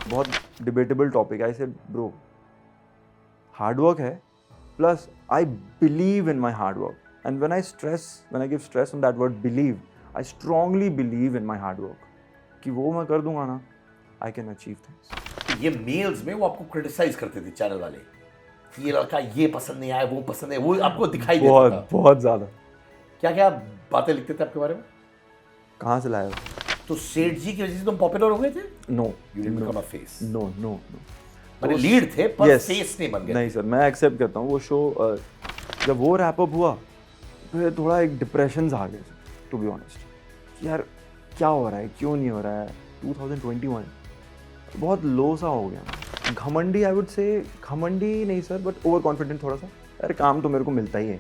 बहुत debatable topic है। I said bro, hard work है, plus I believe in my hard work, and when I give stress on that word believe, I strongly believe in my hard work कि वो मैं कर दूंगा ना, I can achieve things. ये मेल्स में वो आपको क्रिटिसाइज करते थे चैनल वाले, ये लड़का ये पसंद नहीं आया, वो पसंद है, वो आपको दिखाई देता था। बहुत ज़्यादा। क्या क्या बातें लिखते थे आपके बारे में? कहाँ से लाया? तो सेठ जी की वजह से तुम पॉपुलर हो गए थे? No, you didn't become a face. No no no. मैंने लीड थे पर Yes. फेस नहीं बन गए। नहीं सर, मैं एक्सेप्ट करता हूँ वो शो जब वो रैप अप हुआ फिर थोड़ा एक डिप्रेशन आ गया टू बी ऑनेस्ट, यार क्या हो रहा है, क्यों नहीं हो रहा है। 2021 बहुत लो सा हो गया, घमंडी, आई वुड से घमंडी नहीं सर, बट ओवर कॉन्फिडेंट थोड़ा सा। यार काम तो मेरे को मिलता ही है,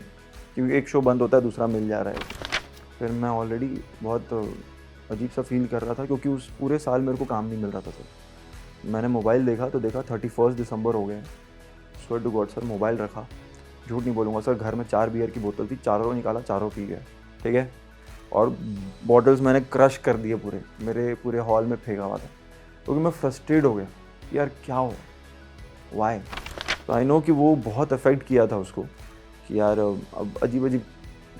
क्योंकि एक शो बंद होता है दूसरा मिल जा रहा है। फिर मैं ऑलरेडी बहुत अजीब सा फील कर रहा था, क्योंकि उस पूरे साल मेरे को काम नहीं मिल रहा था सर। मैंने मोबाइल देखा तो देखा 31 दिसंबर हो गए। Swear to God sir, mobile रखा, झूठ नहीं बोलूँगा सर, घर में 4 बियर की बोतल थी, चारों निकाला, चारों पी गए, ठीक है। और बॉटल्स मैंने क्रश कर दिए, मेरे पूरे हॉल में फेंका हुआ था, क्योंकि मैं फ्रस्ट्रेट हो गया कि यार क्या हो, वाई। तो आई नो कि वो बहुत अफेक्ट किया था उसको, कि यार अब अजीब अजीब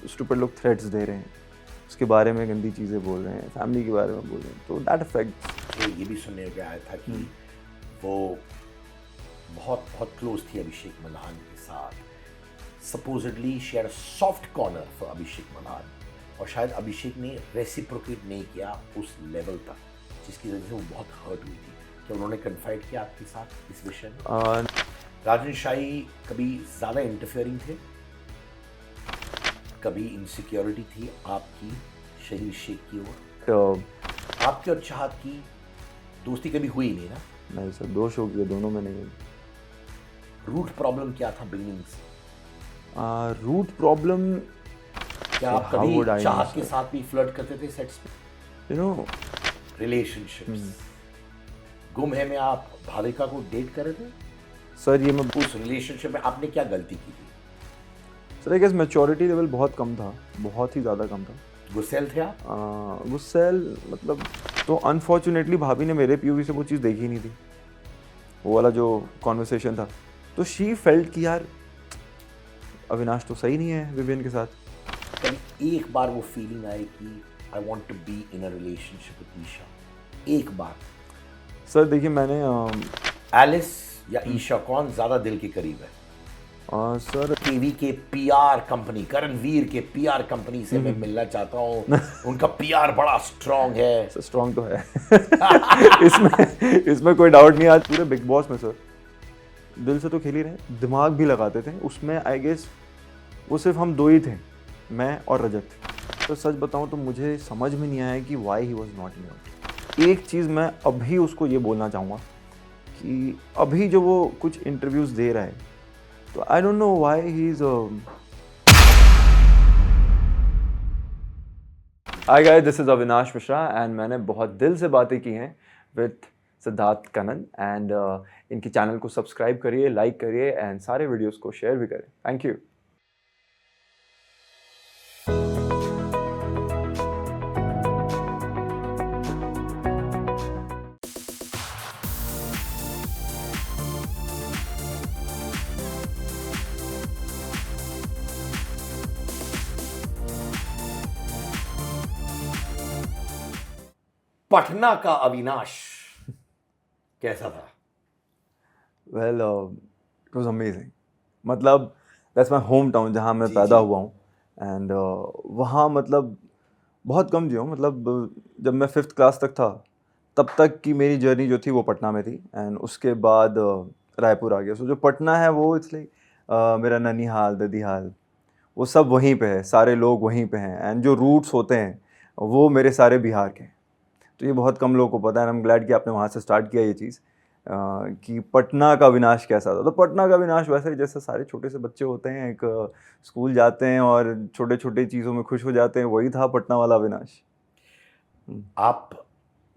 स्टूपिड लोग थ्रेट्स दे रहे हैं, उसके बारे में गंदी चीज़ें बोल रहे हैं, फैमिली के बारे में बोल रहे हैं, तो दैट अफेक्ट। ये भी सुनने में आया था कि वो बहुत बहुत क्लोज थी अभिषेक मल्हान के साथ। Supposedly she had a soft corner for Abhishek Malhan, और शायद अभिषेक ने रेसिप्रोकेट नहीं किया उस लेवल तक, जिसकी वजह से वो बहुत हर्ट हुई थी। क्या उन्होंने कन्फाइड किया आपके साथ इस विषय में? राजन शाही कभी ज़्यादा इंटरफेयरिंग थे, कभी इनसिक्योरिटी थी आपकी शहीद शेख की ओर? आपकी और चाहत की दोस्ती कभी हुई नहीं ना? नहीं सर, 2 शो किए, दोनों में नहीं। रूट प्रॉब्लम क्या था बिगनिंग से? रूट प्रॉब्लम, क्या आप How would I कभी know, चाहत के sir? साथ भी फ्लर्ट करते थे सेट्स पे? यू नो, रिलेशनशिप्स गुम है में आप भाविका को डेट कर रहे थे? सर ये मैं उस रिलेशनशिप में आपने क्या गलती की थी? Sir I guess maturity level बहुत कम था, बहुत ही ज़्यादा कम था। गुस्सैल थे आप? गुस्सैल मतलब, तो अनफॉर्चुनेटली भाभी ने मेरे पीओवी से वो चीज़ देखी नहीं थी, वो वाला जो कॉन्वर्सेशन था। तो शी फेल्ट कि यार अविनाश तो सही नहीं है विवियन के साथ। कभी एक बार वो फीलिंग आई कि I want to be in a relationship with Isha? एक बार? सर देखिए, मैंने एलिस या ईशा, कौन ज्यादा दिल के करीब है? सर टीवी के पीआर कंपनी, करणवीर के पीआर कंपनी से मैं मिलना चाहता हूँ। उनका पीआर बड़ा स्ट्रांग है। सर स्ट्रॉन्ग तो है इसमें कोई डाउट नहीं। आज पूरे बिग बॉस में सर दिल से तो खेल ही रहे, दिमाग भी लगाते थे उसमें। आई गेस वो सिर्फ हम 2 ही थे, मैं और रजत। तो सच बताऊं तो मुझे समझ में नहीं आया कि why he was not in out. एक चीज़ मैं अभी उसको ये बोलना चाहूँगा कि अभी जो वो कुछ इंटरव्यूज़ दे रहा है, तो I don't know why he is hi guys, this is Avinash Mishra and मैंने बहुत दिल से बातें की हैं विद सिद्धार्थ कनन एंड इनकी चैनल को सब्सक्राइब करिए, लाइक करिए एंड सारे वीडियोस को शेयर भी करें। Thank you. पटना का अविनाश कैसा था? Well it was amazing. मतलब दैट्स माय होम टाउन, जहाँ मैं पैदा हुआ हूँ एंड वहाँ मतलब बहुत कम जिया हूँ। मतलब जब मैं 5th क्लास तक था तब तक की मेरी जर्नी जो थी वो पटना में थी, एंड उसके बाद रायपुर आ गया। सो जो पटना है वो इट्स लाइक मेरा ननिहाल, ददीहाल, वो सब वहीं पे है, सारे लोग वहीं पे हैं, एंड जो रूट्स होते हैं वो मेरे सारे बिहार के हैं। तो ये बहुत कम लोगों को पता है, आई एम ग्लैड कि आपने वहाँ से स्टार्ट किया ये चीज़ कि पटना का विनाश कैसा था। तो पटना का विनाश वैसे ही जैसे सारे छोटे से बच्चे होते हैं, एक स्कूल जाते हैं और छोटे छोटे चीज़ों में खुश हो जाते हैं, वही था पटना वाला विनाश। आप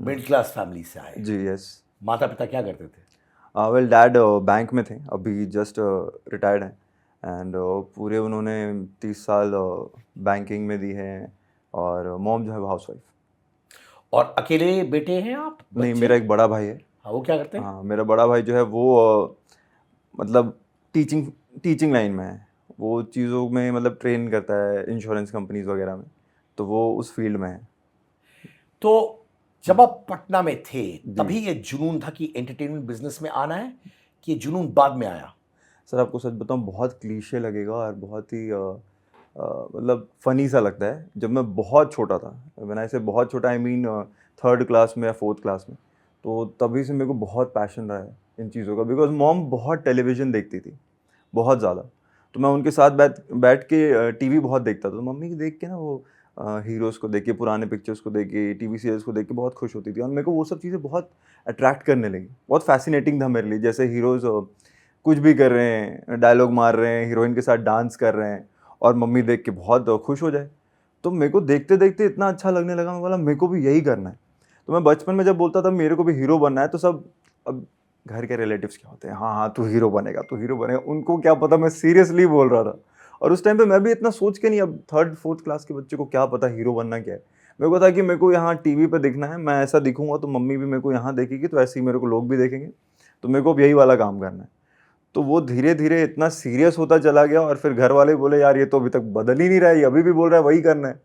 मिडिल क्लास फैमिली से आए? जी यस। माता पिता क्या करते थे? वेल डैड बैंक में थे, अभी जस्ट रिटायर्ड हैं, एंड पूरे उन्होंने 30 साल बैंकिंग में दी है, और मॉम जो है वो हाउस वाइफ। और अकेले बेटे हैं आप? नहीं, बच्चे? मेरा एक बड़ा भाई है, हाँ, वो क्या करते हैं? हाँ, मेरा बड़ा भाई जो है वो मतलब टीचिंग टीचिंग लाइन में है। वो चीज़ों में मतलब ट्रेन करता है इंश्योरेंस कंपनीज वगैरह में, तो वो उस फील्ड में है। तो जब आप पटना में थे जी तभी ये जुनून था कि एंटरटेनमेंट बिजनेस में आना है, कि ये जुनून बाद में आया? सर, आपको सच बताऊं, बहुत क्लीशे लगेगा और बहुत ही मतलब फ़नी सा लगता है। जब मैं बहुत छोटा था, व्हेन आई से बहुत छोटा, आई मीन थर्ड क्लास में या फोर्थ क्लास में, तो तभी से मेरे को बहुत पैशन रहा है इन चीज़ों का, बिकॉज मॉम बहुत टेलीविज़न देखती थी, बहुत ज़्यादा। तो मैं उनके साथ बैठ बैठ के टीवी बहुत देखता था, तो मम्मी को देख के ना, वो हीरोज़ को देख के, पुराने पिक्चर्स को देख के, टीवी सीरियल्स को देख के बहुत खुश होती थी, और मेरे को वो सब चीज़ें बहुत अट्रैक्ट करने लगी। बहुत फैसिनेटिंग था मेरे लिए, जैसे हीरोज़ कुछ भी कर रहे हैं, डायलॉग मार रहे हैं, हीरोइन के साथ डांस कर रहे हैं, और मम्मी देख के बहुत खुश हो जाए। तो मेरे को देखते-देखते इतना अच्छा लगने लगा, मैं बोला मेरे को भी यही करना है। तो मैं बचपन में जब बोलता था मेरे को भी हीरो बनना है, तो सब, अब घर के रिलेटिव्स क्या होते हैं, हाँ, हाँ, तू हीरो बनेगा, तू हीरो बनेगा। उनको क्या पता मैं सीरियसली बोल रहा था। और उस टाइम पे मैं भी इतना सोच के नहीं, अब थर्ड फोर्थ क्लास के बच्चे को क्या पता हीरो बनना क्या है। मेरे को था कि मेरे को यहाँ टीवी पे दिखना है, मैं ऐसा दिखूंगा तो मम्मी भी मेरे को यहाँ देखेगी, तो ऐसे ही मेरे को लोग भी देखेंगे। तो मेरे को अब यही वाला काम करना है। तो वो धीरे-धीरे इतना सीरियस होता चला गया, और फिर घर वाले बोले, यार ये तो अभी तक बदल ही नहीं रहा है, ये अभी भी बोल रहा है वही करना है।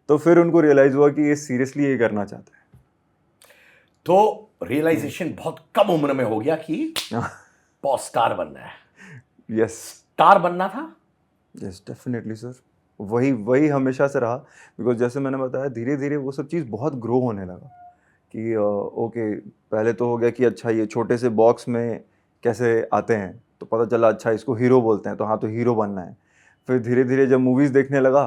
तो फिर उनको रियलाइज़ हुआ कि ये सीरियसली ये करना चाहता तो रियलाइजेशन बहुत कम उम्र में हो गया कि है। पॉप स्टार बनना है। यस, स्टार बनना था। Yes, definitely sir. वही वही हमेशा से रहा, बिकॉज़ जैसे मैंने बताया, धीरे-धीरे वो सब चीज़ बहुत ग्रो होने लगा कि ओके, पहले तो हो गया कि अच्छा ये छोटे से बॉक्स में कैसे आते हैं, तो पता चला अच्छा इसको हीरो बोलते हैं, तो हाँ, तो हीरो बनना है। फिर धीरे-धीरे जब मूवीज़ देखने लगा,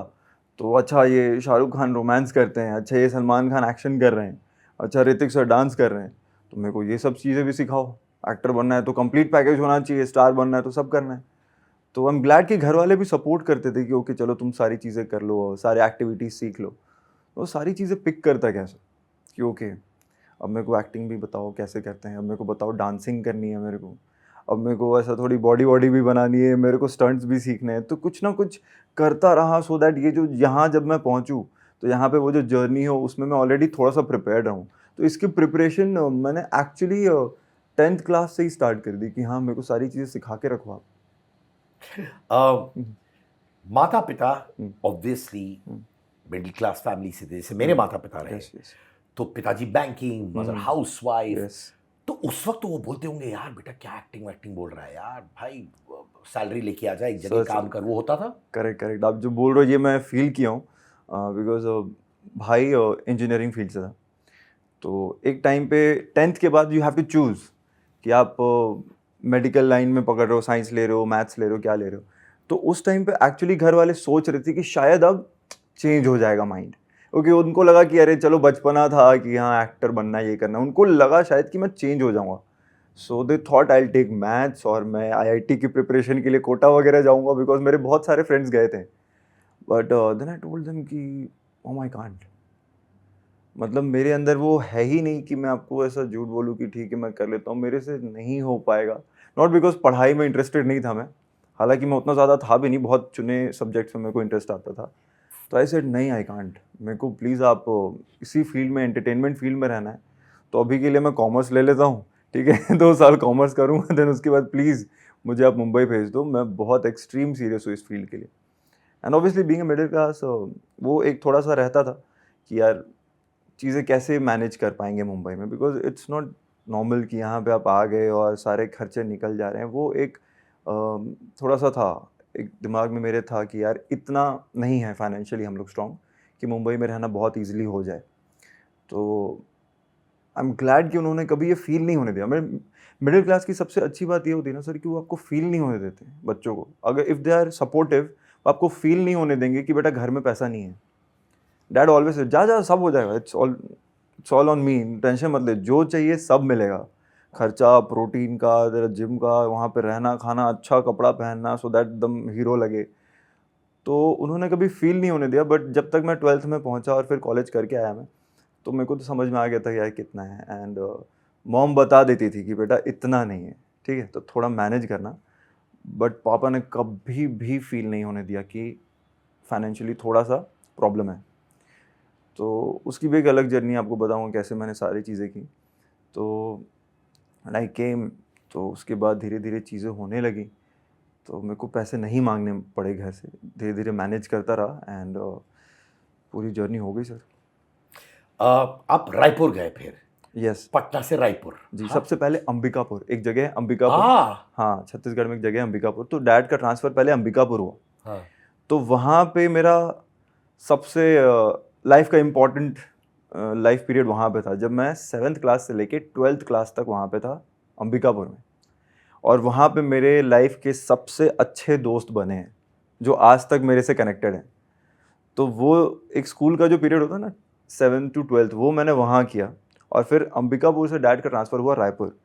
तो अच्छा ये शाहरुख खान रोमांस करते हैं, अच्छा ये सलमान खान एक्शन कर रहे हैं, अच्छा ऋतिक सर डांस कर रहे हैं, तो मेरे को ये सब चीज़ें भी सिखाओ। एक्टर बनना है तो कंप्लीट पैकेज होना चाहिए, स्टार बनना है तो सब करना है। तो आई एम ग्लैड कि घर वाले भी सपोर्ट करते थे कि ओके चलो तुम सारी चीज़ें कर लो, सारे एक्टिविटीज़ सीख लो। वो सारी चीज़ें पिक करता कैसे कि ओके, अब मेरे को एक्टिंग भी बताओ कैसे करते हैं, अब मेरे को बताओ डांसिंग करनी है मेरे को, अब मेरे को ऐसा थोड़ी बॉडी वॉडी भी बनानी है, मेरे को स्टंट्स भी सीखने हैं। तो कुछ ना कुछ करता रहा, सो दैट ये जो यहाँ जब मैं पहुँचूँ, तो यहाँ पे वो जो जर्नी हो उसमें मैं ऑलरेडी थोड़ा-सा प्रिपेयर्ड रहूँ। तो इसकी प्रिपरेशन मैंने एक्चुअली 10th क्लास से ही स्टार्ट कर दी कि हाँ, मेरे को सारी चीज़ें सिखा के रखो आप। हुँ, माता पिता हुँ, ऑब्वियसली हुँ, मिडिल क्लास फैमिली से थे, जैसे मेरे माता पिता रहे। Yes, yes. तो पिताजी बैंकिंग, मदर हाउसवाइफ। यस। तो उस वक्त तो वो बोलते होंगे, यार बेटा क्या एक्टिंग वैक्टिंग बोल रहा है यार, भाई सैलरी लेके आ जा, एक जगह सर, काम कर, वो होता था। Correct, correct. आप जो बोल रहे हो ये मैं फ़ील किया हूँ, बिकॉज़ भाई इंजीनियरिंग फ़ील्ड से था। तो एक टाइम पे 10th के बाद यू हैव टू चूज़ कि आप मेडिकल लाइन में पकड़ रहे हो, साइंस ले रहे हो, मैथ्स ले रहे हो, क्या ले रहे हो। तो उस टाइम पे एक्चुअली घर वाले सोच रहे थे कि शायद अब चेंज हो जाएगा माइंड, क्योंकि उनको लगा कि अरे चलो बचपना था कि हाँ एक्टर बनना है, ये करना है। उनको लगा शायद कि मैं चेंज हो जाऊँगा। So they thought I will take maths, और मैं आईआईटी की प्रिपरेशन के लिए कोटा वगैरह जाऊँगा, बिकॉज़ मेरे बहुत सारे फ्रेंड्स गए थे। But then I told them कि ओह माय गॉड, मतलब मेरे अंदर वो है ही नहीं कि मैं आपको ऐसा झूठ बोलूँ कि ठीक है मैं कर लेता हूँ, मेरे से नहीं हो पाएगा। नॉट बिकॉज़ पढ़ाई में इंटरेस्टेड नहीं था मैं, हालाँकि मैं उतना ज़्यादा था भी नहीं, बहुत चुने सब्जेक्ट्स में मेरे को इंटरेस्ट आता था। तो आई सेड नहीं, आई कांट, मेरे को प्लीज़ आप इसी फील्ड में, एंटरटेनमेंट फील्ड में रहना है, तो अभी के लिए मैं कॉमर्स ले लेता हूँ, ठीक है? 2 साल कॉमर्स करूँगा, देन उसके बाद प्लीज़ मुझे आप मुंबई भेज दो। मैं बहुत एक्सट्रीम सीरियस हूँ इस फील्ड के लिए। And obviously being a middle class, वो एक थोड़ा-सा रहता था कि यार चीज़ें कैसे मैनेज कर पाएँगे मुंबई में, बिकॉज़ इट्स नॉट नॉर्मल कि यहाँ पे आप आ गए और सारे खर्चे निकल जा रहे हैं। वो एक थोड़ा-सा था, एक दिमाग में मेरे था कि यार इतना नहीं है फाइनेंशियली हम लोग स्ट्रॉन्ग कि मुंबई में रहना बहुत ईज़िली हो जाए। तो आई एम ग्लैड कि उन्होंने कभी ये फ़ील नहीं होने दिया। मैं मिडिल क्लास की सबसे अच्छी बात ये होती है ना सर, कि वो आपको फ़ील नहीं होने देते बच्चों को। अगर इफ़ दे आर सपोर्टिव, आपको फ़ील नहीं होने देंगे कि बेटा घर में पैसा नहीं है। डैड ऑलवेज सेड, जा, जा सब हो जाएगा, it's all on me, tension मत ले, जो चाहिए सब मिलेगा। खर्चा, प्रोटीन का, तेरा जिम का, वहाँ पे रहना, खाना, अच्छा कपड़ा पहनना, सो दैट एकदम हीरो लगे। तो उन्होंने कभी फ़ील नहीं होने दिया, बट जब तक मैं 12th में पहुँचा और फिर कॉलेज करके आया मैं, तो मेरे को तो समझ में आ गया था यार कितना है। एंड मॉम बता देती थी कि बेटा इतना नहीं है, ठीक है? तो थोड़ा मैनेज करना। बट पापा ने कभी भी फ़ील नहीं होने दिया कि फाइनेंशियली थोड़ा-सा प्रॉब्लम है। तो उसकी भी एक अलग जर्नी आपको बताऊँगा कैसे मैंने सारी चीज़ें की। तो एंड आई केम, तो उसके बाद धीरे धीरे चीज़ें होने लगी, तो मेरे को पैसे नहीं मांगने पड़े घर से, धीरे धीरे मैनेज करता रहा एंड पूरी जर्नी हो गई सर। आप रायपुर गए फिर, यस पटना से रायपुर। जी। हाँ? सबसे पहले अंबिकापुर, एक जगह है अंबिकापुर, हाँ छत्तीसगढ़ में एक जगह है अंबिकापुर, तो डैड का ट्रांसफ़र पहले अंबिकापुर हुआ। हाँ। तो वहाँ पे मेरा सबसे लाइफ का इम्पोर्टेंट लाइफ पीरियड वहाँ पे था, जब मैं 7th क्लास से लेके 12th क्लास तक वहाँ पे था अंबिकापुर में। और वहाँ पे मेरे लाइफ के सबसे अच्छे दोस्त बने हैं जो आज तक मेरे से कनेक्टेड हैं। तो वो एक स्कूल का जो पीरियड होता है ना 7th to 12th, वो मैंने वहाँ किया। और फिर अंबिकापुर से डैड का ट्रांसफ़र हुआ रायपुर,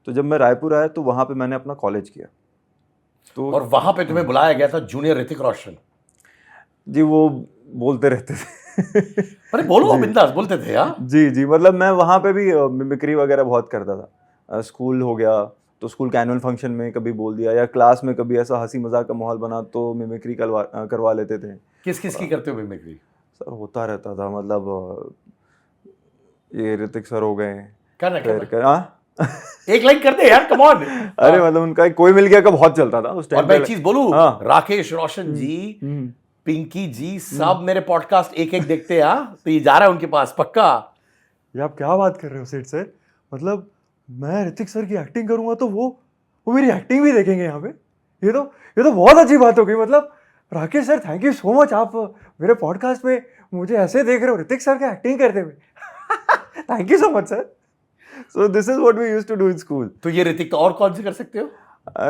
तो जब मैं रायपुर आया तो वहाँ पे मैंने अपना कॉलेज किया। तो और वहां पे तुम्हें बुलाया गया था जूनियर ऋतिक रोशन। जी वो बोलते रहते थे अरे बोलो, बिंदास बोलते थे यार। जी जी, मतलब मैं वहाँ पे भी मिमिक्री वगैरह बहुत करता था। स्कूल हो गया तो स्कूल के एनुअल फंक्शन में कभी बोल दिया, या क्लास में कभी ऐसा हंसी मजाक का माहौल बना तो मिमिक्री करवा लेते थे। किस किस की करते हो मिमिक्री? सर होता रहता था, मतलब ये ऋतिक सर हो गए, करना फिर करना। हाँ एक लाइन कर दे यार, कम ऑन। अरे मतलब उनका कोई मिल गया का बहुत चलता था उस और टाइम मैं एक चीज बोलूं, हाँ। राकेश रोशन जी, पिंकी जी, सब मेरे पॉडकास्ट एक एक देखते हैं। तो ये जा रहा है उनके पास पक्का। ये आप क्या बात कर रहे हो सेठ सर, मतलब मैं ऋतिक सर की एक्टिंग करूंगा तो वो मेरी एक्टिंग भी देखेंगे यहाँ पे। ये तो बहुत अच्छी बात हो गई। मतलब Rakesh sir, thank you so much, आप मेरे पॉडकास्ट में मुझे ऐसे देख रहे हो ऋतिक सर की एक्टिंग करते हुए। Thank you so much sir. So this is what we used to do in school. तो ये ऋतिक तो और कौन से कर सकते हो?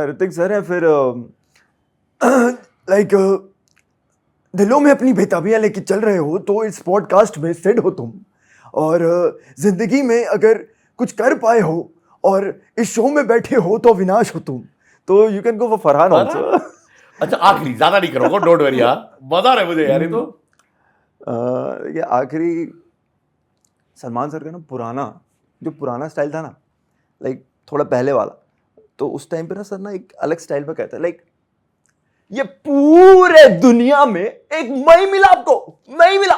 ऋतिक सर है, फिर लाइक दिलों में अपनी बेताबियां लेके चल रहे हो तो इस पॉडकास्ट में सेट हो तुम, और जिंदगी में अगर कुछ कर पाए हो और इस शो में बैठे हो तो अविनाश हो तुम। तो you can go for Farhan also. अच्छा आखिरी, ज्यादा नहीं करोगे, डोंट वरी यार, मजा आ रहा है मुझे यार। ये तो ये आखिरी सलमान सर का ना पुराना स्टाइल था ना, लाइक थोड़ा पहले वाला, तो उस टाइम पे ना सर ना एक अलग स्टाइल में कहता है, लाइक ये पूरे दुनिया में एक मैं मिला आपको, मैं मिला,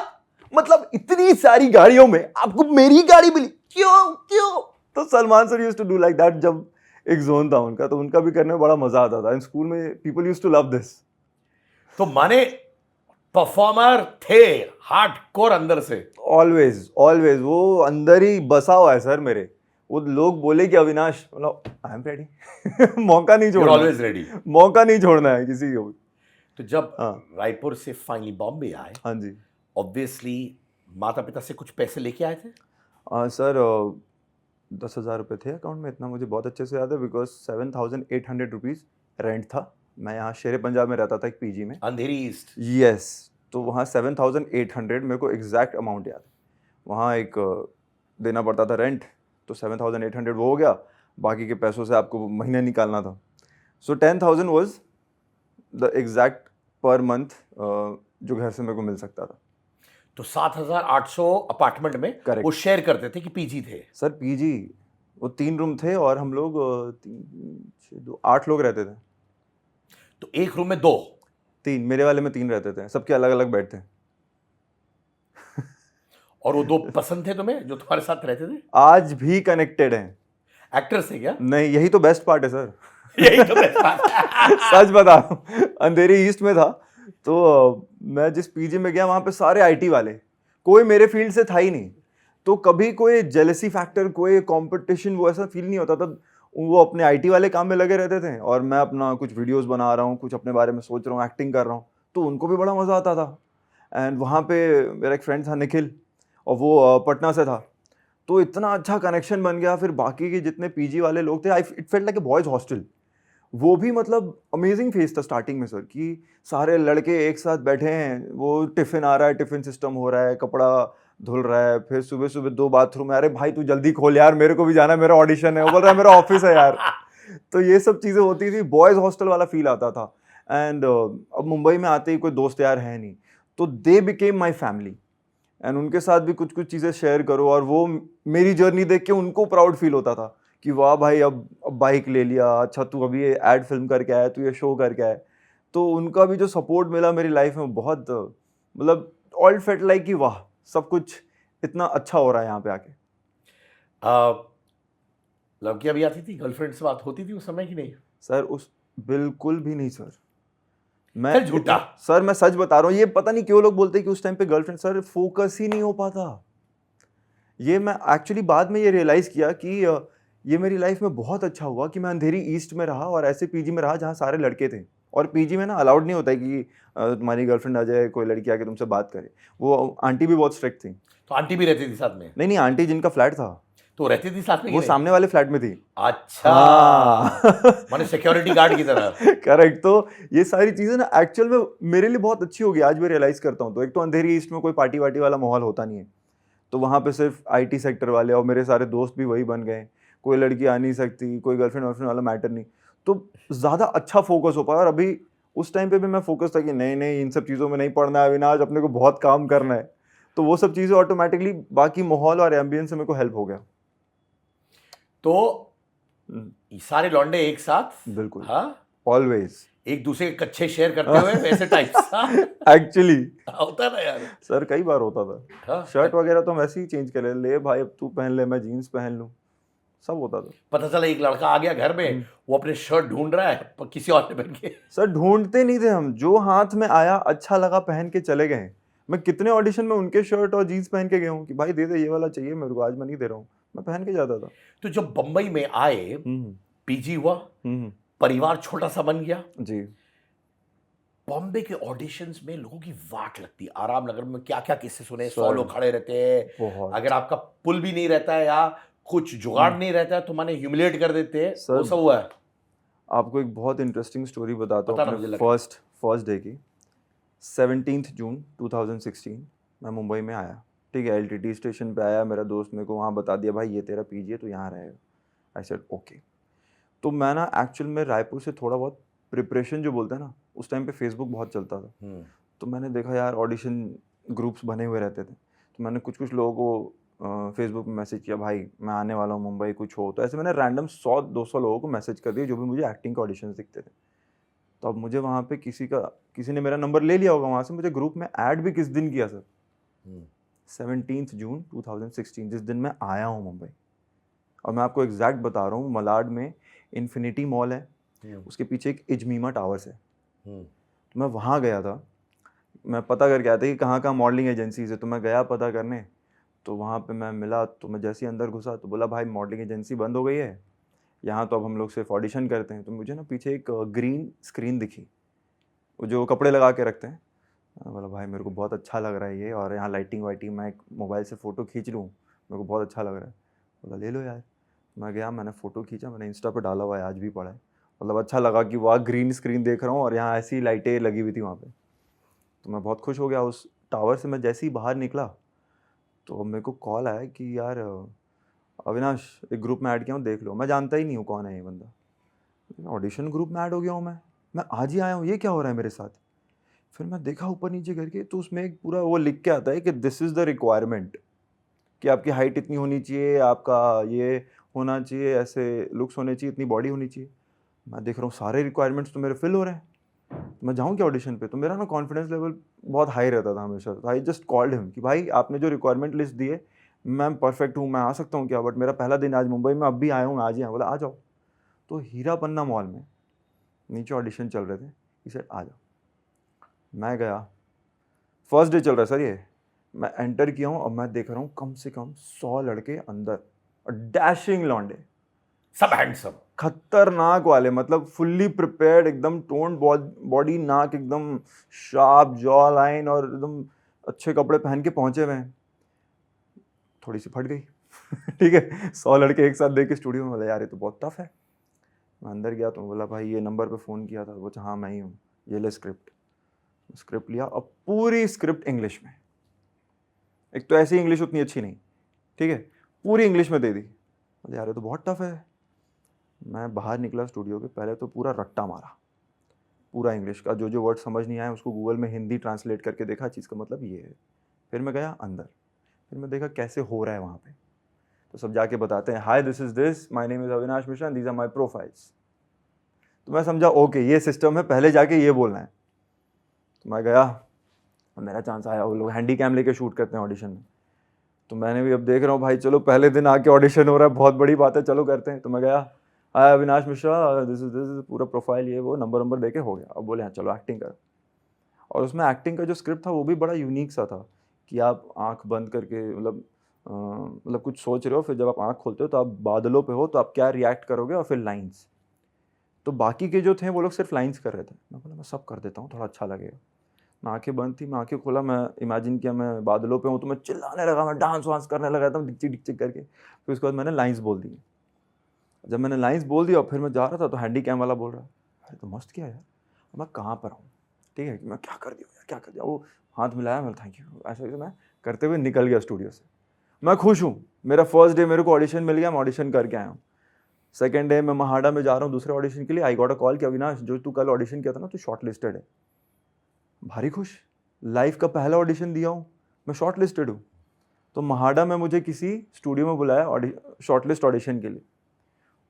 मतलब इतनी सारी गाड़ियों में आपको मेरी गाड़ी मिली, क्यों? तो Salman sir used to do like that. जब एक जोन था उनका, तो उनका भी करने में बड़ा मजा आता था। इन स्कूल में people used to love this. तो माने परफॉर्मर थे हार्डकोर अंदर से। ऑलवेज वो अंदर ही बसा हुआ है सर मेरे। वो लोग बोले कि अविनाश, मतलब आई एम रेडी। मौका नहीं छोड़ना, ऑलवेज रेडी, मौका नहीं छोड़ना है किसी को। तो जब रायपुर से फाइनली बॉम्बे आए, हाँ जी, ऑब्वियसली माता पिता से कुछ पैसे लेके आए थे? सर 10,000 रुपये थे अकाउंट में, इतना मुझे बहुत अच्छे से याद है, बिकॉज 7,800 रुपीज़ रेंट था। मैं यहाँ शेरे पंजाब में रहता था एक पीजी में, अंधेरी ईस्ट। यस, तो वहाँ 7,800 मेरे को एग्जैक्ट अमाउंट याद है। वहाँ एक देना पड़ता था रेंट, तो 7,800 वो हो गया, बाकी के पैसों से आपको महीने निकालना था। सो 10,000 was the exact per month जो घर से मेरे को मिल सकता था। तो 7,800 अपार्टमेंट में Correct. वो शेयर करते थे कि पीजी थे? सर पीजी, वो 3 रूम थे और हम लोग 8 लोग रहते थे। तो एक रूम में 2? 3, मेरे वाले में 3 रहते थे, सबके अलग अलग बेड थे। और वो 2 पसंद थे तुम्हें जो तुम्हारे साथ रहते थे? आज भी कनेक्टेड हैं। एक्टर से क्या? नहीं, यही तो बेस्ट पार्ट है सर। यही तो best बात है। सच बता रहा हूँ, अंधेरी ईस्ट में था, तो मैं जिस पीजी में गया वहाँ पे सारे आईटी वाले, कोई मेरे फील्ड से था ही नहीं। तो कभी कोई जेलसी फैक्टर, कोई कंपटीशन, वो ऐसा फील नहीं होता था। वो अपने आईटी वाले काम में लगे रहते थे और मैं अपना कुछ वीडियोस बना रहा हूँ, कुछ अपने बारे में सोच रहा हूँ, एक्टिंग कर रहा हूँ, तो उनको भी बड़ा मज़ा आता था। एंड वहाँ पे मेरा एक फ्रेंड था निखिल, और वो पटना से था, तो इतना अच्छा कनेक्शन बन गया। फिर बाकी के जितने पीजी वाले लोग थे, it felt like a boys hostel. वो भी मतलब अमेजिंग फेस था स्टार्टिंग में सर, कि सारे लड़के एक साथ बैठे हैं, वो टिफ़िन आ रहा है, टिफ़िन सिस्टम हो रहा है, कपड़ा धुल रहा है, फिर सुबह सुबह 2 बाथरूम है, अरे भाई तू जल्दी खोल यार, मेरे को भी जाना है, मेरा ऑडिशन है, वो बोल रहा है मेरा ऑफिस है यार। तो ये सब चीज़ें होती थी, बॉयज़ हॉस्टल वाला फील आता था। एंड अब मुंबई में आते ही कोई दोस्त यार है नहीं, तो they became my family. And उनके साथ भी कुछ कुछ चीज़ें शेयर करो, और वो मेरी जर्नी देख के उनको प्राउड फील होता था कि वाह भाई, अब बाइक ले लिया, अच्छा तू अभी ये एड फिल्म करके आया, तू ये शो करके आया। तो उनका भी जो सपोर्ट मिला मेरी लाइफ में, बहुत मतलब ऑल फेल्ट लाइक कि वाह, सब कुछ इतना अच्छा हो रहा है यहाँ पे आके। लड़कियां भी आती थी, गर्लफ्रेंड से बात होती थी उस समय की नहीं? सर उस बिल्कुल भी नहीं सर। चल झूठा। सर मैं सच बता रहा हूँ, ये पता नहीं क्यों लोग बोलते हैं कि उस टाइम पे गर्लफ्रेंड, सर फोकस ही नहीं हो पाता। ये मैं एक्चुअली बाद में ये रियलाइज किया कि ये मेरी लाइफ में बहुत अच्छा हुआ कि मैं अंधेरी ईस्ट में रहा और ऐसे पीजी में रहा जहाँ सारे लड़के थे। और पीजी में ना अलाउड नहीं होता है कि तुम्हारी गर्लफ्रेंड आ जाए, कोई लड़की आके तुमसे बात करे। वो आंटी भी बहुत स्ट्रिक्ट थी। तो आंटी भी रहती थी साथ में? नहीं, आंटी जिनका फ्लैट था तो रहती थी साथ में कि वो नहीं? सामने वाले फ्लैट में थी। अच्छा। हाँ। माने सिक्योरिटी गार्ड की तरह। करेक्ट। तो ये सारी चीजें ना एक्चुअल में मेरे लिए बहुत अच्छी होगी, आज मैं रियलाइज करता हूँ। तो एक तो अंधेरी ईस्ट में कोई पार्टी वार्टी वाला माहौल होता नहीं है, तो वहाँ पे सिर्फ आईटी सेक्टर वाले, और मेरे सारे दोस्त भी वही बन गए। कोई लड़की आ नहीं सकती, कोई गर्लफ्रेंड वर्लफ्रेंड वाला मैटर नहीं, तो ज़्यादा अच्छा फोकस हो पाया। और अभी उस टाइम पे भी मैं फोकस था कि नहीं इन सब चीज़ों में नहीं पढ़ना है अविनाश, अपने को बहुत काम करना है। तो वो सब चीज़ें ऑटोमेटिकली बाकी माहौल और एम्बियंस से मेरे को हेल्प हो गया। तो ये सारे लौंडे एक साथ? बिल्कुल। हाँ, ऑलवेज एक दूसरे के कच्चे शेयर करते हुए वैसे टाइप्स? एक्चुअली होता ना यार। सर कई बार होता था। हाँ, शर्ट वगैरह तो हम ऐसे ही चेंज कर ले भाई, अब तू पहन ले, मैं जीन्स पहन लूँ, सब होता था। पता चला एक लड़का आ गया घर में, वो अपने शर्ट ढूंढ रहा है पर किसी और ने पहन के। सर ढूंढते नहीं थे हम, जो हाथ में आया अच्छा लगा पहन के चले गए। मैं कितने ऑडिशन में उनके शर्ट और जीन्स पहन के गया हूँ कि भाई दे दे, ये वाला चाहिए मेरे को, आज मैं नहीं दे रहा हूँ, मैं पहन के जाता था। तो जब बंबई में आए, पीजी हुआ, परिवार छोटा सा बन गया जी। बॉम्बे के ऑडिशंस में लोगों की वाट लगती है। आराम नगर में क्या क्या किस्से सुने, सर, 100 लोग खड़े रहते हैं, बहुत। अगर आपका पुल भी नहीं रहता है या कुछ जुगाड़ नहीं रहता है तो माने ह्यूमिलेट कर देते हैं, वो सब हुआ है। आपको एक बहुत इंटरेस्टिंग स्टोरी बताता हूँ अपने फर्स्ट डे की। 17 जून 2016 मैं मुंबई में आया, ठीक है। एलटीटी स्टेशन पे आया, मेरा दोस्त मेरे को वहाँ बता दिया, भाई ये तेरा पीजी है, तो यहाँ रहेगा। I said okay. तो मैं ना एक्चुअल में रायपुर से थोड़ा बहुत प्रिपरेशन जो बोलते हैं ना, उस टाइम पे फेसबुक बहुत चलता था। तो मैंने देखा यार ऑडिशन ग्रुप्स बने हुए रहते थे, तो मैंने कुछ लोगों को फेसबुक में मैसेज किया, भाई मैं आने वाला हूँ मुंबई, कुछ हो। तो ऐसे मैंने रैंडम 100-200 लोगों को मैसेज कर दिया जो भी मुझे एक्टिंग के ऑडिशन दिखते थे। तो अब मुझे वहाँ पे किसी ने मेरा नंबर ले लिया होगा वहाँ से, मुझे ग्रुप में ऐड भी किस दिन किया सर, 17 जून 2016, जिस दिन मैं आया हूँ मुंबई। और मैं आपको एग्जैक्ट बता रहा हूँ, मलाड में इन्फिनिटी मॉल है, उसके पीछे एक इजमीमा टावर्स है। तो मैं वहाँ गया था, मैं पता करके आया था कि कहाँ कहाँ मॉडलिंग एजेंसीज है। तो मैं गया पता करने, तो वहाँ पे मैं मिला, तो मैं जैसे ही अंदर घुसा तो बोला, भाई मॉडलिंग एजेंसी बंद हो गई है, यहाँ तो अब हम लोग सिर्फ ऑडिशन करते हैं। तो मुझे ना पीछे एक ग्रीन स्क्रीन दिखी, वो जो कपड़े लगा के रखते हैं। बोला भाई मेरे को बहुत अच्छा लग रहा है ये, और यहाँ लाइटिंग वाइटिंग, मैं एक मोबाइल से फ़ोटो खींच लूँ, मेरे को बहुत अच्छा लग रहा है। बोला ले लो यार। मैं गया, मैंने फ़ोटो खींचा, मैंने इंस्टा पे डाला हुआ है, आज भी पड़ा है। मतलब अच्छा लगा कि वहाँ ग्रीन स्क्रीन देख रहा हूँ और यहाँ ऐसी लाइटें लगी हुई थी वहाँ पे। तो मैं बहुत खुश हो गया। उस टावर से मैं जैसे ही बाहर निकला तो मेरे को कॉल आया कि यार अविनाश एक ग्रुप में ऐड किया हूँ, देख लो। मैं जानता ही नहीं हूँ कौन है ये बंदा, ऑडिशन ग्रुप में ऐड हो गया हूँ मैं आज ही आया हूँ, ये क्या हो रहा है मेरे साथ। फिर मैं देखा ऊपर नीचे करके, तो उसमें एक पूरा वो लिख के आता है कि दिस इज़ द रिक्वायरमेंट, कि आपकी हाइट इतनी होनी चाहिए, आपका ये होना चाहिए, ऐसे लुक्स होने चाहिए, इतनी बॉडी होनी चाहिए। मैं देख रहा हूँ सारे रिक्वायरमेंट्स तो मेरे फिल हो रहे हैं, मैं जाऊँ क्या ऑडिशन पे। तो मेरा ना कॉन्फिडेंस लेवल बहुत हाई रहता था हमेशा। तो आई जस्ट कॉल्ड हिम कि भाई आपने जो रिक्वायरमेंट लिस्ट दी है, मैं परफेक्ट हूँ, मैं आ सकता हूँ क्या, बट मेरा पहला दिन आज मुंबई में, अब भी आया हूँ, मैं आज ही आया। बोला आ जाओ। तो हीरा पन्ना मॉल में नीचे ऑडिशन चल रहे थे, ही सेड आ जाओ। मैं गया, फर्स्ट डे चल रहा है सर ये। मैं एंटर किया हूँ, अब मैं देख रहा हूँ कम से कम 100 लड़के अंदर, और डैशिंग लौंडे, सब हैंडसम, खतरनाक वाले, मतलब फुल्ली प्रिपेयर्ड, एकदम टोन्ड बॉडी, नाक एकदम शार्प, जॉ लाइन, और एकदम अच्छे कपड़े पहन के पहुंचे हुए हैं। थोड़ी सी फट गई ठीक है, 100 लड़के एक साथ देख के स्टूडियो में, बोला यार ये तो बहुत टफ है। मैं अंदर गया तो बोला भाई ये नंबर पे फ़ोन किया था। वो हाँ मैं ही हूँ, ये ले स्क्रिप्ट लिया, अब पूरी स्क्रिप्ट इंग्लिश में। एक तो ऐसी इंग्लिश उतनी अच्छी नहीं, ठीक है, पूरी इंग्लिश में दे दी। बोले यार ये तो बहुत टफ है। मैं बाहर निकला स्टूडियो के, पहले तो पूरा रट्टा मारा, पूरा इंग्लिश का, जो वर्ड समझ नहीं आया उसको गूगल में हिंदी ट्रांसलेट करके देखा, चीज़ का मतलब ये है। फिर मैं गया अंदर, फिर मैं देखा कैसे हो रहा है वहाँ पे। तो सब जाके बताते हैं, hi this is this, my name is Avinash Mishra, these are my profiles. तो मैं समझा ओके ये सिस्टम है, पहले जाके ये बोलना है। तो मैं गया, मेरा चांस आया। वो लोग हैंडी कैम लेके शूट करते हैं ऑडिशन में। तो मैंने भी अब देख रहा हूँ भाई, चलो पहले दिन आके ऑडिशन हो रहा है, बहुत बड़ी बात है, चलो करते हैं। तो मैं गया, हाय अविनाश मिश्रा, दिस इज पूरा प्रोफाइल, ये वो नंबर दे के हो गया। अब बोले हाँ चलो एक्टिंग कर। और उसमें एक्टिंग का जो स्क्रिप्ट था वो भी बड़ा यूनिक सा था कि आप आंख बंद करके मतलब कुछ सोच रहे हो, फिर जब आप आंख खोलते हो तो आप बादलों पे हो, तो आप क्या रिएक्ट करोगे, और फिर लाइंस। तो बाकी के जो थे वो लोग सिर्फ लाइंस कर रहे थे। मैं बोला मैं सब कर देता हूँ, थोड़ा अच्छा लगेगा। मैं आंखें बंद थी, मैं आंखें खोला, मैं इमेजिन किया मैं बादलों पे हूँ, तो मैं चिल्लाने लगा, मैं डांस वांस करने लगा एकदम डिक्चिक डिक्चिक करके। फिर उसके बाद मैंने लाइंस बोल दी। जब मैंने लाइंस बोल दिया और फिर मैं जा रहा था तो हैंडी कैम वाला बोल रहा है, अरे तो मस्त किया यार, मैं कहाँ पर हूँ, ठीक है कि मैं क्या कर दिया यार, क्या कर दिया। वो हाथ मिलाया, मैं थैंक यू ऐसा ऐसे मैं करते हुए निकल गया स्टूडियो से। मैं खुश हूँ, मेरा फर्स्ट डे मेरे को ऑडिशन मिल गया, मैं ऑडिशन करके आया हूँ। सेकेंड डे मैं महाड़ा में जा रहा हूँ दूसरे ऑडिशन के लिए। आई गॉट अ कॉल कि अविनाश जो तू कल ऑडिशन किया था ना, तू शॉर्ट लिस्टेड है। भारी खुश, लाइफ का पहला ऑडिशन दिया हूँ, मैं शॉर्ट लिस्टेड हूँ। तो महाड़ा में मुझे किसी स्टूडियो में बुलाया शॉर्ट लिस्ट ऑडिशन के लिए।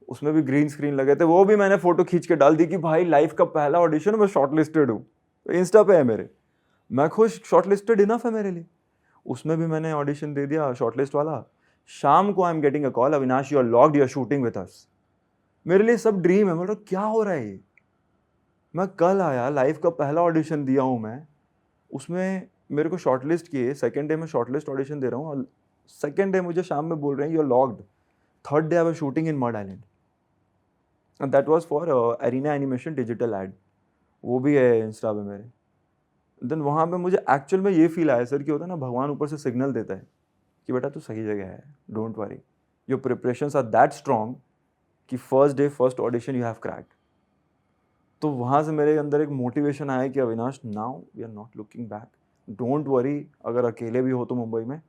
उसमें भी ग्रीन स्क्रीन लगे थे, वो भी मैंने फोटो खींच के डाल दी कि भाई लाइफ का पहला ऑडिशन, मैं शॉर्ट लिस्टेड हूँ, तो इंस्टा पे है मेरे। मैं खुश, शॉर्ट लिस्टेड इनफ है मेरे लिए। उसमें भी मैंने ऑडिशन दे दिया शॉर्ट लिस्ट वाला। शाम को I am getting a call, Avinash you are locked, you are shooting with us. मेरे लिए सब ड्रीम है, मतलब क्या हो रहा है ये। मैं कल आया, लाइफ का पहला ऑडिशन दिया हूँ मैं, उसमें मेरे को शॉर्टलिस्ट किए। सेकंड डे में शॉर्टलिस्ट ऑडिशन दे रहा हूँ और सेकंड डे मुझे शाम में बोल रहे हैं you are locked. Third day I was shooting in Madh Island and that was for Arena Animation digital ad, वो भी है इंस्टा पे मेरे। देन वहाँ पे मुझे एक्चुअल में ये फील आया सर कि होता है ना, भगवान ऊपर से सिग्नल देता है कि बेटा तू सही जगह है, don't worry, your preparations are that strong कि first day first audition you have cracked. तो वहाँ से मेरे अंदर एक मोटिवेशन आया कि Avinash now we are not looking back, don't worry, अगर अकेले भी हो तो मुंबई में,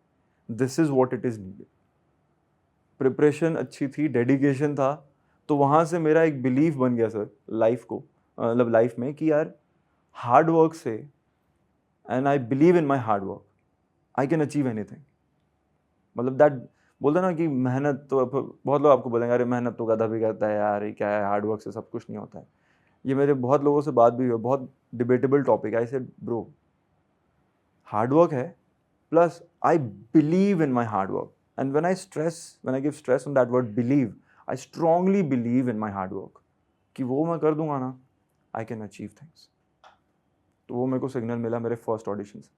this is what it is needed. Preparation अच्छी थी, डेडिकेशन था। तो वहाँ से मेरा एक बिलीफ बन गया सर लाइफ को, मतलब लाइफ में, कि यार हार्ड वर्क से, and I believe in my hard work, I can achieve anything. मतलब दैट बोलते ना कि मेहनत तो, बहुत लोग आपको बोलेंगे अरे मेहनत तो गधा भी करता है यार, ये क्या है, हार्ड वर्क से सब कुछ नहीं होता है। ये मेरे बहुत लोगों से बात भी हुई है, बहुत डिबेटेबल टॉपिक है। I said bro, hard work है plus I believe in my hard work, and when I give stress on that word believe, I strongly believe in my hard work कि वो मैं कर दूंगा ना, आई कैन अचीव थिंग्स। तो वो मेरे को सिग्नल मिला मेरे फर्स्ट ऑडिशन से।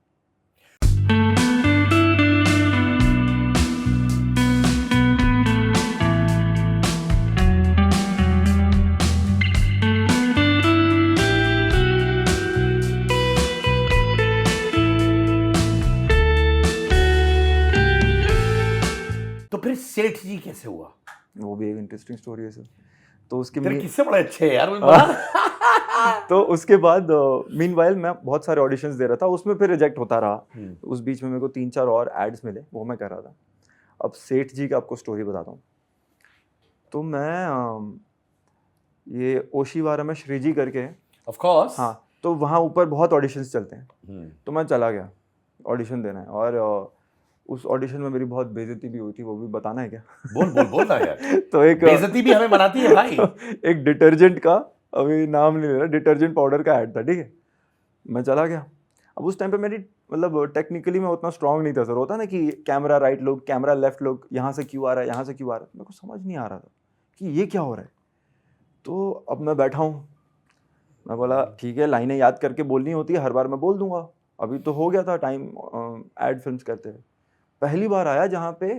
तो फिर सेठ जी कैसे हुआ? वो भी एक इंटरेस्टिंग स्टोरी है सर। तो उसके तेरे किस्से बड़े अच्छे हैं यार, मुझे बता। तो उसके बाद मीनवाइल मैं बहुत सारे ऑडिशंस दे रहा था, उसमें फिर रिजेक्ट होता रहा। उस बीच में मेरे को 3-4 और एड्स मिले, वो मैं कर रहा था। अब सेठ जी का आपको स्टोरी बताता हूँ। तो मैं ये ओशीवारा में श्री जी करके, ऑफ कोर्स, हाँ, तो वहाँ ऊपर बहुत ऑडिशंस चलते हैं। तो मैं चला गया ऑडिशन देना है, और उस ऑडिशन में मेरी बहुत बेइज्जती भी हुई थी, वो भी बताना है क्या? बोल ना यार। तो एक बेइज्जती भी हमें बनाती है भाई। एक डिटर्जेंट का, अभी नाम नहीं ले रहा, डिटर्जेंट पाउडर का ऐड था, ठीक है। मैं चला गया। अब उस टाइम पे मेरी मतलब टेक्निकली मैं उतना स्ट्रांग नहीं था सर। होता ना कि कैमरा राइट लोग, कैमरा लेफ्ट लोग, यहाँ से क्यों आ रहा है, यहाँ से क्यों आ रहा है, मेरे को समझ नहीं आ रहा था कि ये क्या हो रहा है। तो अब मैं बैठा हूँ, मैं बोला ठीक है, लाइनें याद करके बोलनी होती है, हर बार मैं बोल दूंगा। अभी तो हो गया था टाइम एड फिल्म्स करते हुए। पहली बार आया जहाँ पे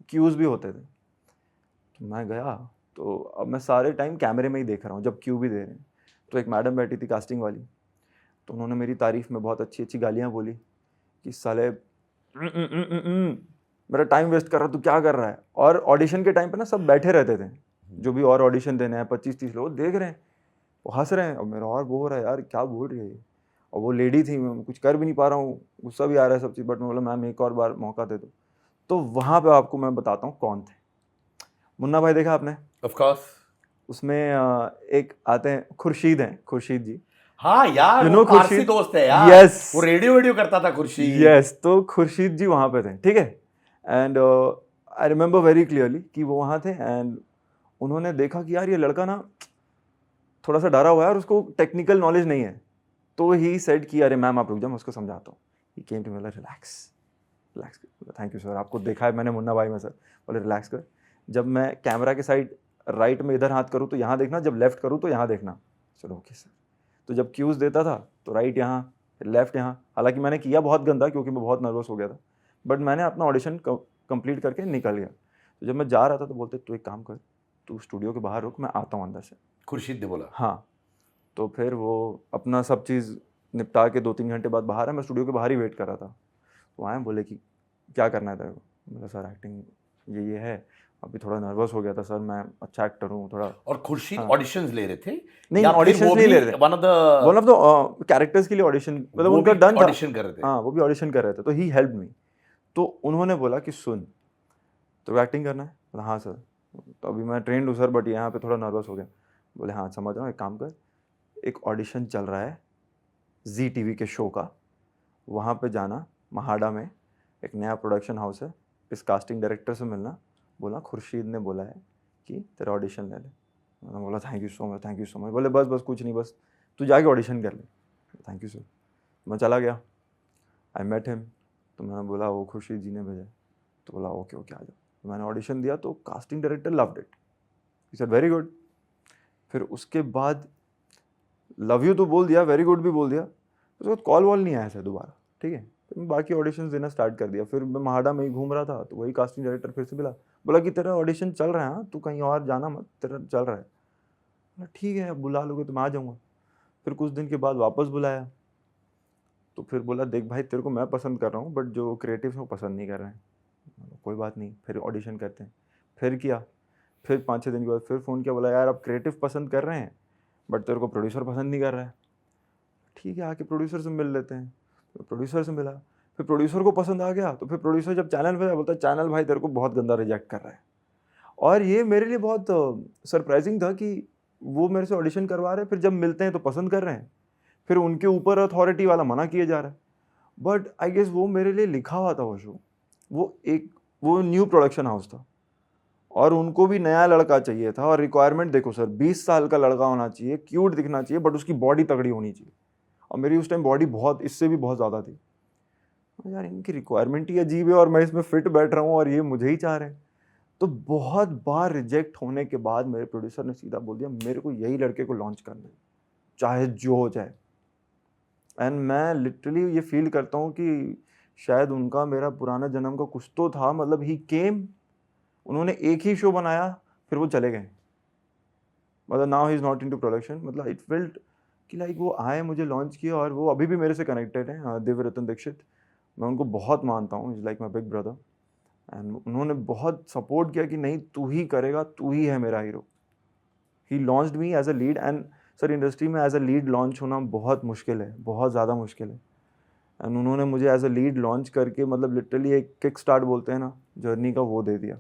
क्यूज़ भी होते थे। तो मैं गया, तो अब मैं सारे टाइम कैमरे में ही देख रहा हूँ जब क्यू भी दे रहे हैं। तो एक मैडम बैठी थी कास्टिंग वाली, तो उन्होंने मेरी तारीफ में बहुत अच्छी अच्छी गालियाँ बोली कि साले मेरा टाइम वेस्ट कर रहा, तू क्या कर रहा है। और ऑडिशन के टाइम पे ना सब बैठे रहते थे, जो भी और ऑडिशन देने हैं, 25-30 लोग देख रहे हैं, वो हंस रहे हैं। अब मेरा और वो हो रहा है यार, क्या बोल रही है ये। और वो लेडी थी, मैं कुछ कर भी नहीं पा रहा हूँ, गुस्सा भी आ रहा है सब चीज़, बट मैं बोला मैम एक और बार मौका दे दो। तो वहाँ पे आपको मैं बताता हूँ कौन थे। मुन्ना भाई देखा आपने? Of course. उसमें एक आते हैं, खुर्शीद हैं, खुर्शीद जी। हाँ यार, You वो know पारसी खुर्शीद? दोस्त है यार। Yes. वो रेडियो करता था खुर्शीद। यस, तो खुर्शीद जी वहाँ पे थे, ठीक है। And I remember very clearly कि वो वहाँ थे, एंड उन्होंने देखा कि यार ये लड़का ना थोड़ा सा डरा हुआ है और उसको टेक्निकल नॉलेज नहीं है। तो ही सेड कि अरे मैम आप रुक जाओ, मैं उसको समझाता हूँ। He came to me like relax, relax कर। थैंक यू सर, आपको देखा है मैंने मुन्ना भाई में सर। बोले रिलैक्स कर, जब मैं कैमरा के साइड राइट में इधर हाथ करूँ तो यहाँ देखना, जब लेफ्ट करूँ तो यहाँ देखना। चलो ओके सर। तो जब क्यूज़ देता था तो राइट यहाँ, फिर लेफ्ट यहाँ। हालांकि मैंने किया बहुत गंदा क्योंकि मैं बहुत नर्वस हो गया था, बट मैंने अपना ऑडिशन कंप्लीट करके निकल गया। तो जब मैं जा रहा था तो बोलते तू एक काम कर, तू स्टूडियो के बाहर रुक, मैं आता हूँ अंदर से। खुर्शीद ने बोला? हाँ। तो फिर वो अपना सब चीज़ निपटा के 2-3 घंटे बाद बाहर है, मैं स्टूडियो के बाहर ही वेट कर रहा था। तो आए बोले कि क्या करना है तेरे को? बोला सर एक्टिंग ये है, अभी थोड़ा नर्वस हो गया था सर, मैं अच्छा एक्टर हूँ थोड़ा। और खुर्शीद हाँ। ऑडिशंस ले रहे थे? नहीं, या फिर ऑडिशंस वो नहीं भी ले रहे थे। वन ऑफ द कैरेक्टर्स के लिए ऑडिशन, मतलब वो उनका भी डन था। ऑडिशन कर रहे थे? हाँ, वो भी ऑडिशन कर रहे थे। तो ही हेल्प मी। तो उन्होंने बोला कि सुन, तो एक्टिंग करना है? बोला हाँ सर। तो अभी मैं ट्रेंड हूँ सर, बट यहाँ पे थोड़ा नर्वस हो गया। बोले हाँ समझ रहा हूँ, एक काम कर, एक ऑडिशन चल रहा है जी टीवी के शो का, वहाँ पे जाना, महाड़ा में एक नया प्रोडक्शन हाउस है, इस कास्टिंग डायरेक्टर से मिलना। बोला खुर्शीद ने बोला है कि तेरा ऑडिशन ले ले। मैंने बोला thank you so much, thank you so much. बोले बस बस कुछ नहीं, बस तू जाके ऑडिशन कर ले। Thank you sir. मैं चला गया, आई मेट हिम। तो मैंने बोला वो खुर्शीद जी ने भेजा। तो बोला ओके ओके आ जाओ। तो मैंने ऑडिशन दिया तो casting director loved it, he said very good. फिर उसके बाद लव यू तो बोल दिया, वेरी गुड भी बोल दिया। उसके बाद कॉल वॉल नहीं आया था दोबारा, ठीक है। फिर मैं बाकी ऑडिशन देना स्टार्ट कर दिया। फिर मैं महाड़ा में ही घूम रहा था तो वही कास्टिंग डायरेक्टर फिर से मिला, बोला कि तेरा ऑडिशन चल रहा है, हाँ तू कहीं और जाना मत, तेरा चल रहा है। बोला ठीक है, अब बुला लोगे तो मैं आ जाऊँगा। फिर कुछ दिन के बाद वापस बुलाया, तो फिर बोला देख भाई तेरे को मैं पसंद कर रहा हूँ, बट जो क्रिएटिव है वो पसंद नहीं कर रहे हैं। कोई बात नहीं, फिर ऑडिशन करते हैं। फिर किया, फिर 5-6 दिन के बाद फिर फ़ोन किया, बोला यार अब क्रिएटिव पसंद कर रहे हैं बट तेरे को प्रोड्यूसर पसंद नहीं कर रहा है। ठीक है, आके प्रोड्यूसर से मिल लेते हैं। तो प्रोड्यूसर से मिला, फिर प्रोड्यूसर को पसंद आ गया। तो फिर प्रोड्यूसर जब चैनल पे बोलता है चैनल भाई तेरे को बहुत गंदा रिजेक्ट कर रहा है। और ये मेरे लिए बहुत सरप्राइजिंग था कि वो मेरे से ऑडिशन करवा रहे हैं, फिर जब मिलते हैं तो पसंद कर रहे हैं, फिर उनके ऊपर अथॉरिटी वाला मना किए जा रहा है। बट आई गेस वो मेरे लिए लिखा हुआ था वो शो। वो न्यू प्रोडक्शन हाउस था और उनको भी नया लड़का चाहिए था। और रिक्वायरमेंट देखो सर, 20 साल का लड़का होना चाहिए, क्यूट दिखना चाहिए, बट उसकी बॉडी तगड़ी होनी चाहिए। और मेरी उस टाइम बॉडी बहुत, इससे भी बहुत ज़्यादा थी। यार इनकी रिक्वायरमेंट ही अजीब है और मैं इसमें फिट बैठ रहा हूँ और ये मुझे ही चाह रहे हैं। तो बहुत बार रिजेक्ट होने के बाद मेरे प्रोड्यूसर ने सीधा बोल दिया मेरे को यही लड़के को लॉन्च करना है, चाहे जो हो जाए। एंड मैं लिटरली ये फील करता हूँ कि शायद उनका मेरा पुराना जन्म का कुछ तो था। मतलब ही केम, उन्होंने एक ही शो बनाया, फिर वो चले गए। मतलब now he is not into production. मतलब इट फेल्ट कि लाइक वो आए, मुझे लॉन्च किया और वो अभी भी मेरे से कनेक्टेड हैं। दिव्य रतन दीक्षित, मैं उनको बहुत मानता हूँ, is like my big brother. And उन्होंने बहुत सपोर्ट किया कि नहीं तू ही करेगा, तू ही है मेरा hero. He launched me as a lead. And sir industry में एज अ लीड लॉन्च होना बहुत मुश्किल है, बहुत ज़्यादा मुश्किल है। एंड उन्होंने मुझे एज अ लीड लॉन्च करके मतलब लिटरली एक किक स्टार्ट बोलते हैं ना जर्नी का, वो दे दिया।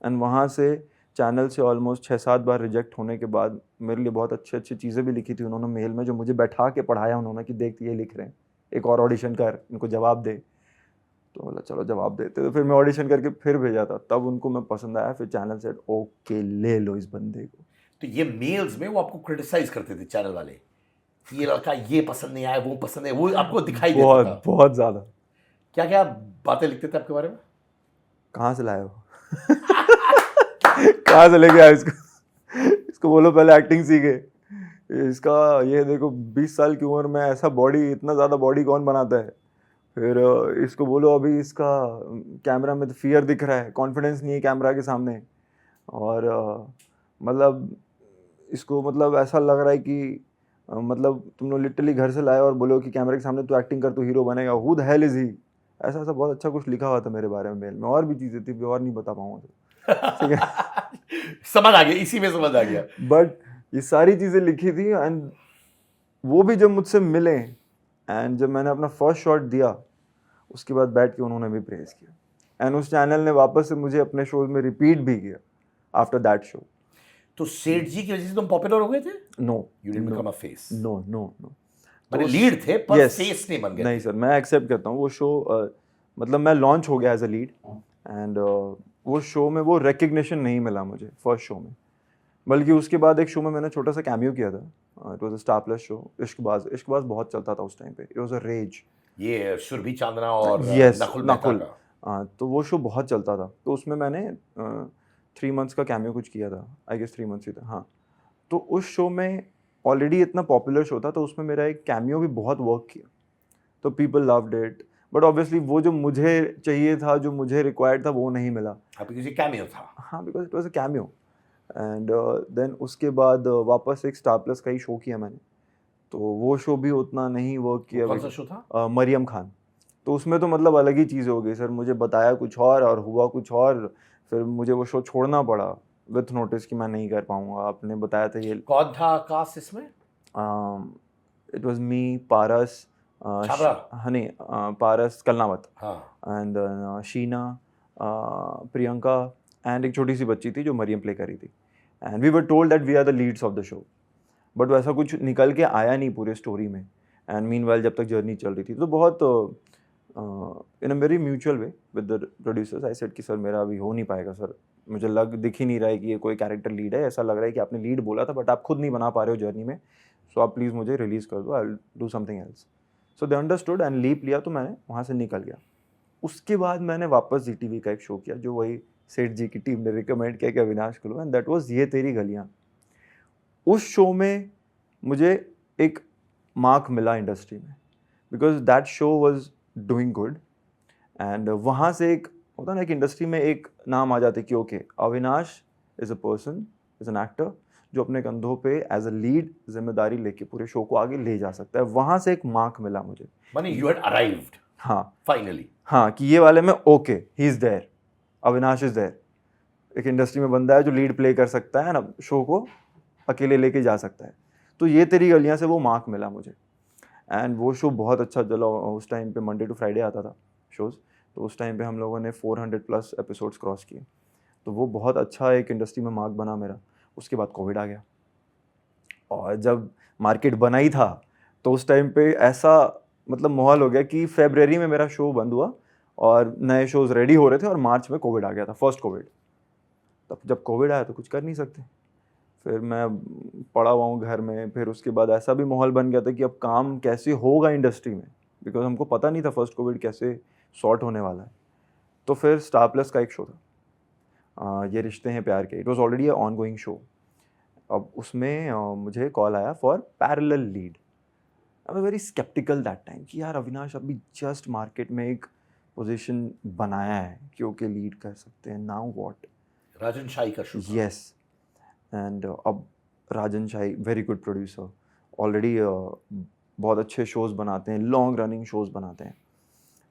एंड वहाँ से चैनल से ऑलमोस्ट 6-7 बार रिजेक्ट होने के बाद मेरे लिए बहुत अच्छी अच्छी चीज़ें भी लिखी थी उन्होंने मेल में, जो मुझे बैठा के पढ़ाया उन्होंने कि देख ये लिख रहे हैं, एक और ऑडिशन कर, इनको जवाब दे। तो बोला चलो जवाब देते। तो फिर मैं ऑडिशन करके फिर भेजा था, तब उनको मैं पसंद आया। फिर चैनल से ओके ले लो इस बंदे को। तो ये मेल्स में वो आपको क्रिटिसाइज करते थे चैनल वाले कि ये लड़का ये पसंद नहीं आया, वो पसंद है, वो आपको दिखाई देता था? बहुत ज़्यादा। क्या क्या बातें लिखते थे आपके बारे में? कहाँ से लाए हो कहाँ से लेके आए इसको बोलो पहले एक्टिंग सीखे, इसका ये देखो 20 साल की उम्र में ऐसा बॉडी, इतना ज़्यादा बॉडी कौन बनाता है। फिर इसको बोलो अभी इसका कैमरा में तो फियर दिख रहा है, कॉन्फिडेंस नहीं है कैमरा के सामने। और मतलब इसको मतलब ऐसा लग रहा है कि मतलब तुम लोग लिटरली घर से लाए और बोलो कि कैमरे के सामने तू एक्टिंग कर, तू हीरो बनेगा, हु द हेल इज़ ही। ऐसा ऐसा बहुत अच्छा कुछ लिखा हुआ था मेरे बारे में मेल में। और भी चीज़ें थी, और नहीं बता पाऊँगा। ठीक है समझ आ गया, इसी में समझ आ गया। बट ये सारी चीज़ें लिखी थी। एंड वो भी जब मुझसे मिले एंड जब मैंने अपना फर्स्ट शॉट दिया, उसके बाद बैठ के उन्होंने भी प्रेज किया। एंड उस चैनल ने वापस से मुझे अपने शोज में रिपीट भी किया आफ्टर दैट शो। तो सेठ जी की वजह से तुम पॉपुलर हो गए थे? No, you didn't become a face? No no no, मैंने लीड थे पर फेस नहीं बन गए? नहीं सर, मैं एक्सेप्ट करता हूँ वो शो, मतलब मैं लॉन्च हो गया एज अ लीड। एंड वो शो में वो रिकग्निशन नहीं मिला मुझे फर्स्ट शो में, बल्कि उसके बाद एक शो में मैंने छोटा सा कैमियो किया था। It was a star plus show, Ishqbaaz. Ishqbaaz बहुत चलता था उस टाइम पे, इट वाज अ रेज। ये सुरभि चांदना और यस, नकुल मेहता का? तो वो शो बहुत चलता था, तो उसमें मैंने 3 मंथ्स का कैमियो कुछ किया था, आई गेस 3 मंथ्स ही था, हाँ। तो उस शो में ऑलरेडी इतना पॉपुलर शो था, तो उसमें मेरा एक कैमियो भी बहुत वर्क किया, तो people loved it, but obviously वो जो मुझे चाहिए था, जो मुझे रिक्वायर्ड था, वो नहीं मिला। आपकी किसी कैमियो था? हाँ, because it was a cameo. And then उसके बाद वापस एक स्टार प्लस का ही शो किया मैंने, तो वो शो भी उतना नहीं वर्क वो किया। कौन सा शो था? मरियम खान। तो उसमें तो मतलब अलग ही चीज़ हो गई सर, मुझे बताया कुछ और हुआ कुछ और, फिर मुझे वो शो छोड़ना पड़ा विथ नोटिस कि मैं नहीं कर पाऊंगा। आपने बताया था ये, कौन था कास्ट इसमें? इट वाज मी, पारस, छाबड़ा? हनी, पारस कलनावत, हाँ। एंड शीना, प्रियंका, एंड एक छोटी सी बच्ची थी जो मरियम प्ले करी थी। And we were told that we are the leads of the show, but वैसा कुछ निकल के आया नहीं पूरे स्टोरी में। एंड मीनवाइल जब तक जर्नी चल रही थी, तो बहुत in a very mutual way with the producers I said कि सर मेरा अभी हो नहीं पाएगा सर, मुझे दिख ही नहीं रहा है कि ये कोई कैरेक्टर लीड है, ऐसा लग रहा है कि आपने लीड बोला था बट आप खुद नहीं बना पा रहे हो जर्नी में, सो आप प्लीज़ मुझे रिलीज़ कर दो, I will do something else. So they understood and leap लिया, तो मैंने वहाँ से निकल गया। उसके बाद मैंने वापस जी टी वी का एक शो किया, जो वही सेठ जी की टीम ने रिकमेंड किया कि अविनाश को लो, एंड दैट वॉज ये तेरी गलियाँ। उस शो में मुझे एक मार्क मिला इंडस्ट्री में, because that show was doing good. And वहाँ से एक होता ना कि इंडस्ट्री में एक नाम आ जाते कि okay, Avinash is a person, is an actor जो अपने कंधों पे एज अ लीड जिम्मेदारी लेके पूरे शो को आगे ले जा सकता है। वहाँ से एक मार्क मिला मुझे। माने यू हैड अराइव्ड हाँ फाइनली। हाँ, कि ये वाले में okay, he is there, Avinash is there. एक इंडस्ट्री में बंदा है जो लीड प्ले कर सकता है ना, शो को अकेले लेके जा सकता है। तो ये तेरी गलियाँ से वो मार्क मिला मुझे। एंड वो शो बहुत अच्छा चला। उस टाइम पे मंडे टू फ्राइडे आता था शोज़, तो उस टाइम पे हम लोगों ने 400 प्लस एपिसोड्स क्रॉस किए, तो वो बहुत अच्छा एक इंडस्ट्री में मार्क बना मेरा। उसके बाद कोविड आ गया, और जब मार्केट बना ही था, तो उस टाइम पे ऐसा मतलब माहौल हो गया कि फरवरी में मेरा शो बंद हुआ और नए शोज़ रेडी हो रहे थे, और मार्च में कोविड आ गया था, फर्स्ट कोविड। तब जब कोविड आया तो कुछ कर नहीं सकते, फिर मैं पड़ा हुआ हूँ घर में। फिर उसके बाद ऐसा भी माहौल बन गया था कि अब काम कैसे होगा इंडस्ट्री में, बिकॉज हमको पता नहीं था फर्स्ट कोविड कैसे सॉर्ट होने वाला है। तो फिर स्टार प्लस का एक शो था, ये रिश्ते हैं प्यार के, it was already ongoing show. अब उसमें मुझे कॉल आया for parallel lead. I was very sceptical that time कि यार अविनाश अभी जस्ट मार्केट में एक पोजीशन बनाया है कि ओके लीड कर सकते हैं, नाउ व्हाट। राजन शाही का शो था। यस, एंड अब राजन शाही वेरी गुड प्रोड्यूसर, ऑलरेडी बहुत अच्छे शोज़ बनाते हैं, लॉन्ग रनिंग शोज़ बनाते हैं।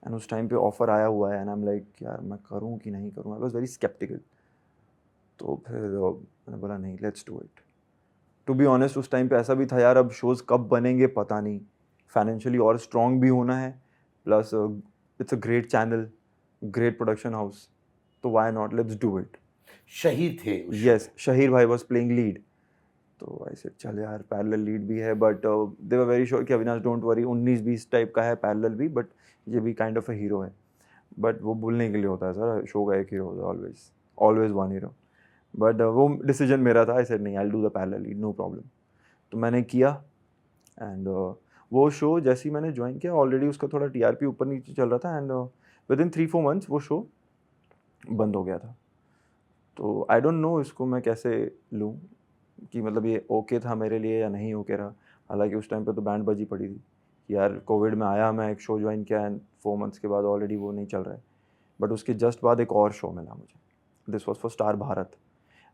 एंड उस टाइम पे ऑफ़र आया हुआ है, एंड आई एम लाइक यार मैं करूँ कि नहीं करूँ, आई वाज वेरी स्केप्टिकल। तो फिर मैंने बोला नहीं, let's do it. To be honest उस टाइम पे ऐसा भी था यार, अब शोज़ कब बनेंगे पता नहीं, फाइनेंशियली और स्ट्रॉन्ग भी होना है, plus it's a great channel, great production house, तो why not, let's do it. शहीद थे उस show यस, शहीर भाई वाज प्लेइंग लीड, तो आई सेड चल यार पैरेलल लीड भी है, but they were very sure कि अविनाश डोंट वरी, 19-20 टाइप का है पैरेलल भी, बट ये भी काइंड ऑफ अ हीरो है। बट वो बोलने के लिए होता है सर, शो का एक हीरो होता है, always always one hero. But वो डिसीजन मेरा था, आई सेड नहीं, I will do the parallel lead, no problem. तो मैंने किया, एंड वो शो जैसे ही मैंने ज्वाइन किया, ऑलरेडी उसका थोड़ा टीआरपी ऊपर नीचे चल रहा था, एंड विद इन 3-4 मंथ्स वो शो बंद हो गया था। तो आई डोंट नो इसको मैं कैसे लूँ, कि मतलब ये ओके था मेरे लिए या नहीं ओके रहा। हालांकि उस टाइम पे तो बैंड बजी पड़ी थी कि यार कोविड में आया, मैं एक शो ज्वाइन किया, एंड 4 मंथ्स के बाद ऑलरेडी वो नहीं चल रहा है। बट उसके जस्ट बाद एक और शो मिला मुझे, this was for star Bharat,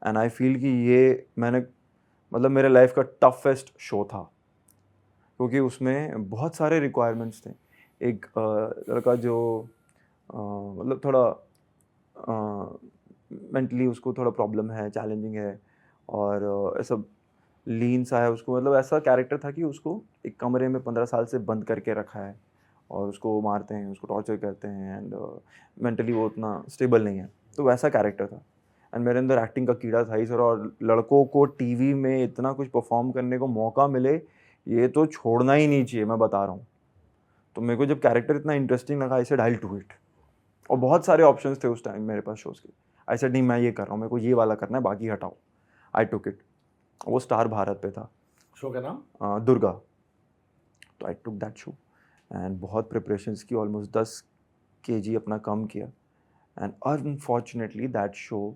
and I feel कि ये मैंने मतलब मेरे लाइफ का टफेस्ट शो था, क्योंकि उसमें बहुत सारे रिक्वायरमेंट्स थे। एक लड़का जो मतलब थोड़ा मेंटली उसको थोड़ा प्रॉब्लम है, चैलेंजिंग है, और ऐसा लीन सा है उसको, मतलब ऐसा कैरेक्टर था कि उसको एक कमरे में 15 साल से बंद करके रखा है, और उसको मारते हैं, उसको टॉर्चर करते हैं, एंड मेंटली वो उतना स्टेबल नहीं है, तो वैसा कैरेक्टर था। एंड मेरे अंदर एक्टिंग का कीड़ा था ही सर, और लड़कों को टीवी में इतना कुछ परफॉर्म करने को मौका मिले, ये तो छोड़ना ही नहीं चाहिए, मैं बता रहा हूँ। तो मेरे को जब कैरेक्टर इतना इंटरेस्टिंग लगा, I said I will do it. और बहुत सारे ऑप्शंस थे उस टाइम मेरे पास शोज़ के, आई सेड नहीं मैं ये कर रहा हूँ, मेरे को ये वाला करना है, बाकी हटाओ। आई टुक इट। वो स्टार भारत पे था, शो का नाम? दुर्गा। तो आई टुक दैट शो, एंड बहुत प्रिपरेशंस की, ऑलमोस्ट 10 kg अपना कम किया, एंड अनफॉर्चुनेटली दैट शो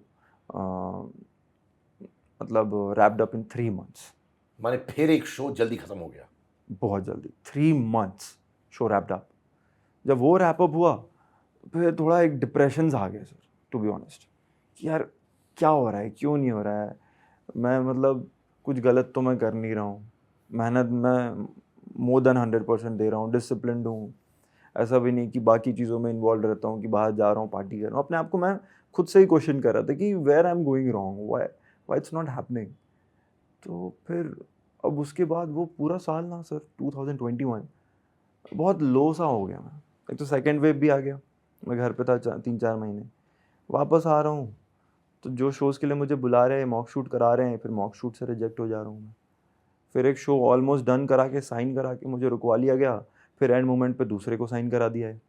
मतलब रैप्ड अप इन 3 months. माने फिर एक शो जल्दी खत्म हो गया। बहुत जल्दी 3 months शो रैप्ड अप. जब वो रैप अप हुआ फिर थोड़ा एक डिप्रेशन आ गया सर, टू बी ऑनेस्ट, कि यार क्या हो रहा है, क्यों नहीं हो रहा है, मैं मतलब कुछ गलत तो मैं कर नहीं रहा हूँ, मेहनत मैं मोर देन 100% दे रहा हूँ, डिसिप्लिन्ड हूँ, ऐसा भी नहीं कि बाकी चीज़ों में इन्वॉल्व रहता हूँ कि बाहर जा रहा हूँ पार्टी कर रहा हूँ. अपने आप को मैं खुद से ही क्वेश्चन कर रहा था कि where I am going wrong, why it's not happening. तो फिर अब उसके बाद वो पूरा साल ना सर 2021 बहुत लो सा हो गया मैं. एक तो सेकेंड वेव भी आ गया, मैं घर पे था 3-4 महीने, वापस आ रहा हूँ तो जो शोज़ के लिए मुझे बुला रहे हैं, मॉक शूट करा रहे हैं, फिर मॉक शूट से रिजेक्ट हो जा रहा हूँ मैं. फिर एक शो ऑलमोस्ट डन करा के साइन करा के मुझे रुकवा लिया गया, फिर एंड मोमेंट पे दूसरे को साइन करा दिया है.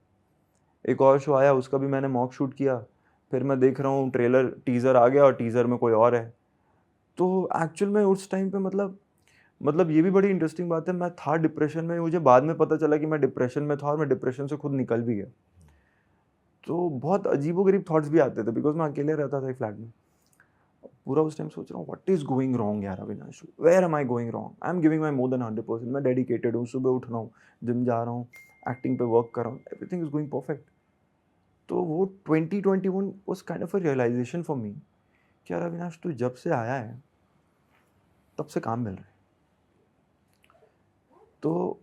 एक और शो आया, उसका भी मैंने मॉक शूट किया, फिर मैं देख रहा हूँ ट्रेलर टीज़र आ गया और टीज़र में कोई और है. तो एक्चुअल में उस टाइम पे मतलब ये भी बड़ी इंटरेस्टिंग बात है, मैं था डिप्रेशन में, मुझे बाद में पता चला कि मैं डिप्रेशन में था और मैं डिप्रेशन से खुद निकल भी गया. तो बहुत अजीबोगरीब थॉट्स भी आते थे बिकॉज मैं अकेले रहता था एक फ्लैट में. पूरा उस टाइम सोच रहा हूँ व्हाट इज गोइंग रॉन्ग यार Avinash, where am I going wrong, I am giving my more than 100%, मैं डेडिकेटेड हूँ, सुबह उठ रहा हूँ, जिम जा रहा हूँ, एक्टिंग पे वर्क कर रहा हूँ, एवरीथिंग इज गोइंग परफेक्ट. तो वो 2021 was kind of a realization for me कि यार अविनाश तू जब से आया है तब से काम मिल रहा है. तो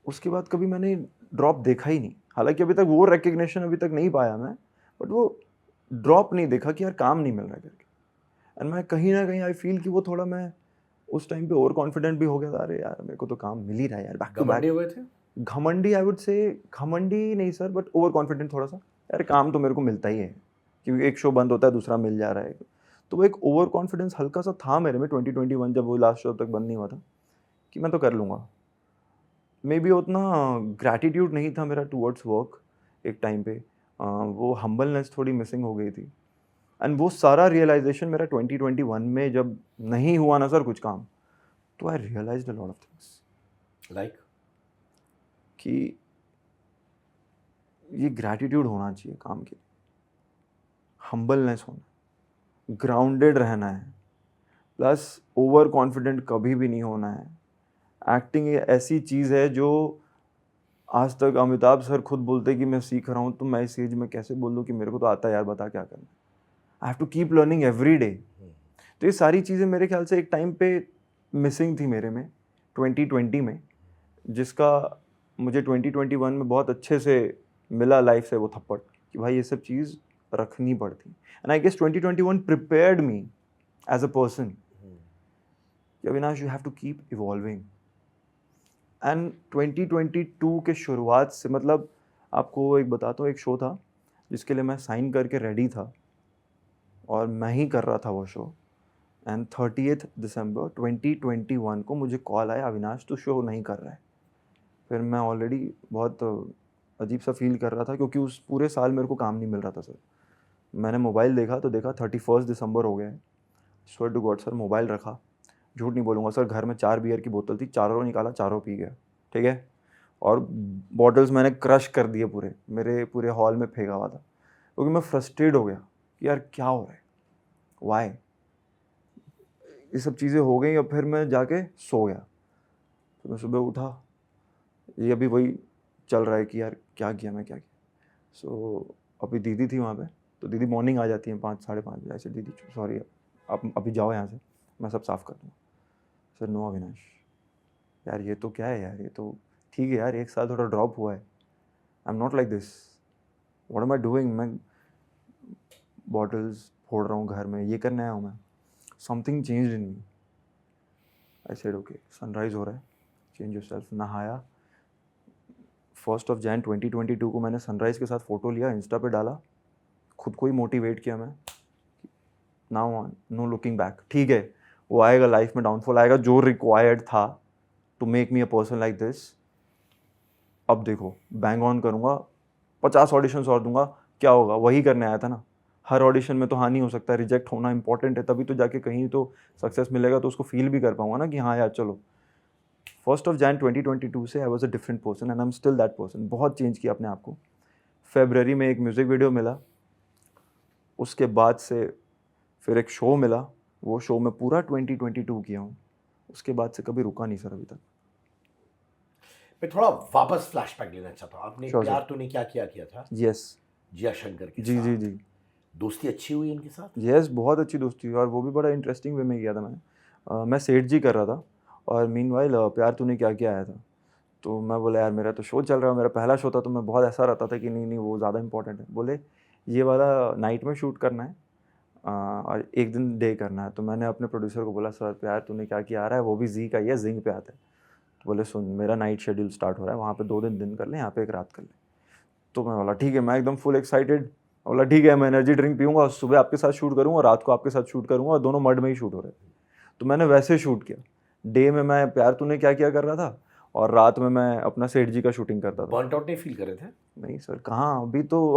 उसके बाद कभी मैंने ड्रॉप देखा ही नहीं, हालांकि अभी तक वो रिकग्निशन अभी तक नहीं पाया मैं, बट वो ड्रॉप नहीं देखा कि यार काम नहीं मिल रहा है करके. एंड मैं कहीं ना कहीं आई फील कि वो थोड़ा मैं उस टाइम पे ओवर कॉन्फिडेंट भी हो गया था, अरे यार मेरे को तो काम मिल ही रहा है यार, बैक टू घमंडी बैक. हुए थे? घमंडी आई वुड से, घमंडी नहीं सर, बट ओवर कॉन्फिडेंट थोड़ा सा, यार काम तो मेरे को मिलता ही है, क्योंकि एक शो बंद होता है दूसरा मिल जा रहा है. तो वो एक ओवर कॉन्फिडेंस हल्का सा था मेरे में 2021 जब वो लास्ट शो तक बंद नहीं हुआ था, कि मैं तो कर लूँगा. मे बी उतना ग्रैटिट्यूड नहीं था मेरा टूवर्ड्स वर्क एक टाइम पे, वो हम्बलनेस थोड़ी मिसिंग हो गई थी. एंड वो सारा रियलाइजेशन मेरा 2021 में जब नहीं हुआ ना सर कुछ काम, तो I realised a lot of things. Like कि ये ग्रैटिट्यूड होना चाहिए काम के लिए, हम्बलनेस होना, ग्राउंडेड रहना है, प्लस ओवर कॉन्फिडेंट कभी भी नहीं होना है. एक्टिंग ये ऐसी चीज़ है जो आज तक अमिताभ सर खुद बोलते कि मैं सीख रहा हूँ, तो मैं इस एज में कैसे बोल दूँ कि मेरे को तो आता है यार, बता क्या करना है. I have to keep learning every day. तो ये सारी चीज़ें मेरे ख्याल से एक टाइम पे मिसिंग थी मेरे में 2020 में, जिसका मुझे 2021 में बहुत अच्छे से मिला लाइफ से वो थप्पड़, कि भाई ये सब चीज़ रखनी पड़ती. And I guess 2021 prepared me as a person कि Avinash you have to keep evolving. And 2022 के शुरुआत से, मतलब आपको एक बताता हूँ, एक शो था जिसके लिए मैं साइन करके रेडी था और मैं ही कर रहा था वो शो. एंड 30 दिसंबर 2021 को मुझे कॉल आया, अविनाश तू शो नहीं कर रहा है. फिर मैं ऑलरेडी बहुत अजीब सा फील कर रहा था, क्योंकि उस पूरे साल मेरे को काम नहीं मिल रहा था सर. मैंने मोबाइल देखा तो देखा 31 दिसंबर हो गया है. Swear to God sir, mobile रखा, झूठ नहीं बोलूँगा सर, घर में 4 बियर की बोतल थी, चारों निकाला, चारों पी गया, ठीक है. और बॉटल्स मैंने क्रश कर दिए, पूरे मेरे पूरे हॉल में फेंका हुआ था, क्योंकि मैं फ्रस्ट्रेट हो गया कि यार क्या हो रहा है, वाई ये सब चीज़ें हो गई. और फिर मैं जाके सो गया. फिर मैं सुबह उठा, ये अभी वही चल रहा है कि यार क्या किया मैं, क्या किया. सो अभी दीदी थी वहाँ पे, तो दीदी मॉर्निंग आ जाती है 5-5:30 बजे, ऐसे दीदी सॉरी आप अभी जाओ यहाँ से, मैं सब साफ़ कर दूँगा. सर नो अविनाश, यार ये तो क्या है यार, ये तो ठीक है यार, एक साल थोड़ा ड्रॉप हुआ है, I am not like this, what am I doing, मैं बॉटल्स फोड़ रहा हूँ घर में, ये करने आया हूँ मैं. Something changed in me. I said okay, sunrise हो रहा है, चेंज योरसेल्फ. नहाया, 1 जनवरी 2022 को मैंने सनराइज़ के साथ फ़ोटो लिया, इंस्टा पे डाला, खुद को ही मोटिवेट किया मैं, now on no looking back. ठीक है, वो आएगा लाइफ में, डाउनफॉल आएगा, जो रिक्वायर्ड था to make me a person like this. अब देखो बैंग ऑन करूँगा, 50 ऑडिशंस और दूंगा, क्या होगा, वही करने आया था ना. हर ऑडिशन में तो हाँ नहीं हो सकता, रिजेक्ट होना इंपॉर्टेंट है, तभी तो जाके कहीं तो सक्सेस मिलेगा, तो उसको फील भी कर पाऊंगा ना कि हाँ यार चलो. 1 जनवरी 2022 से I was a different person and I am still that person. बहुत चेंज किया अपने आप को. फेब्रवरी में एक म्यूज़िक वीडियो मिला, उसके बाद से फिर एक शो मिला, वो शो मैं पूरा 2022 किया हूँ, उसके बाद से कभी रुका नहीं सर अभी तक। मैं थोड़ा वापस फ्लैशबैक लेना चाहता हूँ। आपने Sure, प्यार तूने क्या किया किया था यस जिया शंकर के जी साथ। जी जी दोस्ती अच्छी हुई उनके साथ? यस बहुत अच्छी दोस्ती हुई और वो भी बड़ा इंटरेस्टिंग वे में किया था मैंने। मैं सेठ जी कर रहा था और मीनवाइल प्यार तूने क्या किया आया था। तो मैं बोला यार मेरा तो शो चल रहा है, मेरा पहला शो था, तो मैं बहुत ऐसा रहता था कि नहीं नहीं वो ज़्यादा इंपॉर्टेंट है। बोले ये वाला नाइट में शूट करना है और एक दिन डे करना है। तो मैंने अपने प्रोड्यूसर को बोला सर प्यार तूने क्या किया आ रहा है, वो भी जी का ही है, जिंग पे आता है। तो बोले सुन मेरा नाइट शेड्यूल स्टार्ट हो रहा है, वहाँ पे 2 दिन कर लें, यहाँ पे एक रात कर लें। तो मैं बोला ठीक है, मैं एकदम फुल एक्साइटेड। बोला ठीक है मैं एनर्जी ड्रिंक पीऊँगा, सुबह आपके साथ शूट करूँगा, रात को आपके साथ शूट करूँगा और दोनों मड में ही शूट हो रहे थे। तो मैंने वैसे शूट किया। डे में मैं प्यार तूने क्या किया कर रहा था और रात में मैं अपना सेठ जी का शूटिंग करता था। बर्नट आउट नहीं फील कर रहे थे? नहीं सर कहाँ,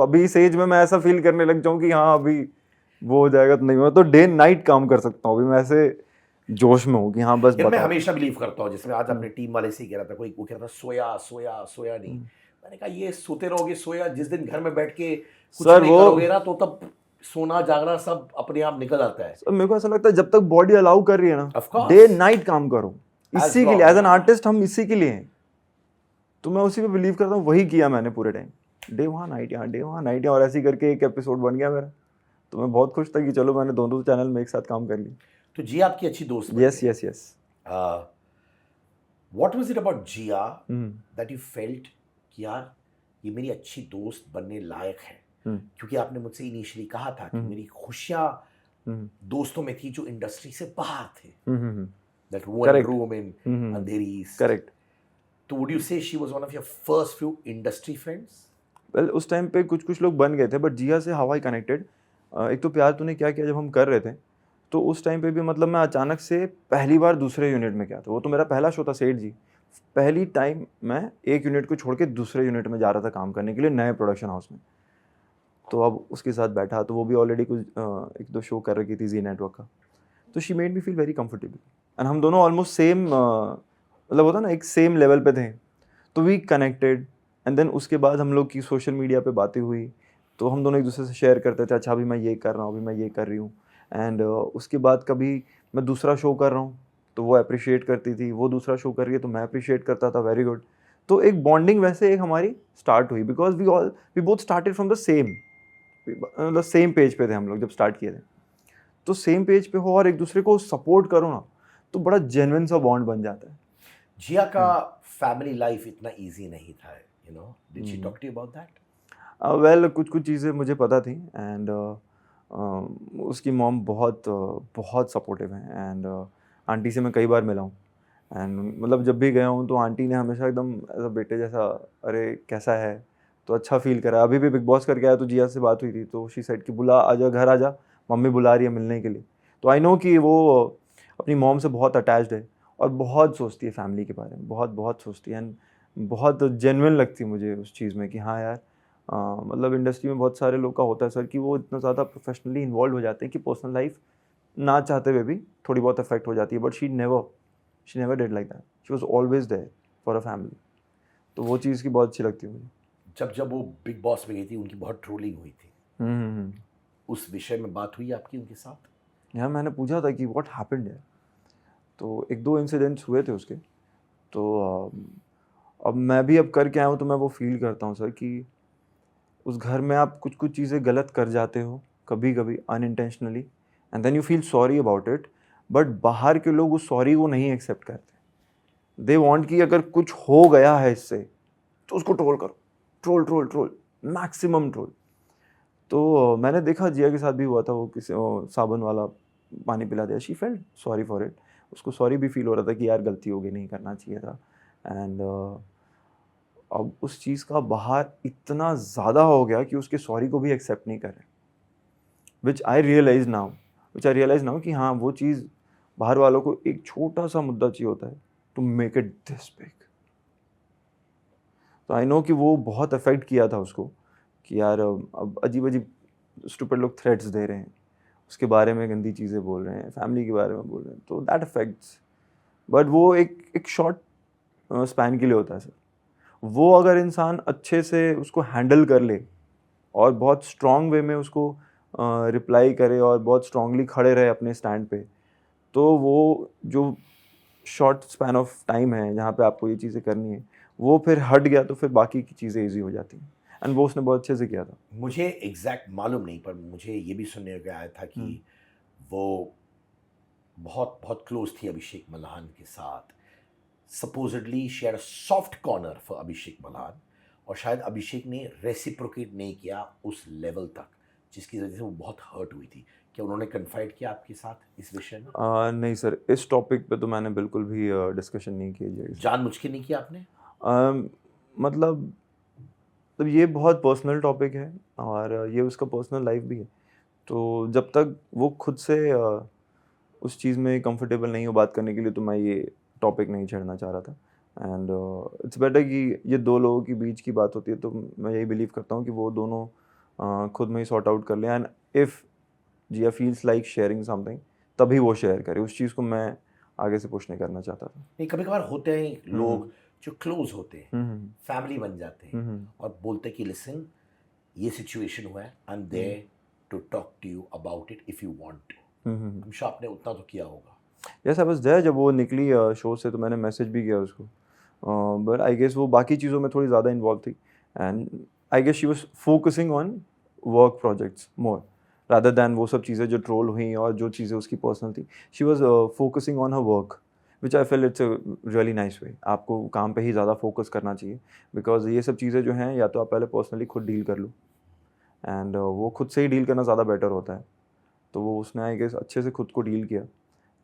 अभी इस एज में मैं ऐसा फील करने लग जाऊँ कि हाँ अभी वो हो जाएगा, तो नहीं। मैं तो डे नाइट काम कर सकता हूँ, अभी मैं ऐसे जोश में हूँ कि हाँ बस यार मैं बताओ। हमेशा बिलीव करता हूँ, जिसमें आज अपने टीम वाले से ही कह रहा था, कोई वो कह रहा था सोया सोया सोया नहीं। मैंने कहा ये सोते रहोगे सोया, जिस दिन घर में बैठ के कुछ सर नहीं वो करोगे ना, तो तब सोना जागना सब अपने आप निकल आता है। सर मेरे को ऐसा लगता है जब तक बॉडी अलाउ कर रही है ना, Of course. डे नाइट काम करो, As इसी के long, लिए। As an yeah. आर्टिस्ट हम इसी के लिए हैं, तो मैं उसी पे बिलीव करता हूँ। वही किया मैंने पूरे टाइम, डे वहाँ नाइट यहाँ, डे वहाँ नाइट यहाँ, और ऐसे ही करके एक एपिसोड बन गया मेरा। तो मैं बहुत खुश था कि चलो मैंने दोनों चैनल में एक साथ काम कर लिया। तो जिया आपकी अच्छी दोस्त बन यस गई। Yes yes what was it about Jiya that you felt कि यार ये मेरी अच्छी दोस्त बनने लायक है? क्योंकि आपने मुझसे इनिशियली कहा था कि मेरी खुशियां दोस्तों में थी जो इंडस्ट्री से बाहर थे, that one Correct. Room in Andheri. Correct. तो वुड यू से she was one of your first few industry friends? Well उस टाइम पे कुछ लोग बन गए थे, बट जिया से हाउ आई कनेक्टेड, एक तो प्यार तूने क्या किया जब हम कर रहे थे, तो उस टाइम पे भी मतलब मैं अचानक से पहली बार दूसरे यूनिट में गया था। वो तो मेरा पहला शो था सेठ जी। पहली टाइम मैं एक यूनिट को छोड़ के दूसरे यूनिट में जा रहा था काम करने के लिए, नए प्रोडक्शन हाउस में। तो अब उसके साथ बैठा, तो वो भी ऑलरेडी कुछ 1-2 शो कर रखी थी जी नेटवर्क का। तो she made me feel very comfortable and हम दोनों ऑलमोस्ट सेम मतलब होता ना एक सेम लेवल पे थे, तो वी कनेक्टेड। एंड देन उसके बाद हम लोग की सोशल मीडिया पे बातें हुई, तो हम दोनों एक दूसरे से शेयर करते थे, अच्छा अभी मैं ये कर रहा हूँ, अभी मैं ये कर रही हूँ। एंड उसके बाद कभी मैं दूसरा शो कर रहा हूँ तो वो अप्रिशिएट करती थी, वो दूसरा शो कर रही है तो मैं अप्रिशिएट करता था, वेरी गुड। तो एक बॉन्डिंग वैसे एक हमारी स्टार्ट हुई, because we both started from the same, मतलब सेम पेज पे थे हम लोग जब स्टार्ट किए थे। तो सेम पेज पे हो और एक दूसरे को सपोर्ट करो ना, तो बड़ा जेन्युइन सा बॉन्ड बन जाता है। जिया का फैमिली लाइफ इतना इजी नहीं था, you know, did she talk to you about that? Well कुछ चीज़ें मुझे पता थी एंड उसकी मॉम बहुत सपोर्टिव हैं। एंड आंटी से मैं कई बार मिला हूँ एंड मतलब जब भी गया हूँ तो आंटी ने हमेशा एकदम एज बेटे जैसा, अरे कैसा है, तो अच्छा फील करा। अभी भी बिग बॉस करके आया तो जिया से बात हुई थी, तो शी सेड कि बुला आजा, घर आजा, मम्मी बुला रही है मिलने के लिए। तो आई नो कि वो अपनी मॉम से बहुत अटैच्ड है और बहुत सोचती है फैमिली के बारे में, बहुत सोचती है। एंड बहुत जेन्युइन लगती है मुझे उस चीज़ में कि हाँ यार, मतलब इंडस्ट्री में बहुत सारे लोग का होता है सर कि वो इतना ज़्यादा प्रोफेशनली इन्वॉल्व हो जाते हैं कि पर्सनल लाइफ ना चाहते हुए भी थोड़ी बहुत अफेक्ट हो जाती है। But she never did like that, she was always there for a family. तो वो चीज़ की बहुत अच्छी लगती है मुझे। जब वो बिग बॉस में गई थी, उनकी बहुत ट्रोलिंग हुई थी, उस विषय में बात हुई आपकी उनके साथ? यार मैंने पूछा था कि व्हाट हैपेंड है, तो 1-2 इंसिडेंट्स हुए थे उसके। तो अब मैं भी अब करके आया हूँ तो मैं वो फील करता हूँ सर कि उस घर में आप कुछ चीज़ें गलत कर जाते हो कभी कभी unintentionally, and then you feel sorry about it. But बाहर के लोग उस सॉरी को नहीं एक्सेप्ट करते। दे वांट कि अगर कुछ हो गया है इससे तो उसको ट्रोल करो, ट्रोल मैक्सिमम ट्रोल। तो मैंने देखा जिया के साथ भी हुआ था, वो किसी साबुन वाला पानी पिला दिया, she felt sorry for it. उसको सॉरी भी फील हो रहा था कि यार गलती हो गई, नहीं करना चाहिए था। एंड अब उस चीज़ का बाहर इतना ज़्यादा हो गया कि उसके सॉरी को भी एक्सेप्ट नहीं कर रहे, विच आई रियलाइज नाउ कि हाँ वो चीज़ बाहर वालों को एक छोटा सा मुद्दा चाहिए होता है to make it this big. तो आई नो कि वो बहुत अफेक्ट किया था उसको कि यार अब अजीब स्टूपिड लोग थ्रेट्स दे रहे हैं, उसके बारे में गंदी चीज़ें बोल रहे हैं, फैमिली के बारे में बोल रहे हैं, तो दैट अफेक्ट्स। बट वो एक शॉर्ट स्पैन के लिए होता है सर। वो अगर इंसान अच्छे से उसको हैंडल कर ले और बहुत स्ट्रॉन्ग वे में उसको रिप्लाई करे और बहुत स्ट्रांगली खड़े रहे अपने स्टैंड पे, तो वो जो शॉर्ट स्पैन ऑफ टाइम है जहाँ पे आपको ये चीज़ें करनी है, वो फिर हट गया तो फिर बाकी की चीज़ें ईज़ी हो जाती हैं। एंड वो उसने बहुत अच्छे से किया था। मुझे एग्जैक्ट मालूम नहीं, पर मुझे ये भी सुनने में आया था कि वो बहुत बहुत क्लोज थी अभिषेक मल्हान के साथ। Supposedly she had a soft corner for Abhishek Malhan, और शायद अभिषेक ने रेसिप्रोकेट नहीं किया उस लेवल तक जिसकी वजह से वो बहुत हर्ट हुई थी। क्या उन्होंने कन्फाइड किया आपके साथ इस विषय में? नहीं सर, इस टॉपिक पे तो मैंने बिल्कुल भी डिस्कशन नहीं किया जय से। जानबूझ के नहीं किया आपने? मतलब ये बहुत पर्सनल टॉपिक है और ये उसका पर्सनल लाइफ भी है। तो जब तक वो खुद से उस चीज़ में कंफर्टेबल नहीं हो बात करने के लिए, तो मैं ये टॉपिक नहीं छेड़ना चाह रहा था। एंड इट्स बेटर कि ये दो लोगों के बीच की बात होती है, तो मैं यही बिलीव करता हूँ कि वो दोनों खुद में ही सॉर्ट आउट कर लें। And if Jiya feels like sharing something, तभी वो शेयर करे। उस चीज़ को मैं आगे से पुश नहीं करना चाहता था। नहीं, कभी कभार होते हैं लोग जो क्लोज होते हैं, हम्म फैमिली बन जाते हैं और बोलते हैं कि लिसन, ये सिचुएशन हुआ है, I am there to talk to you about it if you want to. हम श्योर आपने उतना तो किया होगा। यस, आई वाज देयर जब वो निकली शो से, तो मैंने मैसेज भी किया उसको। बट आई गेस वो बाकी चीज़ों में थोड़ी ज़्यादा इन्वॉल्व थी। And I guess she was focusing on work projects more rather than वो सब चीज़ें जो ट्रोल हुई और जो चीज़ें उसकी पर्सनल थी। She was focusing on her work, which I feel it's a really nice way. आपको काम पे ही ज़्यादा फोकस करना चाहिए, बिकॉज ये सब चीज़ें जो हैं या तो आप पहले पर्सनली खुद डील कर लो, एंड वो खुद से ही डील करना ज़्यादा बेटर होता है। तो वो उसने आई गेस अच्छे से खुद को डील किया,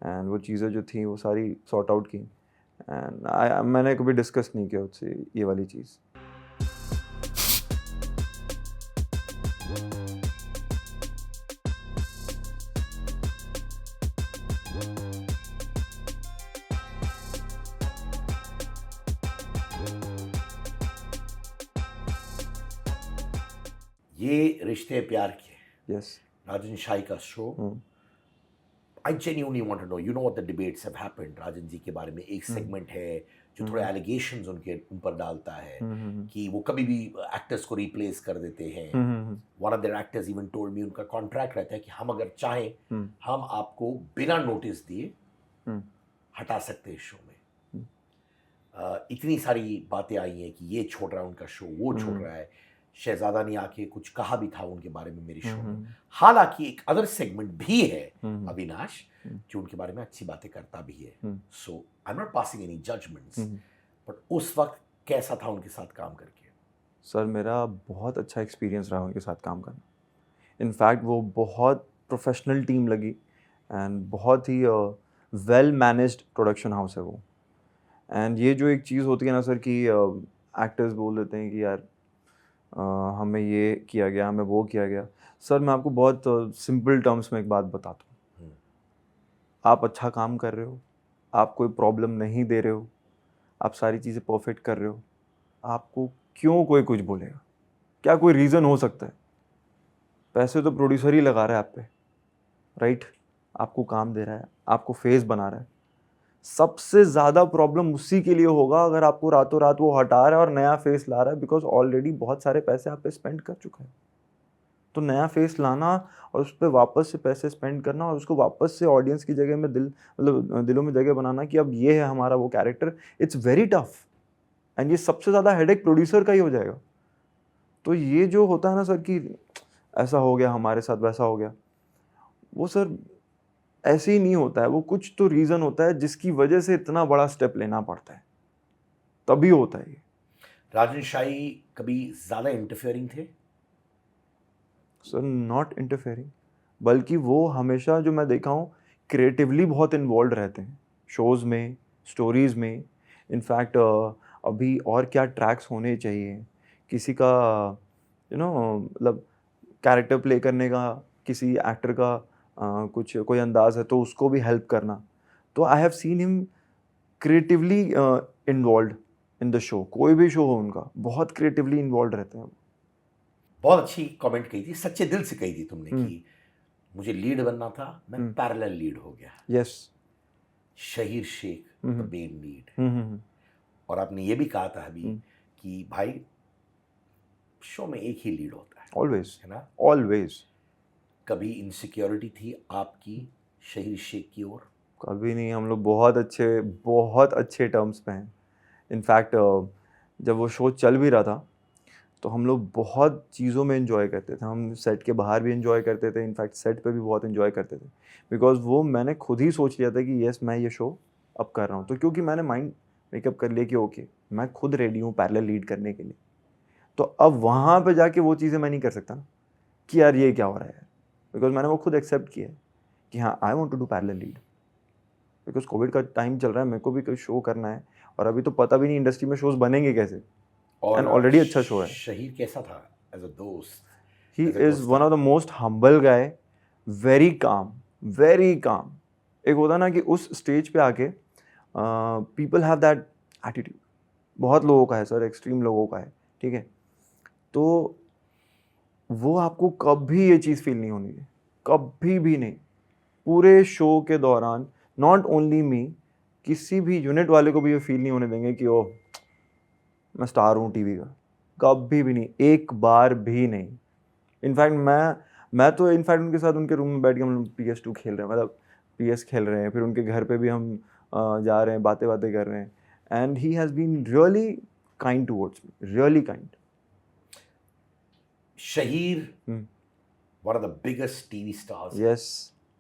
एंड वो चीज़ें जो थी वो सारी सॉर्ट आउट की। एंड मैंने कभी डिस्कस नहीं किया उससे ये वाली चीज़। ये रिश्ते प्यार के यस। राजन शाही का show, I genuinely want to know, you know what the debates have happened Rajan ji के बारे में। एक सेगमेंट है जो थोड़े एलिगेशंस उनके ऊपर डालता है कि वो कभी भी एक्टर्स को रिप्लेस कर देते हैं। One of their actors even told me उनका कॉन्ट्रैक्ट रहता है कि हम अगर चाहें हम आपको बिना नोटिस दिए हटा सकते हैं शो में। इतनी सारी बातें आई हैं कि ये छोड़ रहा है उनका शो, वो छोड़ रहा है। शहजादा ने आके कुछ कहा भी था उनके बारे में मेरे शो में। हालांकि एक अदर सेगमेंट भी है अविनाश जो उनके बारे में अच्छी बातें करता भी है। So I am not passing any judgements, but उस वक्त कैसा था उनके साथ काम करके? सर मेरा बहुत अच्छा एक्सपीरियंस रहा उनके साथ काम करना। इनफैक्ट वो बहुत प्रोफेशनल टीम लगी, एंड बहुत ही वेल मैनेज्ड प्रोडक्शन हाउस है वो। एंड ये जो एक चीज़ होती है ना सर कि एक्टर्स बोल देते हैं कि यार हमें ये किया गया, हमें वो किया गया। सर मैं आपको बहुत सिंपल टर्म्स में एक बात बताता हूँ। आप अच्छा काम कर रहे हो, आप कोई प्रॉब्लम नहीं दे रहे हो, आप सारी चीज़ें परफेक्ट कर रहे हो, आपको क्यों कोई कुछ बोलेगा? क्या कोई रीज़न हो सकता है? पैसे तो प्रोड्यूसर ही लगा रहा है आप पे, राइट? आपको काम दे रहा है, आपको फेस बना रहा है। सबसे ज़्यादा प्रॉब्लम उसी के लिए होगा अगर आपको रातों रात वो हटा रहा है और नया फेस ला रहा है, बिकॉज ऑलरेडी बहुत सारे पैसे आप पे स्पेंड कर चुका है। तो नया फेस लाना और उस पर वापस से पैसे स्पेंड करना और उसको वापस से ऑडियंस की जगह में दिलों में जगह बनाना कि अब ये है हमारा वो character, it's very tough. And ये सबसे ज़्यादा हेडेक प्रोड्यूसर का ही हो जाएगा। तो ये जो होता है ना सर कि ऐसा हो गया हमारे साथ, वैसा हो गया, वो सर ऐसे ही नहीं होता है। वो कुछ तो रीज़न होता है जिसकी वजह से इतना बड़ा स्टेप लेना पड़ता है, तभी होता है ये। राजन शाही कभी ज़्यादा इंटरफेयरिंग थे? सर नॉट इंटरफेयरिंग, बल्कि वो हमेशा जो मैं देखा हूँ क्रिएटिवली बहुत इन्वॉल्व रहते हैं शोज़ में, स्टोरीज़ में। इनफैक्ट अभी और क्या ट्रैक्स होने चाहिए, किसी का मतलब कैरेक्टर प्ले करने का, किसी एक्टर का कुछ कोई अंदाज़ है तो उसको भी हेल्प करना। तो आई have seen him creatively involve in the show. कोई भी शो हो उनका, बहुत क्रिएटिवली इन्वॉल्व रहते हैं। बहुत अच्छी कमेंट कही थी, सच्चे दिल से कही थी तुमने कि मुझे लीड बनना था, मैं पैरेलल लीड हो गया। Yes. Shaheer Sheikh the main lead. और आपने ये भी कहा था अभी कि भाई शो में एक ही लीड होता है, ऑलवेज, है ना? ऑलवेज। कभी इनसिक्योरिटी थी आपकी शहीर शेख की ओर? कभी नहीं, हम लोग बहुत अच्छे टर्म्स पे हैं. इनफैक्ट जब वो शो चल भी रहा था तो हम लोग बहुत चीज़ों में इन्जॉय करते थे. हम सेट के बाहर भी इन्जॉय करते थे, इनफैक्ट सेट पे भी बहुत इन्जॉय करते थे. बिकॉज वो मैंने खुद ही सोच लिया था कि यस, मैं ये शो अब कर रहा हूँ. तो क्योंकि मैंने माइंड मेकअप कर लिया कि ओके, मैं खुद रेडी हूँ पैरेलल लीड करने के लिए. तो अब वहाँ पे जाके वो चीज़ें मैं नहीं कर सकता ना कि यार ये क्या हो रहा है यार. बिकॉज मैंने वो खुद एक्सेप्ट किया है कि हाँ, I want to do parallel lead. Because Covid का टाइम चल रहा है, मेरे को भी कोई शो करना है. और अभी तो पता भी नहीं इंडस्ट्री में शोज बनेंगे कैसे. एंड ऑलरेडी अच्छा शो है. शहीर कैसा था एज अ दोस्त? He as a is one co-star? of the most humble guy, very calm, very calm. एक होता ना कि उस स्टेज पे आके पीपल हैव दैट एटीट्यूड. बहुत लोगों का है सर, एक्सट्रीम लोगों का है, ठीक है. तो वो आपको कभी ये चीज़ फील नहीं होनी है, कभी भी नहीं. पूरे शो के दौरान नॉट ओनली मी, किसी भी यूनिट वाले को भी ये फील नहीं होने देंगे कि ओ मैं स्टार हूँ टीवी का. कभी भी नहीं, एक बार भी नहीं. इनफैक्ट मैं तो इनफैक्ट उनके साथ उनके रूम में बैठ के हम लोग PS2 खेल रहे हैं, मतलब PS खेल रहे हैं. फिर उनके घर पे भी हम जा रहे हैं, बातें कर रहे हैं. And he has been really kind towards me, really kind. Shahir, one of the biggest TV stars yes,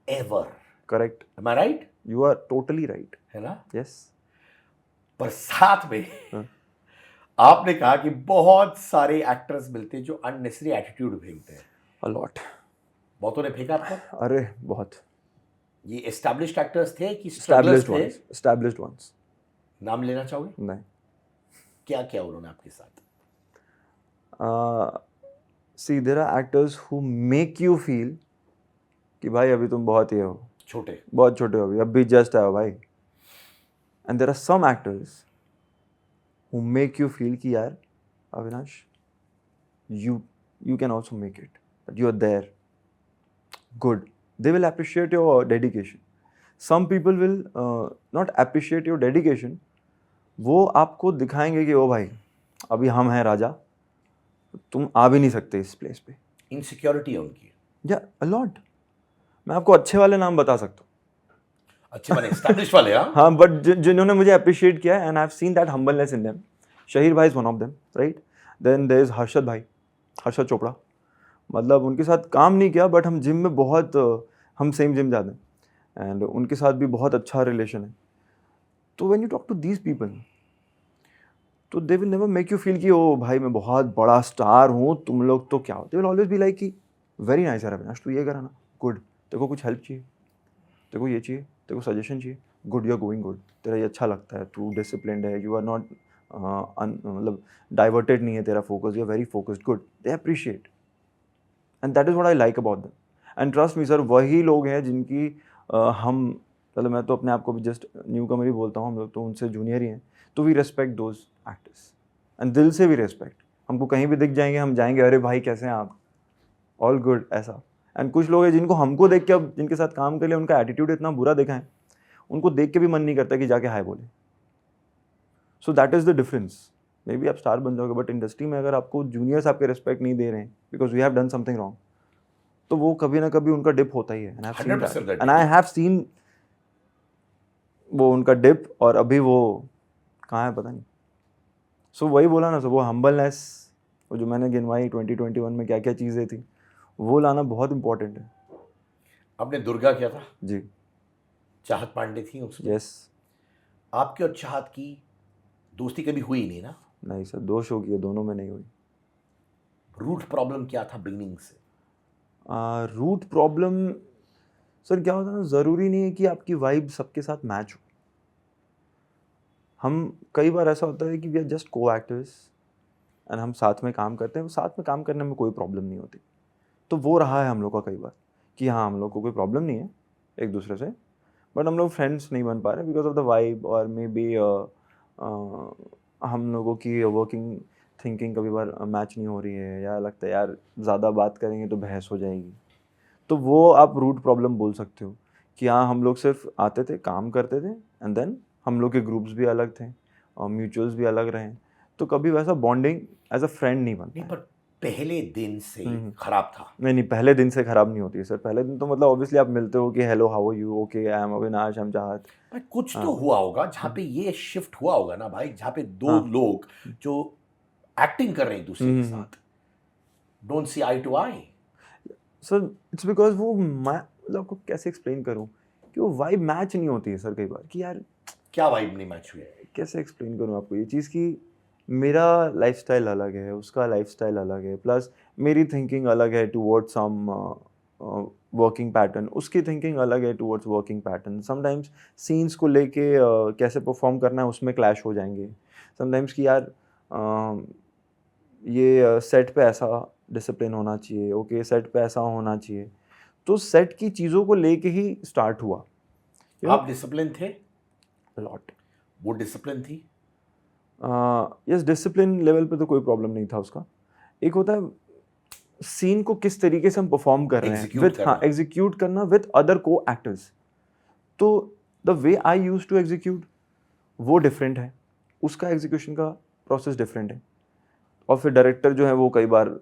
ever. Correct. Am I right? You are totally right. है ना? यस. पर साथ में हाँ. आपने कहा कि बहुत सारे एक्टर्स मिलते हैं जो अननेसेसरी एटीट्यूड फेंकते हैं. A lot. बहुतों ने फेंका आपको? अरे बहुत. ये एस्टैब्लिश्ड एक्टर्स थे कि स्ट्रगलर्स थे? Established ones. नाम लेना चाहोगे? नहीं. क्या क्या उन्होंने आपके साथ? See there are actors who make you feel कि भाई अभी तुम बहुत ये हो, छोटे. बहुत छोटे हो, अभी जस्ट आए हो भाई. And there are some actors who make you feel कि यार Avinash, you can also make it, that you are there. Good. They will appreciate your dedication. Some people will not appreciate your dedication. वो आपको दिखाएंगे कि ओ भाई अभी हम हैं राजा, तुम आ भी नहीं सकते इस प्लेस पे. इनसिक्योरिटी है उनकी. या a lot. मैं आपको अच्छे वाले नाम बता सकता हूँ. अच्छे वाले एस्टैब्लिश वाले. हाँ, बट जिन्होंने मुझे अप्रिशिएट किया है, and I have seen that humbleness in them. Shaheer भाई is one of them, right. Then there is Harshad भाई, हर्षद चोपड़ा. मतलब उनके साथ काम नहीं किया, बट हम जिम में बहुत हम सेम जिम जाते हैं, एंड उनके साथ भी बहुत अच्छा रिलेशन है. तो when you talk to these people, तो they will never make you feel कि ओ भाई मैं बहुत बड़ा स्टार हूँ, तुम लोग तो क्या हो. They will always be like कि वेरी नाइस यार अविनाश, तू ये करा ना, गुड. तेरे को कुछ हेल्प चाहिए, तेरे को ये चाहिए, तेरे को सजेशन चाहिए, good, you are going good. तेरा ये अच्छा लगता है, तू डिसिप्लिन्ड है, यू आर नॉट मतलब डाइवर्टेड नहीं है तेरा focus, you are very focused, good. They appreciate, and that is what I like about them. And trust me sir, वही लोग हैं जिनकी हम, मतलब मैं तो अपने आप को भी जस्ट न्यू कमर ही बोलता हूँ, हम लोग तो उनसे जूनियर ही हैं. तो we respect those actors, and दिल से भी रेस्पेक्ट. हमको कहीं भी दिख जाएंगे, हम जाएंगे, अरे भाई कैसे हैं आप, ऑल गुड, ऐसा. एंड कुछ लोग हैं जिनको हमको देख के, अब जिनके साथ काम कर लिया, उनका एटीट्यूड इतना बुरा देखा है, उनको देख के भी मन नहीं करता कि जाके हाय बोले. So that is the difference. May be आप स्टार बन जाओगे, बट इंडस्ट्री में अगर आपको जूनियर्स आपके रेस्पेक्ट नहीं दे रहे हैं because we have done something wrong, तो वो कभी ना कभी उनका डिप होता ही है. एंड आई हैव सीन वो उनका डिप, और अभी वो कहाँ है पता नहीं. सो वही बोला ना, सो वो हम्बलनेस, वो जो मैंने गिनवाई 2021 में क्या क्या चीज़ें थी, वो लाना बहुत इंपॉर्टेंट है. आपने दुर्गा किया था जी. चाहत पांडे थी उसमें. यस. आपकी और चाहत की दोस्ती कभी हुई नहीं ना? नहीं सर, 2 शो किए, दोनों में नहीं हुई. रूट प्रॉब्लम क्या था बिगनिंग से? रूट प्रॉब्लम सर क्या होता है ना, ज़रूरी नहीं है कि आपकी वाइब सबके साथ मैच हो. हम कई बार ऐसा होता है कि वी आर जस्ट को एक्टर्स, एंड हम साथ में काम करते हैं, साथ में काम करने में कोई प्रॉब्लम नहीं होती. तो वो रहा है हम लोग का कई बार कि हाँ, हम लोग को कोई प्रॉब्लम नहीं है एक दूसरे से, बट हम लोग फ्रेंड्स नहीं बन पा रहे बिकॉज ऑफ द वाइब, और मे बी हम लोगों की वर्किंग थिंकिंग कभी बार मैच नहीं हो रही है, या लगता है यार ज़्यादा बात करेंगे तो बहस हो जाएगी. तो वो आप रूट प्रॉब्लम बोल सकते हो कि हाँ, हम लोग सिर्फ आते थे, काम करते थे, एंड देन हम लोग के ग्रुप्स भी अलग थे और म्यूचुअल्स भी अलग रहे, तो कभी वैसा बॉन्डिंग एज अ फ्रेंड नहीं बनता. नहीं, पर पहले दिन से खराब था? नहीं, पहले दिन से खराब नहीं होती है सर। पहले दिन तो मतलब ऑब्वियसली आप मिलते हो कि hello, how are you, okay, I am Avinash, I am Chahat. पर कुछ तो हुआ होगा जहाँ पे ये शिफ्ट हुआ होगा ना भाई, जहाँ पे दो लोग जो एक्टिंग कर रहे हैं एक दूसरे के साथ, don't see eye to eye. Sir it's because वो मैं मतलब आपको कैसे एक्सप्लेन करूं कि वो वाइब मैच नहीं होती है सर कई बार, कि यार क्या वाइब नहीं मैच हुई? कैसे एक्सप्लेन करूं आपको ये चीज़ कि मेरा लाइफस्टाइल अलग है, उसका लाइफस्टाइल अलग है, प्लस मेरी थिंकिंग अलग है टुवर्ड्स सम वर्किंग पैटर्न, उसकी थिंकिंग अलग है towards working pattern. Sometimes scenes को लेके कैसे परफॉर्म करना है उसमें क्लैश हो जाएंगे। समटाइम्स कि यार ये सेट पे ऐसा डिसिप्लिन होना चाहिए, ओके सेट पे ऐसा होना चाहिए, तो सेट की चीज़ों को लेके ही स्टार्ट हुआ। आप डिसिप्लिन थे? लॉट। वो डिसिप्लिन थी? यस, डिसिप्लिन लेवल पे तो कोई प्रॉब्लम नहीं था उसका। एक होता है सीन को किस तरीके से हम परफॉर्म कर रहे हैं विद, हाँ, एग्जीक्यूट करना विद अदर को एक्टर्स। तो the way I use to execute वो डिफरेंट है, उसका एग्जीक्यूशन का प्रोसेस डिफरेंट है, और फिर डायरेक्टर जो है वो कई बार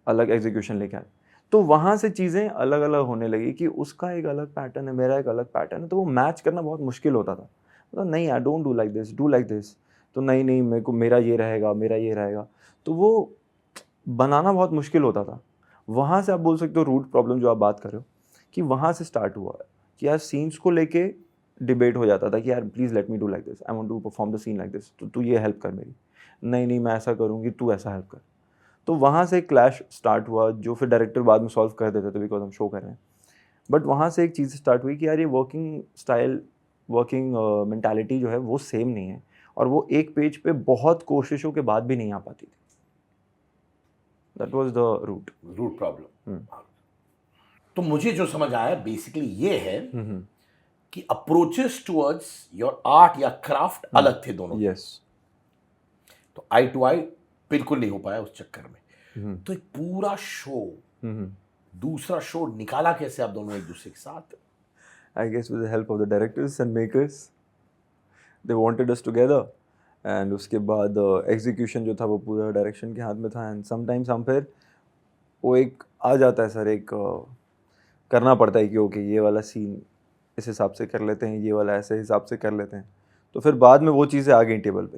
अलग एग्जीक्यूशन लेके आए, तो वहाँ से चीज़ें अलग अलग होने लगी कि उसका एक अलग पैटर्न है, मेरा एक अलग पैटर्न है, तो वो मैच करना बहुत मुश्किल होता था। तो नहीं यार, don't do like this, do like this. तो नहीं मेरे को मेरा ये रहेगा, मेरा ये रहेगा, तो वो बनाना बहुत मुश्किल होता था। वहाँ से आप बोल सकते हो रूट प्रॉब्लम जो आप बात कर रहे हो, कि वहाँ से स्टार्ट हुआ कि यार सीन्स को लेके डिबेट हो जाता था कि यार please let me do like this, I want to perform the scene like this, तो तू ये हेल्प कर मेरी, नहीं मैं ऐसा करूँगी, तू ऐसा हेल्प कर। तो वहाँ से क्लैश स्टार्ट हुआ, जो फिर डायरेक्टर बाद में सॉल्व कर देते थे बिकॉज हम शो कर रहे हैं। बट वहाँ से एक चीज़ स्टार्ट हुई कि यार ये वर्किंग स्टाइल, वर्किंग मेंटालिटी जो है वो सेम नहीं है, और वो एक पेज पे बहुत कोशिशों के बाद भी नहीं आ पाती थी। That was the root problem. तो मुझे जो समझ आया बेसिकली ये है कि अप्रोचेस टुवर्ड्स योर आर्ट या क्राफ्ट अलग थे दोनों। यस। तो आई टू आई बिल्कुल नहीं हो पाया उस चक्कर में। तो एक पूरा शो, दूसरा शो निकाला कैसे आप दोनों एक दूसरे के साथ? I guess with the help of the directors and makers, they wanted us together, and उसके बाद execution जो था वो पूरा डायरेक्शन के हाथ में था, and sometimes हम फिर वो एक आ जाता है सर, एक करना पड़ता है कि ओके ये वाला सीन इस हिसाब से कर लेते हैं, ये वाला ऐसे हिसाब से कर लेते हैं, तो फिर बाद में वो चीज़ें आ गई टेबल पे।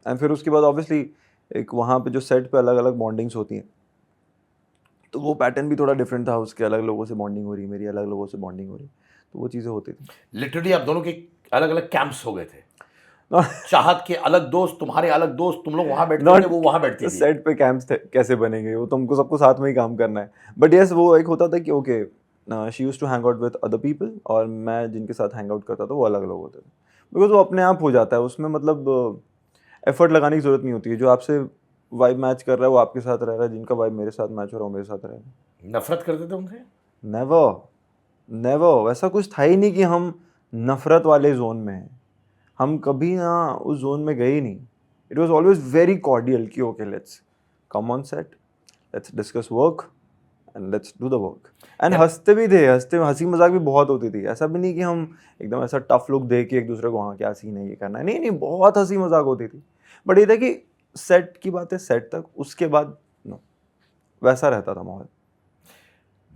एंड फिर उसके बाद ऑब्वियसली एक वहाँ पे जो सेट पे अलग अलग बॉन्डिंग्स होती हैं, तो वो पैटर्न भी थोड़ा डिफरेंट था, उसके अलग लोगों से बॉन्डिंग हो रही, मेरी अलग लोगों से बॉन्डिंग हो रही, तो वो चीज़ें होती थी। लिटरली आप दोनों के अलग अलग कैंप्स हो गए थे। चाहत के अलग दोस्त, तुम्हारे अलग दोस्त, तुम लोग वहाँ बैठते थे, वो वहाँ बैठती थी। सेट पे कैंप्स थे, कैसे बनेंगे वो, तुमको सबको साथ में ही काम करना है। बट यस, वो एक होता था कि okay she used to hang out with other people, और मैं जिनके साथ हैंग आउट करता था वो अलग अलग होते थे, बिकॉज वो अपने आप हो जाता है, उसमें मतलब एफर्ट लगाने की जरूरत नहीं होती है। जो आपसे वाइब मैच कर रहा है वो आपके साथ रह रहा है, जिनका वाइब मेरे साथ मैच हो रहा है वो मेरे साथ रह रहा है। नफरत करते थे उनसे? नेवर, वैसा कुछ था ही नहीं कि हम नफरत वाले जोन में हैं, हम कभी ना उस जोन में गए ही नहीं। It was always very cordial कि okay let's come on set, let's discuss work and let's do the work. And हंसते भी थे, हंसी मजाक भी बहुत होती थी। ऐसा भी नहीं कि हम एकदम ऐसा टफ लुक दे के एक दूसरे को हाँ क्या सीन है ये करना है, नहीं, बहुत हंसी मजाक होती थी। बट ये था कि सेट की बात है सेट तक, उसके बाद नो, वैसा रहता था माहौल।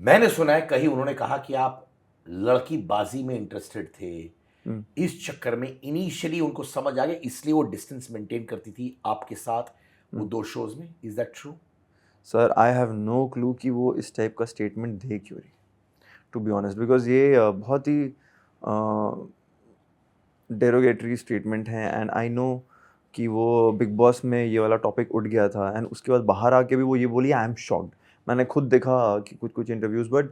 मैंने सुना है कहीं उन्होंने कहा कि आप लड़की बाजी में इंटरेस्टेड थे, इस चक्कर में इनिशियली उनको समझ आ गया, इसलिए वो डिस्टेंस मेंटेन करती थी आपके साथ वो 2 शोज में। Is that true? Sir I have no clue कि वो इस टाइप का स्टेटमेंट दे क्यों रही, टू बी ऑनेस्ट, बिकॉज ये बहुत ही डेरोगेटरी स्टेटमेंट है। एंड आई नो कि वो बिग बॉस में ये वाला टॉपिक उठ गया था, एंड उसके बाद बाहर आके भी वो ये बोली आई एम शॉक्ड। मैंने खुद देखा कि कुछ इंटरव्यूज़, बट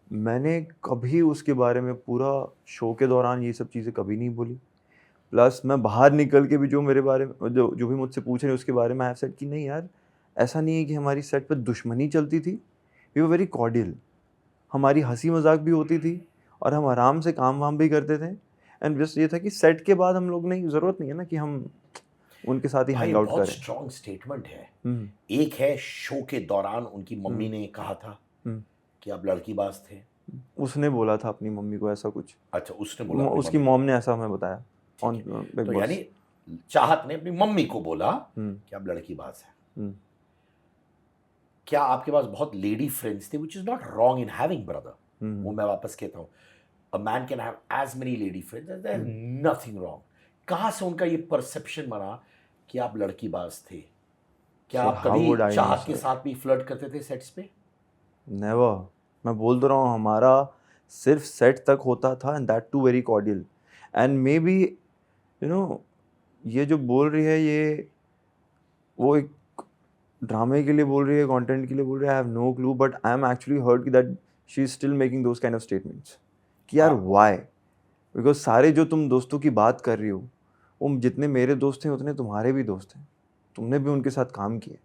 मैंने कभी उसके बारे में पूरा शो के दौरान ये सब चीज़ें कभी नहीं बोली। प्लस मैं बाहर निकल के भी जो मेरे बारे में जो भी मुझसे पूछ रहे हैं उसके बारे में आई हैव सेड कि नहीं यार, ऐसा नहीं है कि हमारी सेट पर दुश्मनी चलती थी, वी वर वेरी कॉर्डियल, हमारी हंसी मजाक भी होती थी और हम आराम से काम वाम भी करते थे। एंड जस्ट ये था कि सेट के बाद हम लोग नहीं, ज़रूरत नहीं है ना कि हम उनके साथ ही हैंग आउट करें। बहुत स्ट्रॉन्ग स्टेटमेंट है। एक है शो के दौरान उनकी मम्मी ने कहा था कि आप लड़कीबाज थे। उसने बोला था अपनी मम्मी को ऐसा कुछ। अच्छा, उसने बोला? उसकी मॉम ने ऐसा हमें बताया ऑन बिग बॉस। यानी चाहत ने अपनी मम्मी को बोला कि आप लड़कीबाज हैं। क्या आपके पास बहुत लेडी फ्रेंड्स थे, which is not wrong in having brother, वो मैं वापस कहता हूँ, a man can have as many lady friends, there is nothing wrong. कहाँ से उनका ये परसेप्शन बना कि आप लड़कीबाज थे? क्या See, आप how कभी would I know, चाहत के sir? साथ भी फ्लर्ट करते थे सेट्स पे? नेवर। मैं बोल तो रहा हूँ हमारा सिर्फ सेट तक होता था, and that too very cordial. And maybe you know, ये जो बोल रही है ये वो एक ड्रामे के लिए बोल रही है, कंटेंट के लिए बोल रही है, I have no clue, but I am actually hurt कि that she is still making those kind of statements कि यार व्हाई। बिकॉज सारे जो तुम दोस्तों की बात कर रही हो, वो जितने मेरे दोस्त हैं उतने तुम्हारे भी दोस्त हैं, तुमने भी उनके साथ काम किया,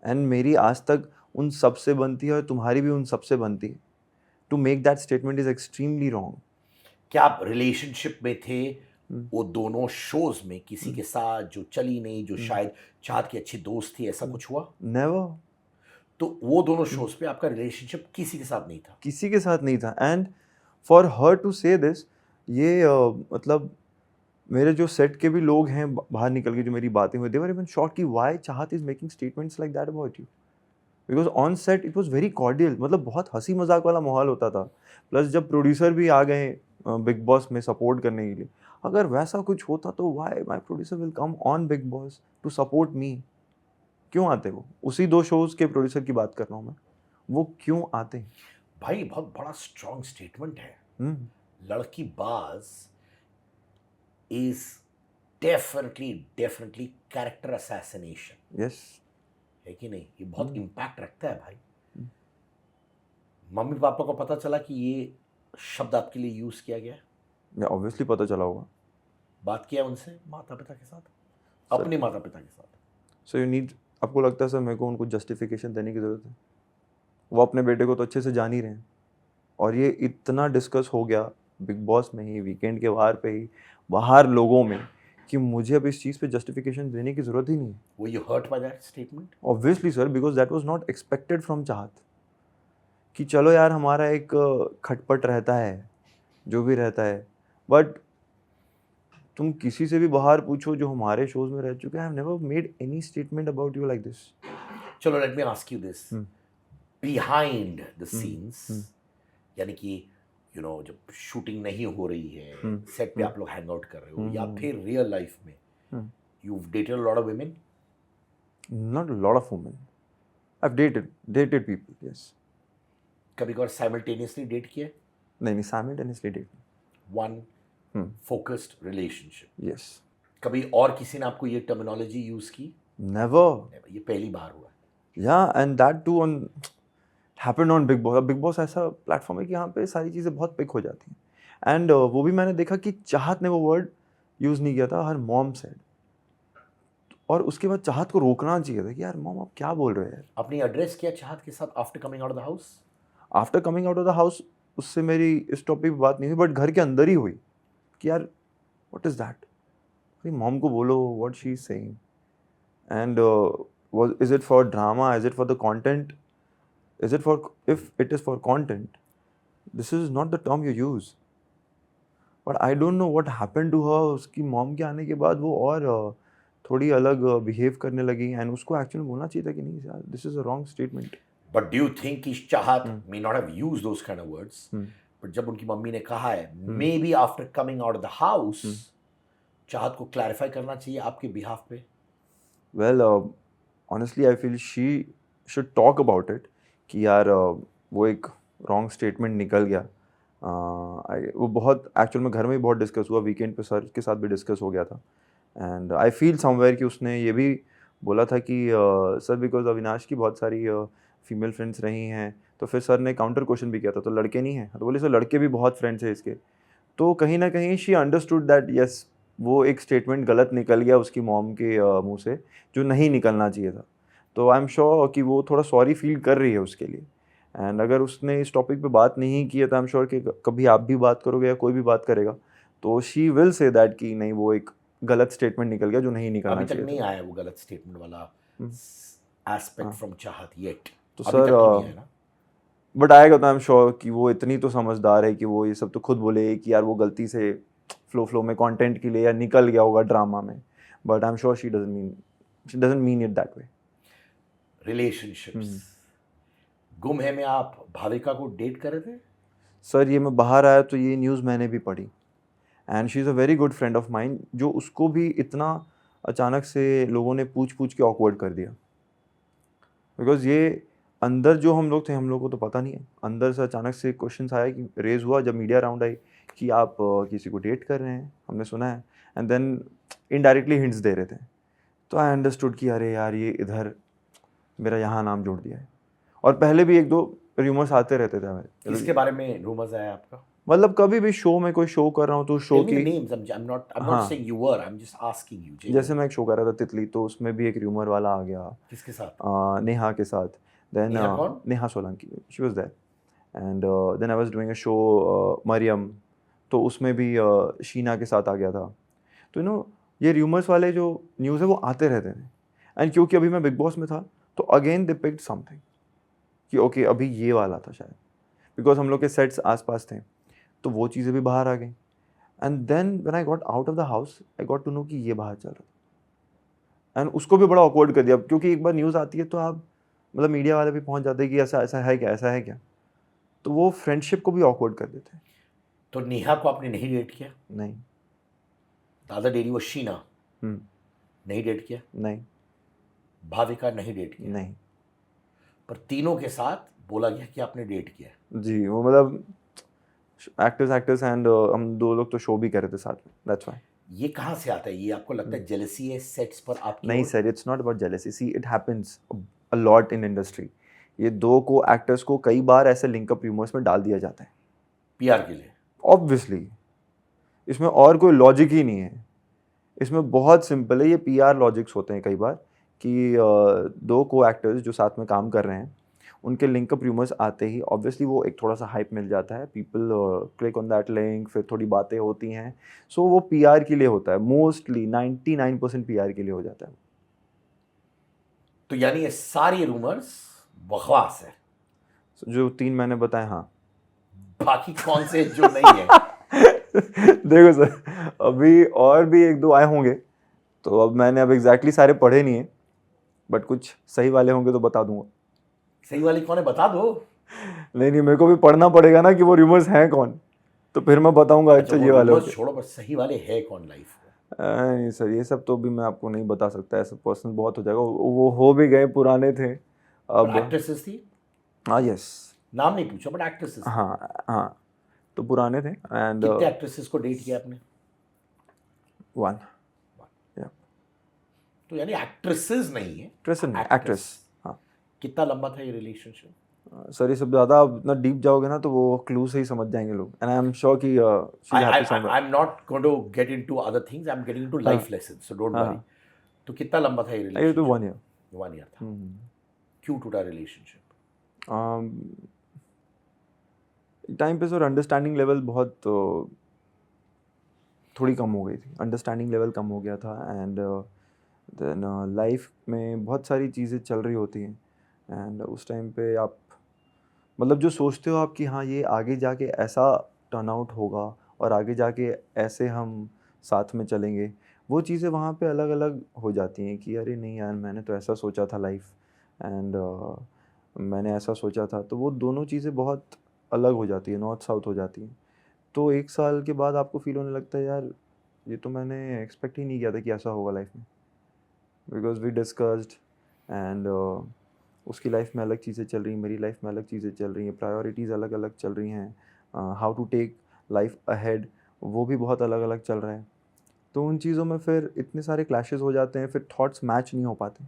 एंड मेरी आज तक उन सब से बनती है और तुम्हारी भी उन सब से बनती है। To make that statement is extremely wrong. क्या आप रिलेशनशिप में थे वो दोनों शोज में किसी के साथ जो चली नहीं, जो शायद चाहत की अच्छी दोस्त थी, ऐसा कुछ हुआ? नेवर। तो वो दोनों शोज पे आपका रिलेशनशिप किसी के साथ नहीं था? किसी के साथ नहीं था। एंड फॉर हर टू से दिस, ये मतलब मेरे जो सेट के भी लोग हैं बाहर निकल के जो मेरी बातें हुई, दे वर इवन शॉक्ड कि व्हाई चाहत is making statements like that about you. Because on set it was very cordial, मतलब बहुत हंसी मजाक वाला माहौल होता था। प्लस जब प्रोड्यूसर भी आ गए बिग बॉस में सपोर्ट करने के लिए, अगर वैसा कुछ होता तो why my producer will come on Bigg Boss to support me? क्यों आते वो? उसी 2 शोज के प्रोड्यूसर की बात कर रहा हूँ मैं, वो क्यों आते? भाई बहुत बड़ा स्ट्रॉन्ग स्टेटमेंट है। हम्म, लड़की बाज is definitely character assassination, yes. है कि नहीं? ये बहुत इम्पैक्ट रखता है भाई। मम्मी पापा को पता चला कि ये शब्द आपके लिए यूज किया गया है? या ऑब्वियसली पता चला होगा। बात किया उनसे माता पिता के साथ, अपने माता पिता के साथ? सो यू नीड, आपको लगता है सर मेरे को उनको जस्टिफिकेशन देने की ज़रूरत है? वो अपने बेटे को तो अच्छे से जान ही रहे हैं, और ये इतना डिस्कस हो गया बिग बॉस में ही, वीकेंड के बाहर पे ही, बाहर लोगों में, कि मुझे अब इस चीज़ पे जस्टिफिकेशन देने की ज़रूरत ही नहीं है। Were you hurt by that statement? Obviously sir, because that was not expected from चाहत। कि चलो यार हमारा एक खटपट रहता है, जो भी रहता है, बट तुम किसी से भी बाहर पूछो जो हमारे शोज में रह चुके हैं, I have never made any statement about you like this. चलो let me ask you this, behind the scenes, यानी कि यू नो जब शूटिंग नहीं हो रही है, सेट पे आप लोग हैंग आउट कर रहे हो, या फिर रियल लाइफ में you dated a lot of women? Not a lot of women, I have dated people, yes. कभी कभार साइमल्टेनियसली डेट किया? नहीं, simultaneously date, one focused relationship? Yes. कभी और किसी ने आपको ये टर्मिनोलॉजी यूज की? नेवर। ये पहली बार हुआ है। या and that too on happened on Bigg Boss. Bigg Boss ऐसा प्लेटफॉर्म है कि यहाँ पे सारी चीज़ें बहुत पिक हो जाती हैं। एंड वो भी मैंने देखा कि चाहत ने वो वर्ड यूज़ नहीं किया था, हर मॉम सेड, और उसके बाद चाहत को रोकना चाहिए था कि यार मॉम आप क्या बोल रहे हैं। आपने एड्रेस किया चाहत के साथ after coming out of the house? After coming out of the house उससे मेरी इस टॉपिक पे बात नहीं हुई, बट घर के अंदर ही हुई कि यार व्हाट इज़ दैट, अरे मॉम को बोलो what she is saying, and is it for drama, is it for the content, is it for, if it is for content, this is not the term you use. But I don't know what happened to her. उसकी mom के आने के बाद वो और थोड़ी अलग behave करने लगी, एंड उसको एक्चुअली बोलना चाहिए था कि नहीं यार this is a wrong statement. But do you think कि चाहत may not have used those kind of words, but जब उनकी मम्मी ने कहा है may be after coming out of the house, चाहत को क्लैरिफाई करना चाहिए आपके बिहाफ पे? Well honestly I feel she should talk about it कि यार वो एक रॉन्ग स्टेटमेंट निकल गया। वो बहुत एक्चुअल में घर में भी बहुत डिस्कस हुआ, वीकेंड पे सर के साथ भी डिस्कस हो गया था, एंड आई फील समवेयर कि उसने ये भी बोला था कि सर बिकॉज अविनाश की बहुत सारी फीमेल फ्रेंड्स रही हैं, तो फिर सर ने काउंटर क्वेश्चन भी किया था तो लड़के नहीं हैं, तो बोले सर लड़के भी बहुत फ्रेंड्स हैं इसके। तो कहीं ना कहीं शी अंडरस्टूड दैट यस वो एक स्टेटमेंट गलत निकल गया उसकी मॉम के मुंह से, जो नहीं निकलना चाहिए था। तो आई एम श्योर कि वो थोड़ा सॉरी फील कर रही है उसके लिए, एंड अगर उसने इस टॉपिक पे बात नहीं की है तो आई एम श्योर कि कभी आप भी बात करोगे या कोई भी बात करेगा तो शी विल से दैट कि नहीं वो एक गलत स्टेटमेंट निकल गया जो नहीं निकलना अभी तक चाहिए नहीं था। आया वो गलत स्टेटमेंट वाला एस्पेक्ट फ्रॉम चाहत येट? तो अभी तक सर नहीं आया ना? बट आएगा तो आई एम श्योर कि वो इतनी तो समझदार है कि वो ये सब तो खुद बोले कि यार वो गलती से फ्लो में कंटेंट के लिए या निकल गया होगा ड्रामा में, but I am sure she doesn't mean it that way. Relationships, गुम है में आप भाविका को डेट कर रहे थे? सर ये मैं बाहर आया तो ये न्यूज़ मैंने भी पढ़ी, and she is a very good friend of mine, जो उसको भी इतना अचानक से लोगों ने पूछ पूछ के ऑकवर्ड कर दिया। बिकॉज ये अंदर जो हम लोग थे, हम लोग को तो पता नहीं है, अंदर से अचानक से क्वेश्चन आया कि रेज हुआ जब मीडिया राउंड आई कि आप किसी को डेट कर रहे हैं, हमने सुना है, एंड देन इनडायरेक्टली हिंट्स दे रहे थे। तो आई अंडरस्टूड कि अरे यार ये इधर मेरा यहाँ नाम जोड़ दिया है। और पहले भी एक दो र्यूमर्स आते रहते थे हमें, किसके बारे में रूमर्स आया आपका? मतलब कभी भी शो में कोई शो कर रहा हूँ तो शो Tell me the की, names. I'm not हाँ, saying you were. I'm just asking you. Jay. जैसे मैं एक शो कर रहा था तितली, तो उसमें भी एक र्यूमर वाला आ गया, किसके साथ? नेहा के साथ। देन नेहा कौन? Neha Solanki, she was there, and then I was doing a show Mariam, तो उसमें भी शीना के साथ आ गया था। तो ये र्यूमर्स वाले जो न्यूज़ है वो आते रहते थे, एंड क्योंकि अभी मैं बिग बॉस में था तो अगेन दे पिक्ड समथिंग कि ओके अभी ये वाला था शायद, बिकॉज हम लोग के सेट्स आसपास थे, तो वो चीज़ें भी बाहर आ गई। And then when I got out of the house I got to know कि ये बाहर चल रहा था, एंड उसको भी बड़ा ऑकवर्ड कर दिया, क्योंकि एक बार न्यूज़ आती है तो आप मतलब मीडिया वाले भी पहुंच जाते हैं कि ऐसा ऐसा है क्या, ऐसा है क्या, तो वो फ्रेंडशिप को भी ऑकवर्ड कर देते हैं। तो नेहा को आपने नहीं डेट किया? नहीं। दादा डेरी वो शीना हम्म, नहीं डेट किया? नहीं। भाविका नहीं डेट किया? नहीं पर तीनों के साथ बोला गया कि आपने डेट किया। जी, वो मतलब एक्टर्स एंड हम दो लोग तो शो भी कर रहे थे साथ में, दैट्स व्हाई। ये कहाँ से आता है? ये आपको लगता है जेलसी है सेट्स पर आपकी? नहीं sir, it's not about jealousy, see it happens a lot in industry. ये दो को एक्टर्स को कई बार ऐसे लिंकअप र्यूमर्स में डाल दिया जाता है, पीआर के लिए। ऑब्वियसली इसमें और कोई लॉजिक ही नहीं है, इसमें बहुत सिंपल है, ये पीआर लॉजिक्स होते हैं कई बार कि दो को एक्टर्स जो साथ में काम कर रहे हैं उनके लिंकअप र्यूमर्स आते ही ऑब्वियसली वो एक थोड़ा सा हाइप मिल जाता है, people click on that link, फिर थोड़ी बातें होती हैं, सो वो पीआर के लिए होता है, मोस्टली 99% पीआर के लिए हो जाता है। तो यानी ये सारी रूमर्स बकवास है? जो 3 मैंने बताए, हाँ। बाकी कौन से जो नहीं है? देखो सर, अभी और भी एक दो आए होंगे, तो अब मैंने अब एग्जैक्टली सारे पढ़े नहीं है, बट कुछ सही वाले होंगे तो बता दूंगा। सही वाली कौन है बता दो। नहीं, मेरे को भी पढ़ना पड़ेगा ना कि वो र्यूमर्स हैं कौन, तो फिर मैं बताऊंगा। अच्छा ये वाले rumors छोड़ो, पर सही वाले है कौन लाइफ में? नहीं सर, ये सब तो भी मैं आपको नहीं बता सकता, ऐसा पर्सनल बहुत हो जाएगा, वो हो भी गए, पुराने थे अब। एक्ट्रेसेस थी? हाँ, यस। नाम नहीं पूछा, बट एक्ट्रेसेस। हाँ, तो पुराने थे। एंड कितने एक्ट्रेसेस को डेट किया आपने? 1। तो यानी एक्ट्रेसेस नहीं है, एक्ट्रेस। हाँ। कितना लंबा था ये रिलेशनशिप? सर ये सब ज़्यादा आप इतना डीप जाओगे ना तो वो क्लू से ही समझ जाएंगे लोग, एंड आई एम श्योर कि I am not going to get into other things, I am getting into life lessons, so don't worry. तो कितना लंबा था ये रिलेशनशिप? ये तो 1 ईयर। 1 ईयर था। क्यों टूटा रिलेशनशिप? टाइम पे सर अंडरस्टैंडिंग लेवल बहुत थोड़ी कम हो गई थी, अंडरस्टैंडिंग लेवल कम हो गया था, एंड देन लाइफ में बहुत सारी चीज़ें चल रही होती हैं, एंड उस टाइम पे आप मतलब जो सोचते हो आप कि हाँ ये आगे जाके ऐसा टर्न आउट होगा और आगे जाके ऐसे हम साथ में चलेंगे, वो चीज़ें वहाँ पे अलग अलग हो जाती हैं कि अरे नहीं यार मैंने तो ऐसा सोचा था लाइफ, एंड मैंने ऐसा सोचा था, तो वो दोनों चीज़ें बहुत अलग हो जाती है, नॉर्थ साउथ हो जाती हैं। तो 1 साल के बाद आपको फील होने लगता है यार ये तो मैंने एक्सपेक्ट ही नहीं किया था कि ऐसा होगा लाइफ में, बिकॉज वी डिस्कस्ड, एंड उसकी लाइफ में अलग चीज़ें चल रही हैं, मेरी लाइफ में अलग चीज़ें चल रही हैं, प्रायोरिटीज़ अलग अलग चल रही हैं, how to take life ahead वो भी बहुत अलग अलग चल रहा है। तो उन चीज़ों में फिर इतने सारे क्लैशेस हो जाते हैं, फिर थॉट्स मैच नहीं हो पाते।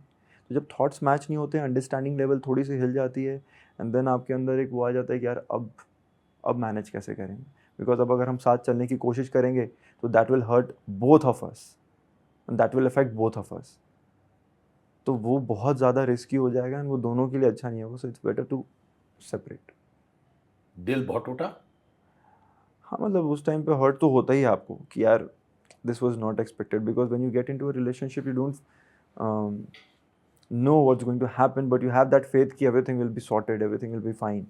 तो जब थॉट्स मैच नहीं होते हैं, अंडरस्टैंडिंग लेवल थोड़ी सी हिल जाती है, एंड देन आपके अंदर एक वो आ जाता है कि यार अब मैनेज कैसे करेंगे, बिकॉज अब अगर हम साथ चलने की कोशिश करेंगे तो that will hurt both of us, and that will affect both of us, तो वो बहुत ज़्यादा रिस्की हो जाएगा, एंड वो दोनों के लिए अच्छा नहीं होगा, so it's better to separate. दिल बहुत टूटा? हाँ, मतलब उस टाइम पे हर्ट तो होता ही है आपको कि यार this was not expected, because when you get into a relationship you don't know what's going to happen, but you have that faith कि everything will be sorted, everything will be fine,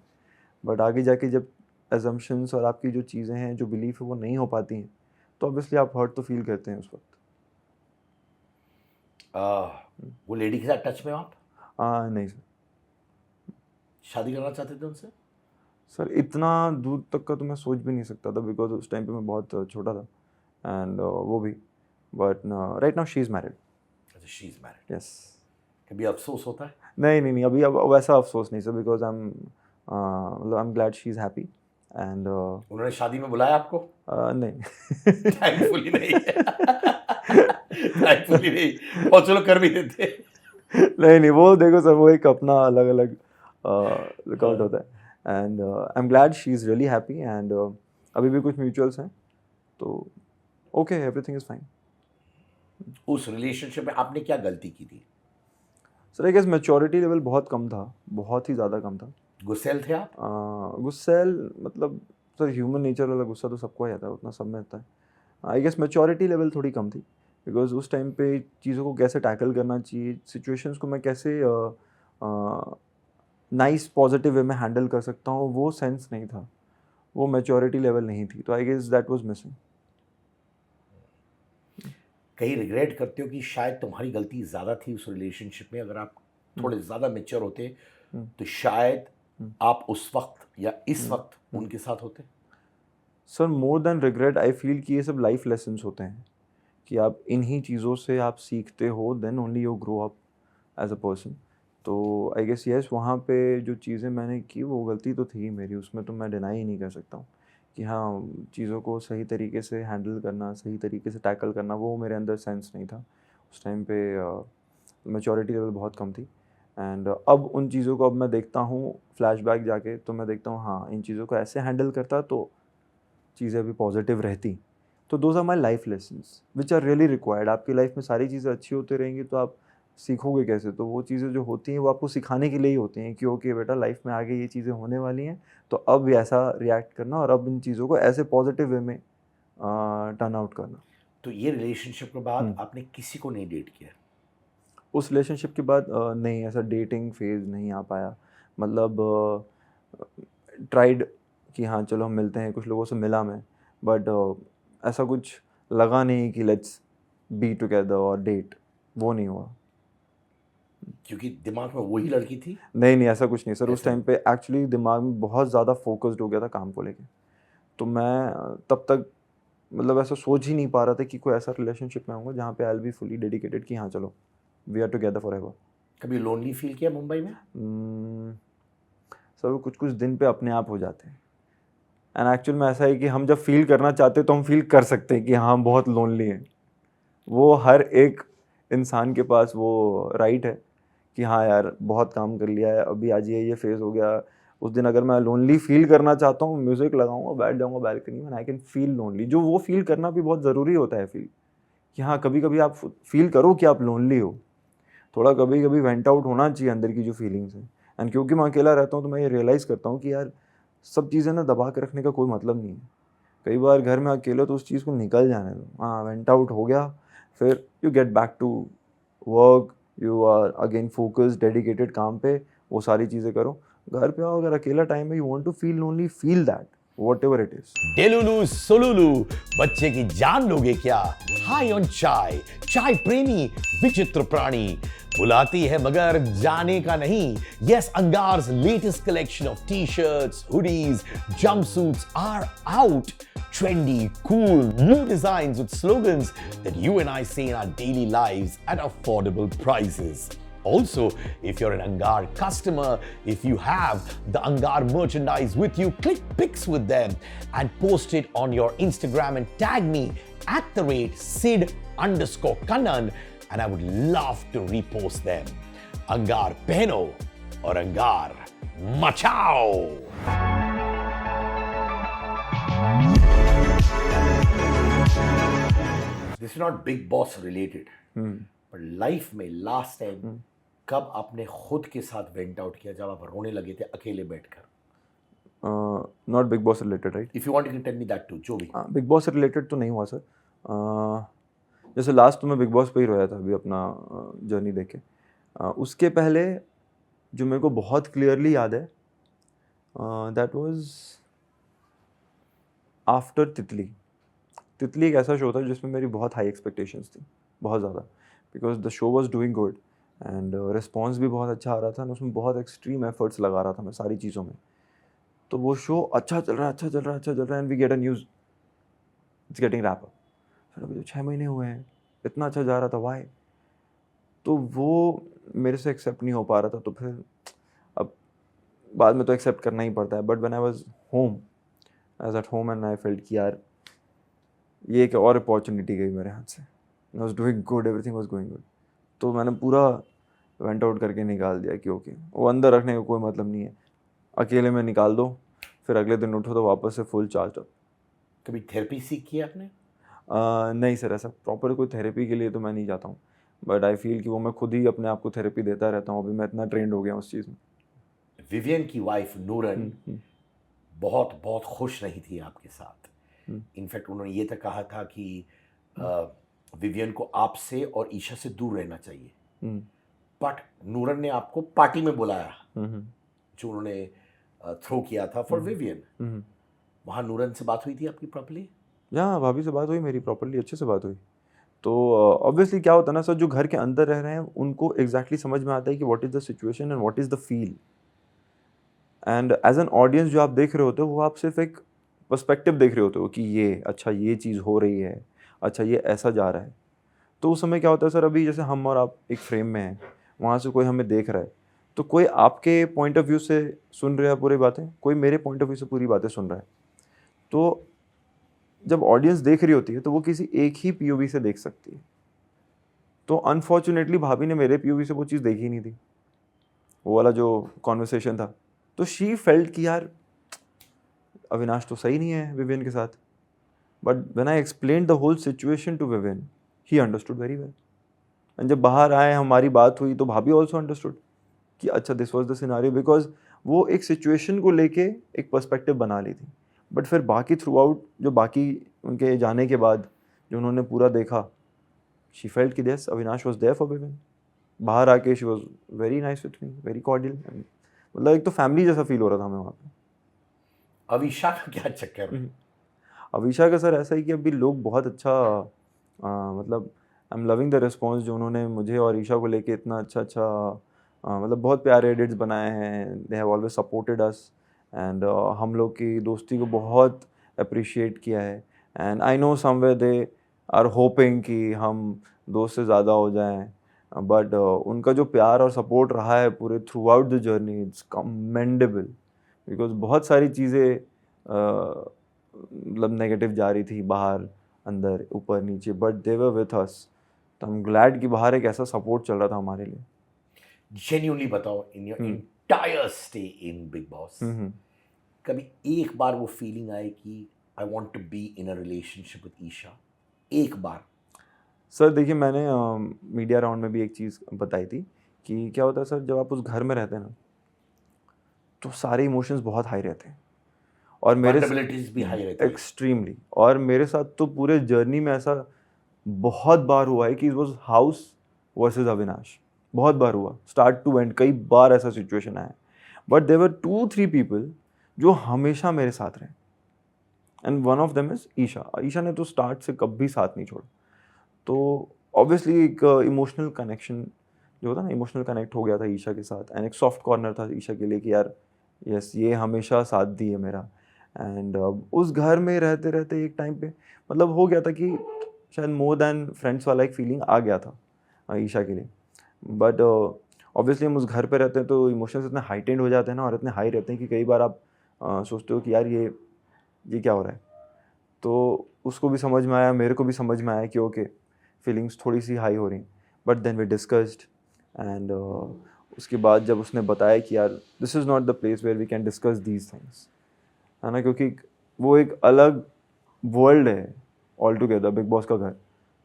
but आगे जाके जब assumptions और आपकी जो चीज़ें हैं, जो बिलीफ है वो नहीं हो पाती हैं, तो ऑब्वियसली आप हर्ट तो फील करते हैं उस वक्त। वो लेडी के साथ टच में हो आप? नहीं सर। शादी करना चाहते थे उनसे? सर इतना दूर तक का तो मैं सोच भी नहीं सकता था, बिकॉज उस टाइम पे मैं बहुत छोटा था, एंड वो भी, but right now she is married. अच्छा, शी इज मैरिड। यस। कभी अफसोस होता है? नहीं अभी अब वैसा अफसोस नहीं sir, because I am glad she is happy and उन्होंने शादी में बुलाया आपको? नहीं। थैंकफुली नहीं। थैंकफुली नहीं, और चलो कर भी देते। नहीं वो देखो सर, वो एक अपना अलग अलग लुकआउट होता है, and I am glad she is really happy, and अभी भी कुछ म्यूचुअल्स हैं, तो ओके, एवरीथिंग इज़ फाइन। उस रिलेशनशिप में आपने क्या गलती की थी? Sir I guess maturity level बहुत कम था, बहुत ही ज़्यादा कम था। गुस्सैल थे आप? गुस्सैल मतलब सर ह्यूमन नेचर वाला गुस्सा तो सबको ही आता है, उतना सब में आता है। आई गेस मैच्योरिटी लेवल थोड़ी कम थी, बिकॉज उस टाइम पे चीज़ों को कैसे टैकल करना चाहिए, सिचुएशंस को मैं कैसे नाइस पॉजिटिव वे में हैंडल कर सकता हूँ, वो सेंस नहीं था, वो मैच्योरिटी लेवल नहीं थी, तो I guess that was missing. कहीं रिग्रेट करते हो कि शायद तुम्हारी गलती ज़्यादा थी उस रिलेशनशिप में? अगर आप थोड़े ज़्यादा मेच्योर होते तो शायद आप उस वक्त या इस वक्त उनके साथ होते? Sir more than regret I feel कि ये सब लाइफ लेसन्स होते हैं, कि आप इन्हीं चीज़ों से आप सीखते हो, then only you grow up as a person. तो आई गेस यस, वहाँ पे जो चीज़ें मैंने की वो गलती तो थी मेरी, उसमें तो मैं डिनाई ही नहीं कर सकता हूँ कि हाँ, चीज़ों को सही तरीके से हैंडल करना, सही तरीके से टैकल करना, वो मेरे अंदर सेंस नहीं था उस टाइम पे। मैच्योरिटी लेवल बहुत कम थी, एंड अब उन चीज़ों को अब मैं देखता हूँ फ्लैशबैक जाके, तो मैं देखता हूँ हाँ, इन चीज़ों को ऐसे हैंडल करता तो चीज़ें अभी पॉजिटिव रहती। तो those are my life lessons which are really required. आपकी लाइफ में सारी चीज़ें अच्छी होती रहेंगी तो आप सीखोगे कैसे? तो वो चीज़ें जो होती हैं वो आपको सिखाने के लिए ही होती हैं कि ओके बेटा, लाइफ में आगे ये चीज़ें होने वाली हैं, तो अब ऐसा रिएक्ट करना और अब इन चीज़ों को ऐसे पॉजिटिव वे में टर्न आउट करना। तो ये रिलेशनशिप के बाद आपने किसी को नहीं डेट किया? उस रिलेशनशिप के बाद नहीं, ऐसा डेटिंग फेज़ नहीं आ पाया। मतलब ट्राइड कि हाँ चलो हम मिलते हैं, कुछ लोगों से मिला मैं, बट ऐसा कुछ लगा नहीं कि लेट्स बी टुगेदर और डेट, वो नहीं हुआ। क्योंकि दिमाग में वही लड़की थी? नहीं ऐसा कुछ नहीं सर, उस ऐसा टाइम पे एक्चुअली दिमाग में बहुत ज़्यादा फोकस्ड हो गया था काम को लेके, तो मैं तब तक मतलब ऐसा सोच ही नहीं पा रहा था कि कोई ऐसा रिलेशनशिप में होऊंगा जहाँ पे I will be fully dedicated कि हाँ चलो we are together forever. कभी लोनली फील किया मुंबई में? सर वो कुछ कुछ दिन पे अपने आप हो जाते हैं, एंड एक्चुअल में ऐसा है कि हम जब फील करना चाहते हैं तो हम फील कर सकते हैं कि हाँ हम बहुत लोनली हैं। वो हर एक इंसान के पास वो राइट है कि हाँ यार बहुत काम कर लिया है, अभी आज ये फेज़ हो गया, उस दिन अगर मैं लोनली फील करना चाहता हूँ, म्यूज़िक लगाऊंगा, बैठ जाऊंगा बैल्कनी में, आई कैन फील लोनली। जो वो फील करना भी बहुत ज़रूरी होता है, फील कि हाँ कभी कभी आप फील करो कि आप लोनली हो, थोड़ा कभी कभी वेंट आउट होना चाहिए अंदर की जो फीलिंग्स हैं। एंड क्योंकि मैं अकेला रहता हूँ तो मैं ये रियलाइज़ करता हूँ कि यार सब चीज़ें ना दबा के रखने का कोई मतलब नहीं है। कई बार घर में अकेले तो उस चीज़ को निकल जाने दो, हाँ वेंट आउट हो गया, फिर you get back to work, you are again focus dedicated काम पे, वो सारी चीज़ें करो। घर पे आओ, अगर अकेला टाइम है, you want to feel lonely, feel that whatever it is. Delulu solulu, बच्चे की जान लोगे क्या? हाई ऑन चाय, चाय प्रेमी विचित्र प्राणी, बुलाती है मगर जाने का नहीं। Yes, Angar's latest collection of t-shirts, hoodies, jumpsuits are out. Trendy, cool, new designs with slogans that you and I see in our daily lives at affordable prices. Also, if you're an Angar customer, if you have the Angar merchandise with you, click pics with them and post it on your Instagram and tag me at @Sid_Kannan, and I would love to repost them. Angar pehno और Angar Macau. This is not Bigg Boss related, पर life में last time कब आपने खुद के साथ went out किया जब आप रोने लगे थे अकेले बैठकर? Not Bigg Boss related, right? If you want you can tell me that too, जो भी। बिग बॉस से रिलेटेड तो नहीं हुआ सर। जैसे लास्ट तो मैं बिग बॉस पे ही रोया था अभी अपना जर्नी देख के। उसके पहले जो मेरे को बहुत क्लियरली याद है, दैट वाज आफ्टर तितली। तितली एक ऐसा शो था जिसमें मेरी बहुत हाई एक्सपेक्टेशंस थी, बहुत ज़्यादा, because the show was doing good, and response भी बहुत अच्छा आ रहा था और उसमें बहुत एक्सट्रीम एफर्ट्स लगा रहा था मैं सारी चीज़ों में। तो वो शो अच्छा चल रहा है, अच्छा चल रहा है, अच्छा चल रहा है, and we get a news it's getting wrap up. फिर अभी तो 6 महीने हुए हैं, इतना अच्छा जा रहा था, व्हाई? तो वो मेरे से एक्सेप्ट नहीं हो पा रहा था, तो फिर अब बाद में तो एक्सेप्ट करना ही पड़ता है, but when I was home, I was at home and I felt कि यार ये एक और अपॉर्चुनिटी गई मेरे हाथ से। आई was doing good, everything was going good. तो मैंने पूरा वेंट आउट करके निकाल दिया कि ओके, वो अंदर रखने का कोई मतलब नहीं है, अकेले में निकाल दो, फिर अगले दिन उठो तो वापस से फुल चार्ज अप। कभी थेरेपी सीखी है आपने? नहीं सर, ऐसा प्रॉपर कोई थेरेपी के लिए तो मैं नहीं जाता हूँ, बट आई फील कि वो मैं खुद ही अपने आप को थेरेपी देता रहता हूँ, अभी मैं इतना ट्रेंड हो गया हूँ उस चीज़ में। विवियन की वाइफ नूरन बहुत बहुत खुश नहीं थी आपके साथ। इनफैक्ट उन्होंने ये तक कहा था कि विवियन को आपसे और ईशा से दूर रहना चाहिए। बट नूरन ने आपको पार्टी में बुलाया जो उन्होंने थ्रो किया था फॉर विवियन। वहाँ नूरन से बात हुई थी आपकी प्रॉपर्ली? या भाभी से बात हुई मेरी प्रॉपरली, अच्छे से बात हुई। तो ऑब्वियसली क्या होता है ना सर, जो घर के अंदर रह रहे हैं उनको एग्जैक्टली समझ में आता है कि what is the situation and what is the feel. And as an audience जो आप देख रहे होते हो, वो आप सिर्फ एक पर्सपेक्टिव देख रहे होते हो कि ये अच्छा ये चीज़ हो रही है, अच्छा ये ऐसा जा रहा है। तो उस समय क्या होता है सर, अभी जैसे हम और आप एक फ्रेम में हैं, वहाँ से कोई हमें देख रहा है, तो कोई आपके पॉइंट ऑफ व्यू से सुन रहा है पूरी बातें, कोई मेरे पॉइंट ऑफ व्यू से पूरी बातें सुन रहा है। तो जब ऑडियंस देख रही होती है तो वो किसी एक ही पीओवी से देख सकती है। तो अनफॉर्चुनेटली भाभी ने मेरे पीओवी से वो चीज़ देखी नहीं थी, वो वाला जो कॉन्वर्सेशन था। तो शी फेल्ट कि यार अविनाश तो सही नहीं है विवियन के साथ। But when I explained the whole situation to Vivian, he understood very well. And जब बाहर आए, हमारी बात हुई, तो भाभी ऑल्सो अंडरस्टूड कि अच्छा this was the scenario, because वो एक सिचुएशन को लेके एक पर्सपेक्टिव बना ली थी। बट फिर बाकी थ्रू आउट, जो बाकी उनके जाने के बाद जो उन्होंने पूरा देखा, शी फेल्ट कि yes Avinash was there for Vivian. बाहर आके she was very nice with me, very cordial. मतलब एक तो फैमिली जैसा फील हो रहा था हमें वहाँ पे। अविशा का क्या चक्कर है? अविशा का सर ऐसा है कि अभी लोग बहुत अच्छा मतलब I am loving the response जो उन्होंने मुझे और ईशा को लेके इतना अच्छा अच्छा मतलब बहुत प्यारे एडिट्स बनाए हैं। They have always supported us and हम लोग की दोस्ती को बहुत अप्रिशिएट किया है। And I know somewhere they are hoping कि हम दोस्त से ज़्यादा हो जाएं, बट उनका जो प्यार और सपोर्ट रहा है पूरे through out the journey, it's commendable. Because बहुत सारी चीज़ें मतलब नेगेटिव जा रही थी बाहर अंदर ऊपर नीचे, but they were with us. तो आई एम ग्लैड कि बाहर एक ऐसा सपोर्ट चल रहा था हमारे लिए। जेन्युइनली बताओ, in your entire stay in Bigg Boss कभी एक बार वो फीलिंग आई कि I want to be in a relationship with Isha? एक बार? सर देखिए, मैंने मीडिया राउंड में भी एक चीज़ बताई थी कि क्या होता है सर, जब आप उस घर में रहते हैं ना, तो सारे इमोशंस बहुत हाई रहते हैं। और मेरे Vulnerabilities भी हाई रहती है। एक्सट्रीमली, और मेरे साथ तो पूरे जर्नी में ऐसा बहुत बार हुआ है कि it was house versus Avinash. बहुत बार हुआ, स्टार्ट टू एंड, कई बार ऐसा सिचुएशन आया। बट देयर वर 2-3 पीपल जो हमेशा मेरे साथ रहे, and one of them is Isha. Isha ने तो स्टार्ट से कभी साथ नहीं छोड़ा। तो ऑब्वियसली एक इमोशनल कनेक्शन जो होता है ना, इमोशनल कनेक्ट हो गया था ईशा के साथ। एंड एक सॉफ्ट कॉर्नर था ईशा के लिए कि यार यस, ये हमेशा साथ दी है मेरा। एंड उस घर में रहते रहते एक टाइम पे मतलब हो गया था कि शायद मोर देन फ्रेंड्स वाला एक फीलिंग आ गया था ईशा के लिए। बट ऑब्वियसली हम उस घर पे रहते हैं तो इमोशंस इतने हाइटेंड हो जाते हैं ना, और इतने हाई रहते हैं कि कई बार आप सोचते हो कि यार ये क्या हो रहा है। तो उसको भी समझ में आया, मेरे को भी समझ में आया कि ओके फीलिंग्स थोड़ी सी हाई हो रही। But then we discussed, and उसके बाद जब उसने बताया कि यार this is not the place where we can discuss these things, है ना, क्योंकि वो एक अलग वर्ल्ड है ऑल टुगेदर, बिग बॉस का घर।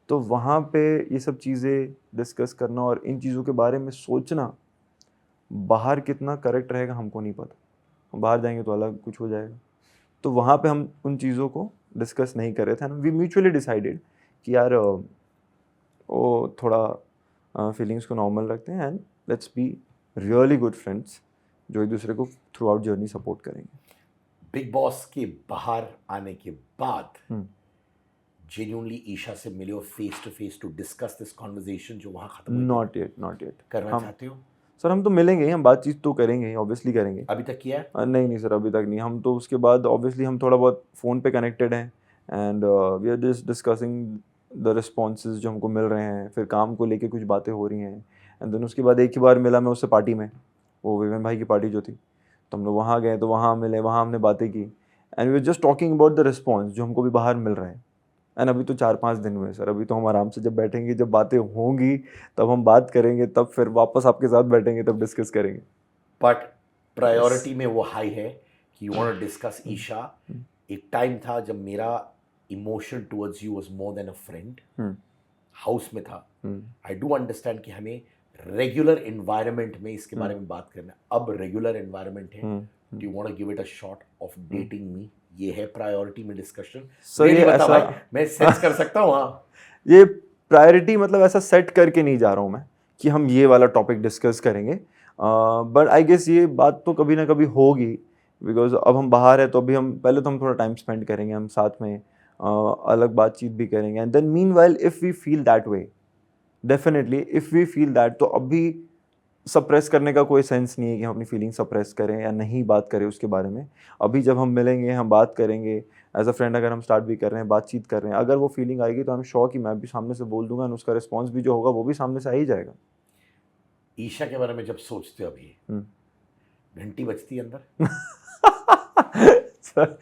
तो वहाँ पे ये सब चीज़ें डिस्कस करना और इन चीज़ों के बारे में सोचना बाहर कितना करेक्ट रहेगा हमको नहीं पता। हम बाहर जाएंगे तो अलग कुछ हो जाएगा। तो वहाँ पे हम उन चीज़ों को डिस्कस नहीं कर रहे थे। वी म्यूचुअली डिसाइडेड कि यार वो थोड़ा फीलिंग्स को नॉर्मल रखते हैं and let's be really good friends जो एक दूसरे को थ्रू आउट जर्नी सपोर्ट करेंगे। बिग बॉस के बाहर आने के बाद genuinely ईशा से मिले हो face to face to discuss this conversation जो वहाँ खत्म हुई थी? नॉट येट करना चाहते हो? सर हम तो मिलेंगे ही, हम बातचीत तो करेंगे, ऑब्वियसली करेंगे। अभी तक किया है? नहीं सर, अभी तक नहीं। हम तो उसके बाद ऑब्वियसली हम थोड़ा बहुत फ़ोन पे कनेक्टेड हैं and we are just discussing the responses जो हमको मिल रहे हैं, फिर काम को लेके कुछ बातें हो रही हैं। एंड देन उसके बाद एक ही बार मिला मैं उससे पार्टी में, वो विवेन भाई की पार्टी जो थी, तो हम लोग वहाँ गए, तो वहाँ मिले, वहाँ हमने बातें की and we are just talking about the response जो हमको भी बाहर मिल रहा है। एंड अभी तो 4-5 दिन हुए सर, अभी तो हम आराम से जब बैठेंगे, जब बातें होंगी तब हम बात करेंगे, तब फिर वापस आपके साथ बैठेंगे, तब डिस्कस करेंगे। बट प्रायोरिटी में वो हाई है कि you want to discuss Isha. एक टाइम था जब मेरा emotion towards you was more than a friend, house में था। आई डू अंडरस्टैंड कि हमें रेगुलर एनवायरनमेंट में इसके बारे में बात करना है। अब रेगुलर एनवायरनमेंट है, do you want to give it a shot of dating me? ये है प्रायोरिटी में डिस्कशन। सर ये बता ऐसा भाई, मैं सेंस कर सकता हूँ। हाँ, ये प्रायोरिटी मतलब ऐसा सेट करके नहीं जा रहा हूँ मैं कि हम ये वाला टॉपिक डिस्कस करेंगे, बट आई गेस ये बात तो कभी ना कभी होगी, बिकॉज अब हम बाहर है तो अभी हम पहले तो हम थोड़ा टाइम स्पेंड करेंगे हम साथ में, अलग बातचीत भी करेंगे and then meanwhile if we feel that way, definitely if we feel that, तो अभी सप्रेस करने का कोई सेंस नहीं है कि हम अपनी फीलिंग सप्रेस करें या नहीं बात करें उसके बारे में। अभी जब हम मिलेंगे, हम बात करेंगे एज अ फ्रेंड, अगर हम स्टार्ट भी कर रहे हैं, बातचीत कर रहे हैं, अगर वो फीलिंग आएगी तो आई एम श्योर कि मैं भी सामने से बोल दूंगा और उसका रिस्पॉन्स भी जो होगा वो भी सामने से आ ही जाएगा। ईशा के बारे में जब सोचते हो अभी, घंटी बजती है अंदर? सर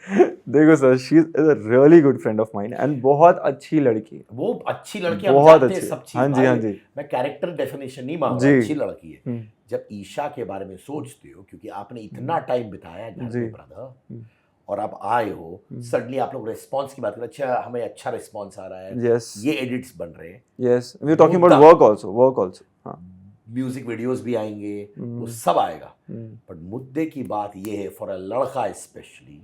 देखो sir, she is a really good friend of mine and बहुत अच्छी लड़की है। वो अच्छी लड़की, हम बहुत जानते हैं अच्छी, सब चीज। हाँ जी हाँ जी मैं कैरेक्टर डेफिनेशन नहीं मांग जी। रहा, अच्छी लड़की है। जब ईशा के बारे में सोचते हो, क्योंकि आपने इतना टाइम बिताया घर जी। में ब्रदर, और आप आए हो, सडनली आप लोग रिस्पॉन्स की बात करें, अच्छा हमें अच्छा रिस्पॉन्स आ रहा है, यस ये एडिट्स बन रहे हैं, yes, we are talking about work also, हाँ, म्यूजिक वीडियोस भी आएंगे, वो सब आएगा। बट मुद्दे की बात ये है फॉर अ लड़का स्पेशली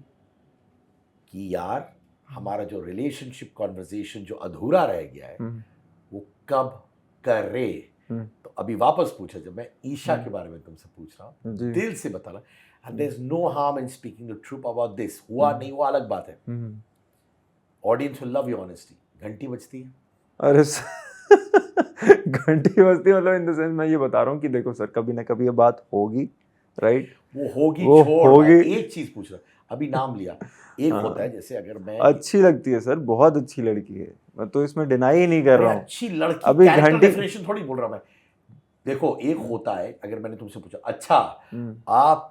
कि यार हमारा जो रिलेशनशिप कॉन्वर्सेशन जो अधूरा रह गया है वो कब करे। तो अभी वापस पूछा, जब मैं ईशा के बारे में तुमसे पूछ रहा हूँ, दिल से बताना, and there is no harm in speaking the truth about this, हुआ नहीं हुआ अलग बात है, audience will love your honesty. घंटी बजती है? अरे घंटी बजती है मतलब इन द सेंस मैं ये बता रहा हूँ कि देखो सर, कभी ना कभी ये बात होगी, राइट? वो होगी, वो छोड़। होगी। मैं एक चीज पूछ रहा, अभी नाम लिया, एक होता है जैसे अगर मैं, अच्छी लगती है सर, बहुत अच्छी लड़की है, मैं तो इसमें डिनाई ही नहीं कर रहा हूँ। अच्छी लड़की, अभी कैरेक्टर घंटी, डेफिनेशन थोड़ी बोल रहा मैं। देखो एक होता है, अगर मैंने तुमसे पूछा, अच्छा आप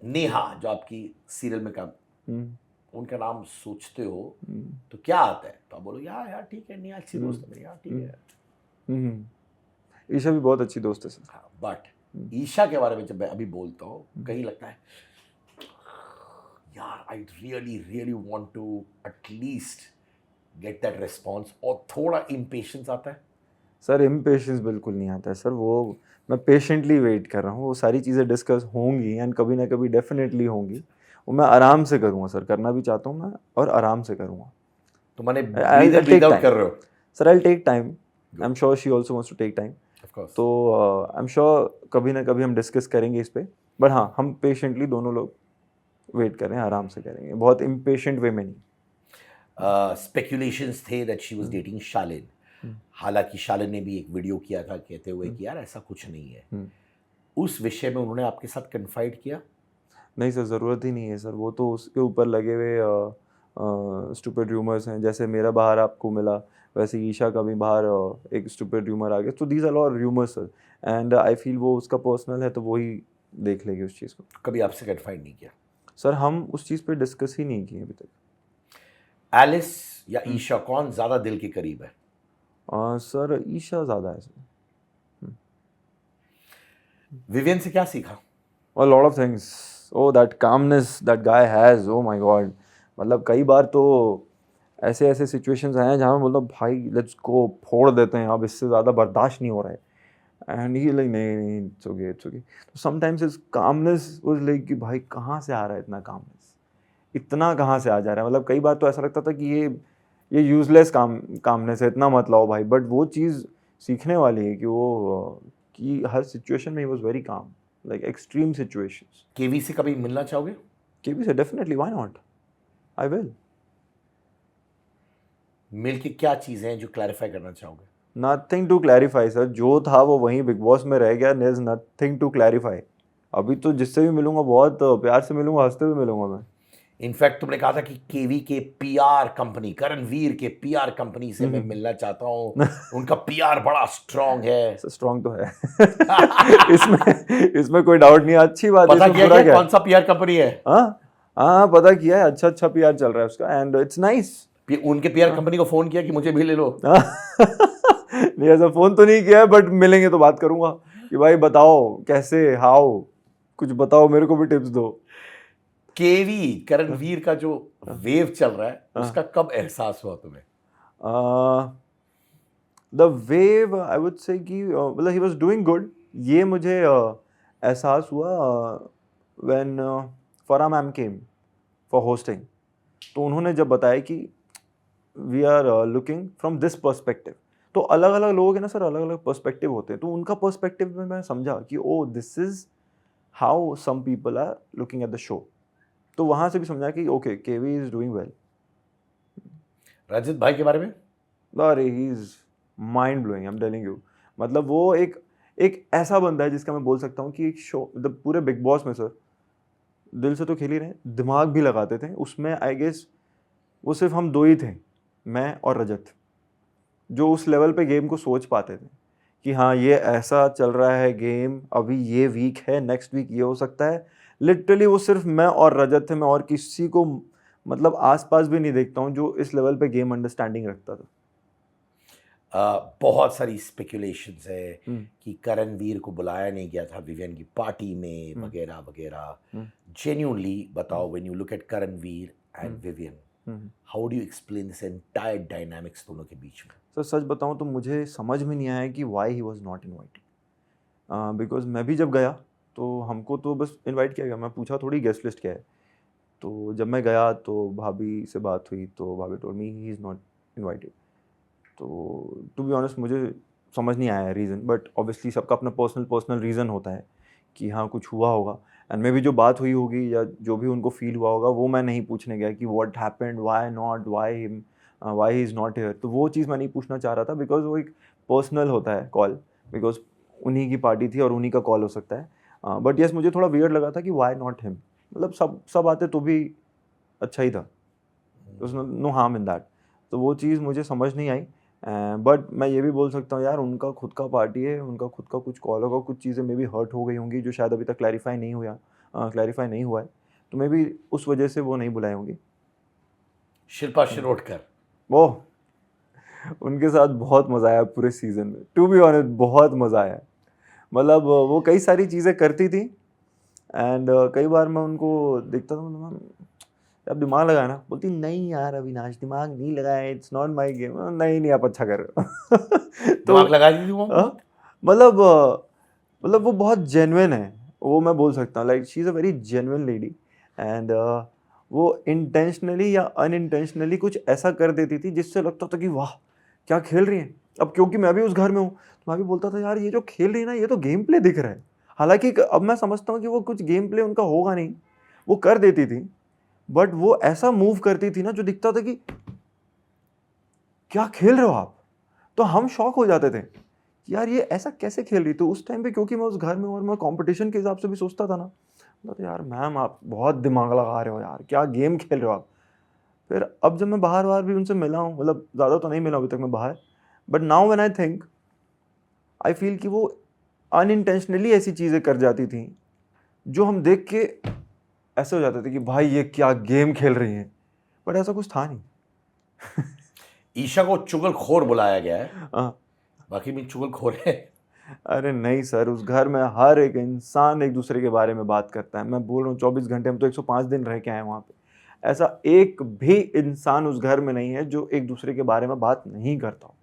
नेहा जो आपकी सीरियल में काम, उनका नाम सोचते हो तो क्या आता है? तो आप बोलो यार यार ठीक है, नेहा अच्छी दोस्त है मेरी, यार ठीक है। ईशा भी बहुत अच्छी दोस्त है सर। हाँ, बट ईशा के बारे में जब मैं अभी बोलता हूँ, कहीं लगता है यार I really really want to at least get that response, और थोड़ा इम्पेशेंस आता है। सर इम्पेशेंस बिल्कुल नहीं आता है सर, वो मैं पेशेंटली वेट कर रहा हूँ, वो सारी चीज़ें डिस्कस होंगी एंड कभी ना कभी डेफिनेटली होंगी, वो मैं आराम से करूँगा सर, करना भी चाहता हूँ मैं और आराम से करूँगा। तो मैंने ब्रीद आउट कर रहे हो sir, I take time, I am sure she also wants to take time, तो आई एम श्योर कभी ना कभी हम डिस्कस करेंगे इस पे, बट हाँ हम पेशेंटली दोनों लोग वेट करें, आराम से करेंगे, बहुत इम्पेशेंट वे में नहीं। स्पेकुलेशंस थे that she was dating Shalin, हालांकि शालिन ने भी एक वीडियो किया था कहते हुए कि यार ऐसा कुछ नहीं है। उस विषय में उन्होंने आपके साथ कन्फाइड किया? नहीं सर, ज़रूरत ही नहीं है सर, वो तो उसके ऊपर लगे हुए स्टूपिड रूमर्स हैं, जैसे मेरा बाहर आपको मिला वैसे ईशा का भी बाहर एक स्टूपिड रूमर आ गया, तो these are all rumours sir, and I feel वो उसका पर्सनल है तो वो ही देख लेगी उस चीज़ को। कभी आपसे कन्फाइड नहीं किया? सर हम उस चीज़ पे डिस्कस ही नहीं किए अभी तक। एलिस या ईशा, कौन ज़्यादा दिल के करीब है? सर ईशा ज़्यादा है सर। विवियन से क्या सीखा? A lot of things. Oh, that calmness that guy has. Oh my God. मतलब कई बार तो ऐसे ऐसे सिचुएशंस आए हैं जहाँ मैं बोलता हूँ भाई लेट्स गो, फोड़ देते हैं, अब इससे ज़्यादा बर्दाश्त नहीं हो रहा है। एंड ही लाइक नहीं इट्स ओके इट्स ओके। तो sometimes his calmness was like कि भाई कहाँ से आ रहा है इतना कामनेस, इतना कहाँ से आ जा रहा है। मतलब कई बार तो ऐसा लगता था कि ये यूजलेस कामनेस है, इतना मत लाओ भाई, बट वो चीज़ सीखने वाली है कि वो कि हर सिचुएशन में he was very calm, like extreme situations. केवी से कभी मिलना चाहोगे? केवी से definitely, why not? I will. मिलके क्या चीजें हैं जो क्लैरिफाई करना चाहोगे? नथिंग टू क्लैरिफाई सर, जो था वो वहीं बिग बॉस में रह गया, there is nothing to clarify. अभी तो जिससे भी मिलूंगा बहुत प्यार से मिलूंगा, हंसते हुए मिलूंगा मैं। इनफैक्ट तुमने कहा था कि केवी के पीआर कंपनी, करणवीर के पीआर कंपनी से मैं मिलना चाहता हूँ, उनका पीआर बड़ा स्ट्रांग है। स्ट्रांग तो है इसमें कोई डाउट नहीं है, अच्छी बात है, पता इसमें किया बुरा क्या क्या है? कौन सा पीआर कंपनी है? हाँ हाँ, पता किया है, अच्छा पीआर चल रहा है उसका, एंड इट्स नाइस। उनके पीआर कंपनी को फोन किया कि मुझे भी ले लो? नहीं, ऐसा फोन तो नहीं किया है, बट मिलेंगे तो बात करूंगा कि भाई बताओ कैसे, हाउ, कुछ बताओ, मेरे को भी टिप्स दो। केवी करणवीर का जो वेव चल रहा है उसका कब एहसास हुआ तुम्हें? The wave I would say कि मतलब ही वाज डूइंग गुड, ये मुझे एहसास हुआ when Farah ma'am came for hosting. तो उन्होंने जब बताया कि we are looking from this perspective, तो अलग अलग लोगों के ना सर अलग अलग पर्सपेक्टिव होते हैं, तो उनका पर्सपेक्टिव में मैं समझा कि oh this is how some people are looking at the show. तो वहाँ से भी समझा कि okay KV is doing well. Rajat भाई के बारे में? अरे he is mind blowing, I am telling you. मतलब वो एक ऐसा बंदा है जिसका मैं बोल सकता हूँ कि एक शो, मतलब पूरे बिग बॉस में सर दिल से तो खेल ही रहे, दिमाग भी लगाते थे उसमें। आई गेस वो सिर्फ हम दो ही थे, मैं और रजत, जो उस लेवल पे गेम को सोच पाते थे कि हाँ ये ऐसा चल रहा है गेम, अभी ये वीक है, नेक्स्ट वीक ये हो सकता है। लिटरली वो सिर्फ मैं और रजत थे, मैं और किसी को मतलब आसपास भी नहीं देखता हूँ जो इस लेवल पे गेम अंडरस्टैंडिंग रखता था। बहुत सारी स्पेकुलेशंस है कि करणवीर को बुलाया नहीं गया था विवियन की पार्टी में वगैरह वगैरह। जेन्युइनली बताओ, when you look at Karanveer and Vivian, how do you explain this entire dynamics दोनों के बीच में? सर सच बताऊं तो मुझे समझ में नहीं आया कि why he was not invited, because मैं भी जब गया तो हमको तो बस इनवाइट किया गया, मैं पूछा थोड़ी गेस्ट लिस्ट क्या है। तो जब मैं गया तो भाभी से बात हुई तो भाभी told me he is not invited. तो टू बी ऑनेस्ट मुझे समझ नहीं आया रीज़न, बट ऑब्वियसली सबका अपना पर्सनल रीज़न होता है कि हाँ कुछ हुआ होगा, एंड मे बी जो बात हुई होगी या जो भी उनको फील हुआ होगा वो मैं नहीं पूछने गया कि what happened, why not, why him, why he is not here. तो वो चीज़ मैं नहीं पूछना चाह रहा था, बिकॉज वो एक पर्सनल होता है कॉल, बिकॉज उन्हीं की पार्टी थी और उन्हीं का कॉल हो सकता है। बट येस मुझे थोड़ा वियर्ड लगा था कि व्हाई नॉट हिम, मतलब सब आते तो भी अच्छा ही था, नो हार्म इन दैट। तो वो चीज़ मुझे समझ नहीं आई। बट मैं ये भी बोल सकता हूँ यार उनका खुद का पार्टी है, उनका खुद का कुछ कॉल होगा, कुछ चीज़ें मे बी हर्ट हो गई होंगी जो शायद अभी तक क्लैरिफाई नहीं हुआ है, तो मे बी उस वजह से वो नहीं बुलाई होंगी। शिल्पा शिरोडकर, वो उनके साथ बहुत मज़ा आया पूरे सीज़न में, टू बी ऑनेस्ट बहुत मज़ा आया। मतलब वो कई सारी चीज़ें करती थी, एंड कई बार मैं उनको देखता था, मतलब अब दिमाग लगाया ना, बोलती नहीं यार अविनाश दिमाग नहीं लगाया, इट्स नॉट माय गेम। नहीं आप अच्छा कर रहे हो दिमाग लगा दी थी वो? मतलब मतलब वो बहुत जेन्युइन है, वो मैं बोल सकता हूँ, like she is a very genuine lady, and वो इंटेंशनली या अनइंटेंशनली कुछ ऐसा कर देती थी जिससे लगता था कि वाह क्या खेल रही है। अब क्योंकि मैं भी उस घर में हूँ तो मैं भी बोलता था यार ये जो खेल रही है ना ये तो गेम प्ले दिख रहा है। हालांकि अब मैं समझता हूँ कि वो कुछ गेम प्ले उनका होगा नहीं, वो कर देती थी, बट वो ऐसा मूव करती थी ना जो दिखता था कि क्या खेल रहे हो आप। तो हम शॉक हो जाते थे कि यार ये ऐसा कैसे खेल रही। तो उस टाइम पे क्योंकि मैं उस घर में और मैं कंपटीशन के हिसाब से भी सोचता था ना, तो यार मैम आप बहुत दिमाग लगा रहे हो यार, क्या गेम खेल रहे हो आप। फिर अब जब मैं बाहर भी उनसे मिला हूँ, मतलब ज़्यादा तो नहीं मिला अभी तक मैं बाहर, but now when I think I feel कि वो अनइंटेंशनली ऐसी चीज़ें कर जाती थी जो हम देख के ऐसे हो जाते थे कि भाई ये क्या गेम खेल रही हैं, बट ऐसा कुछ था नहीं। ईशा को चुगलखोर बुलाया गया है, हाँ। बाकी भी चुगलखोर है। अरे नहीं सर, उस घर में हर एक इंसान एक दूसरे के बारे में बात करता है। मैं बोल रहा हूँ 24 घंटे, हम तो 105 दिन रह के आए वहाँ पे, ऐसा एक भी इंसान उस घर में नहीं है जो एक दूसरे के बारे में बात नहीं करता हो।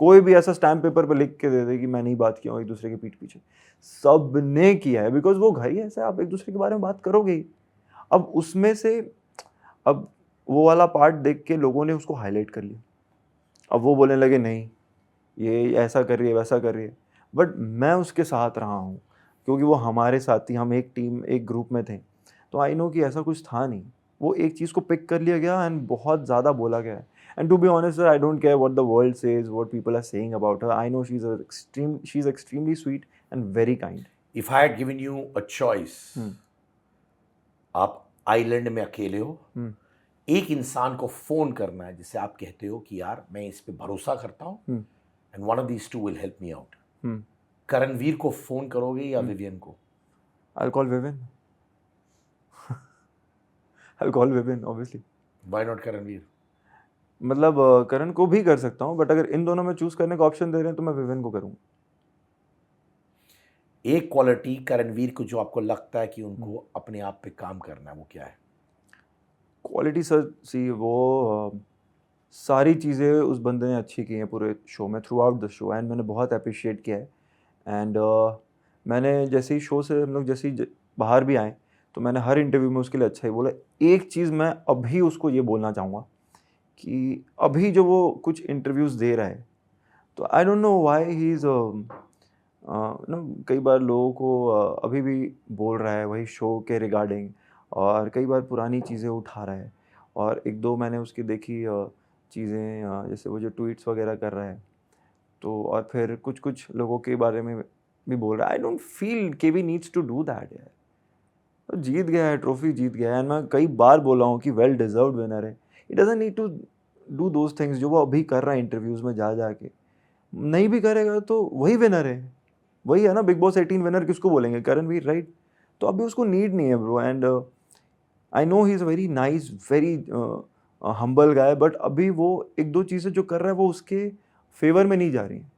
कोई भी ऐसा स्टैम्प पेपर पर लिख के दे दे कि मैं नहीं बात किया हूँ एक दूसरे के पीठ पीछे, सब ने किया है, बिकॉज वो घर ही ऐसा है, आप एक दूसरे के बारे में बात करोगे ही। अब उसमें से अब वो वाला पार्ट देख के लोगों ने उसको हाईलाइट कर लिया, अब वो बोलने लगे नहीं ये ऐसा कर रही है वैसा कर रही है, बट मैं उसके साथ रहा हूँ क्योंकि वो हमारे साथ थी, हम एक टीम एक ग्रुप में थे, तो आई नो कि ऐसा कुछ था नहीं। वो एक चीज़ को पिक कर लिया गया एंड बहुत ज़्यादा बोला गया है। And to be honest, sir, I don't care what the world says, what people are saying about her. I know she's extremely sweet and very kind. If I had given you a choice, आप island में अकेले हो, एक इंसान को phone करना है जिसे आप कहते हो कि यार मैं इस पे भरोसा करता हूँ, and one of these two will help me out. Karanveer को फोन करोगे या विवियन को? I'll call Vivian. I'll call Vivian, obviously. Why not Karanvir? मतलब करण को भी कर सकता हूँ, बट अगर इन दोनों में चूज करने का ऑप्शन दे रहे हैं तो मैं विवियन को करूँगा. एक क्वालिटी करणवीर को जो आपको लगता है कि उनको अपने आप पे काम करना है, वो क्या है? क्वालिटी सर, सी वो सारी चीज़ें उस बंदे ने अच्छी की हैं पूरे शो में, through out the show, and मैंने बहुत अप्रिशिएट किया है. एंड मैंने जैसे ही शो से हम लोग जैसे ही बाहर भी आए तो मैंने हर इंटरव्यू में उसके लिए अच्छा ही बोला. एक चीज़ मैं अभी उसको ये बोलना चाहूँगा कि अभी जो वो कुछ इंटरव्यूज़ दे रहा है, तो I don't no why he is कई बार लोगों को अभी भी बोल रहा है वही शो के रिगार्डिंग, और कई बार पुरानी चीज़ें उठा रहा है. और एक दो मैंने उसकी देखी चीज़ें, जैसे वो जो ट्वीट्स वगैरह कर रहा है, तो और फिर कुछ कुछ लोगों के बारे में भी बोल रहा है. I don't feel KV needs to do that यार. तो जीत गया है, ट्रॉफी जीत गया है, एंड मैं कई बार बोला हूँ कि वेल डिजर्व्ड विनर है. It doesn't need to do those things जो वो अभी कर रहा है इंटरव्यूज़ में जा के. नहीं भी करेगा तो वही विनर है, वही है ना. बिग बॉस 18 विनर किसको बोलेंगे? करणवीर, राइट? तो अभी उसको नीड नहीं है bro. And I no he is very nice, very humble guy, but अभी वो एक दो चीज़ें जो कर रहा है वो उसके फेवर में नहीं जा रही हैं,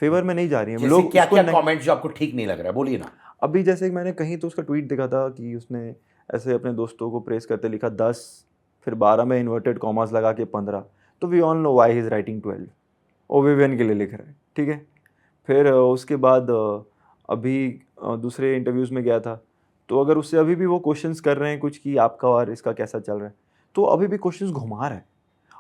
फेवर में नहीं जा रही हैं. लोग क्या क्या कमेंट जो आपको ठीक नहीं लग रहा है, बोलिए ना. अभी जैसे मैंने कहीं तो उसका ट्वीट देखा था कि उसने ऐसे अपने दोस्तों को प्रेस करते लिखा 10, फिर 12 में इन्वर्टेड कॉमर्स लगा के 15. तो we all know why he is writing 12. ओ विवियन के लिए लिख रहा है, ठीक है. फिर उसके बाद अभी दूसरे इंटरव्यूज़ में गया था, तो अगर उससे अभी भी वो क्वेश्चंस कर रहे हैं कुछ कि आपका और इसका कैसा चल रहा है, तो अभी भी क्वेश्चंस घुमा रहा है.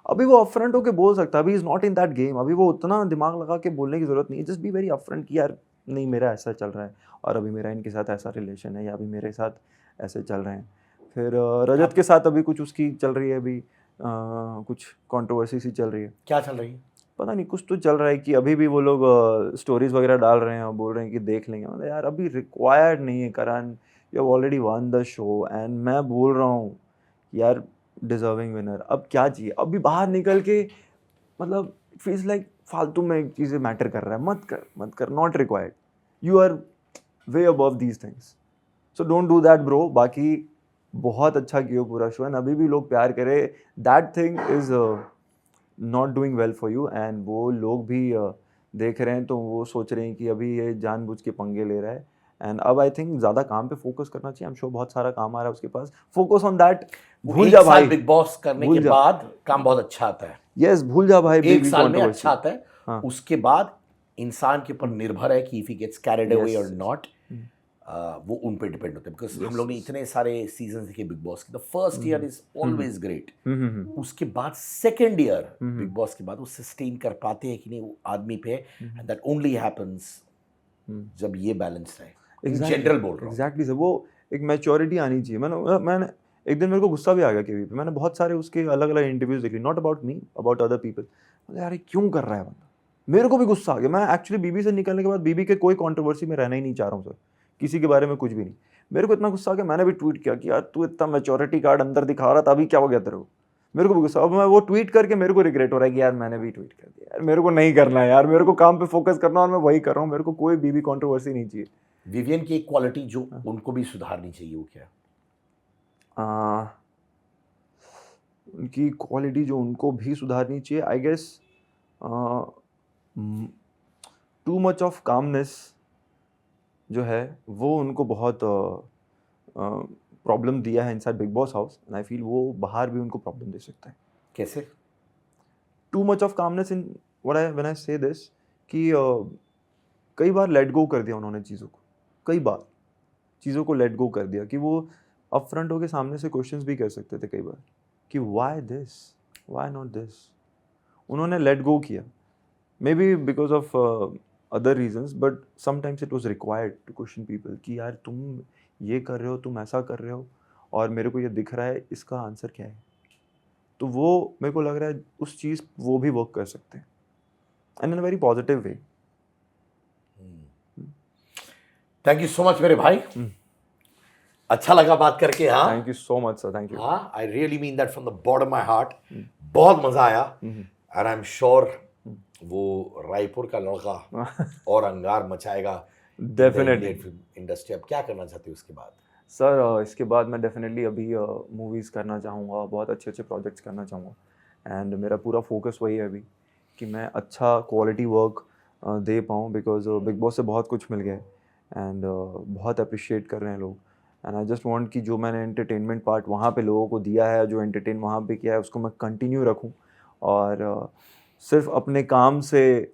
अभी वो अपफ्रंट होकर बोल सकता है. अभी is not in that game. अभी वो उतना दिमाग लगा के बोलने की ज़रूरत नहीं है. जस्ट बी वेरी अपफ्रंट कि यार नहीं, मेरा ऐसा चल रहा है, और अभी मेरा इनके साथ ऐसा रिलेशन है, या अभी मेरे साथ ऐसे चल रहे हैं. फिर रजत के साथ अभी कुछ उसकी चल रही है, अभी कुछ कंट्रोवर्सी सी चल रही है. क्या चल रही है? पता नहीं, कुछ तो चल रहा है कि अभी भी वो लोग स्टोरीज वगैरह डाल रहे हैं और बोल रहे हैं कि देख लेंगे. मतलब यार अभी रिक्वायर्ड नहीं है Karan, you have already won the show. And मैं बोल रहा हूँ यार डिजर्विंग विनर. अब क्या चाहिए? अभी बाहर निकल के मतलब इट फील्स लाइक फालतू में चीज़ें मैटर कर रहा है. मत कर, not required. You are way above these things, so don't do that bro. बाकी बहुत अच्छा किया पूरा शो, एंड अभी भी लोग प्यार करे. That thing is not doing well for you, and वो लोग भी देख रहे हैं, तो वो सोच रहे हैं कि अभी ये जानबूझ के पंगे ले रहा है. एंड अब आई थिंक ज़्यादा काम पे फोकस करना चाहिए. आई एम श्योर बहुत सारा काम आ रहा है उसके पास. Focus on that. भूल जा भाई, बिग बॉस करने के बाद काम बहुत अच्छा आता है. यस, भूल जा भाई. एक साल में अच्छा आता है. हाँ. उसके बाद इंसान के ऊपर निर्भर है कि if he gets carried away or not. वो उन पे डिपेंड होता है. बिकॉज हम लोग ने इतने सारे सीजन देखे बिग बॉस के. The first year is always great. उसके बाद सेकेंड ईयर बिग बॉस के बाद वो सस्टेन कर पाते हैं कि नहीं वो आदमी पे. एंड दैट ओनली हैपेंस जब ये बैलेंस रहे. जनरल बोल रहा हूँ. एग्जैक्टली सर, वो एक मैच्योरिटी आनी चाहिए. मैंने एक दिन मेरे को गुस्सा भी आ गया केवी पे. मैंने बहुत सारे उसके अलग अलग इंटरव्यूज देखे, not about me, about other people. यार ये क्यों कर रहा है बंदा? मेरे को भी गुस्सा आ गया. मैं एक्चुअली बीबी से निकलने के बाद बीबी के कोई कंट्रोवर्सी में रहना ही नहीं चाह रहा हूँ सर, किसी के बारे में कुछ भी नहीं. मेरे को इतना गुस्सा आ गया, मैंने भी ट्वीट किया कि यार तू इतना मैच्योरिटी कार्ड अंदर दिखा रहा था, अभी क्या हो गया तेरे को? मेरे को भी गुस्सा. अब मैं वो ट्वीट करके मेरे को रिग्रेट हो रहा है कि यार मैंने भी ट्वीट कर दिया. यार मेरे को नहीं करना है यार, मेरे को काम पे फोकस करना, और मैं वही कर रहा हूँ. मेरे को कोई बीबी कंट्रोवर्सी नहीं चाहिए. विवियन की एक क्वालिटी जो उनको भी सुधारनी चाहिए, वो क्या है? उनकी क्वालिटी जो उनको भी सुधारनी चाहिए, I guess too much of calmness जो है वो उनको बहुत प्रॉब्लम दिया है inside Bigg Boss house. And I feel वो बाहर भी उनको प्रॉब्लम दे सकता है. कैसे? Too much of calmness in when I say this कि कई बार लेट गो कर दिया उन्होंने चीज़ों को. कई बार चीज़ों को लेट गो कर दिया कि वो अपफ्रंट होके सामने से क्वेश्चंस भी कर सकते थे कई बार कि why this, why not this. उन्होंने लेट गो किया, maybe because of other reasons, but sometimes it was required to question people कि यार तुम ये कर रहे हो, तुम ऐसा कर रहे हो, और मेरे को ये दिख रहा है, इसका आंसर क्या है. तो वो मेरे को लग रहा है उस चीज़ वो भी वर्क कर सकते हैं and in a very positive way. Thank you so much मेरे भाई. अच्छा लगा बात करके. हाँ, thank you so much sir. Thank you. हाँ, I really mean that from the bottom my heart. बहुत मजा आया. एंड आई एम श्योर वो रायपुर का लड़का और अंगार मचाएगा डेफिनेटली इंडस्ट्री. अब क्या करना चाहते हो उसके बाद? सर इसके बाद मैं डेफिनेटली अभी मूवीज़ करना चाहूँगा, बहुत अच्छे अच्छे प्रोजेक्ट्स करना चाहूँगा एंड मेरा पूरा फोकस वही है अभी कि मैं अच्छा क्वालिटी वर्क दे पाऊँ बिकॉज बिग बॉस से बहुत कुछ मिल गया है एंड बहुत अप्रिशिएट कर रहे हैं लोग एंड आई जस्ट वांट कि जो मैंने एंटरटेनमेंट पार्ट वहाँ पे लोगों को दिया है, जो एंटरटेन वहाँ पे किया है, उसको मैं कंटिन्यू रखूँ और सिर्फ अपने काम से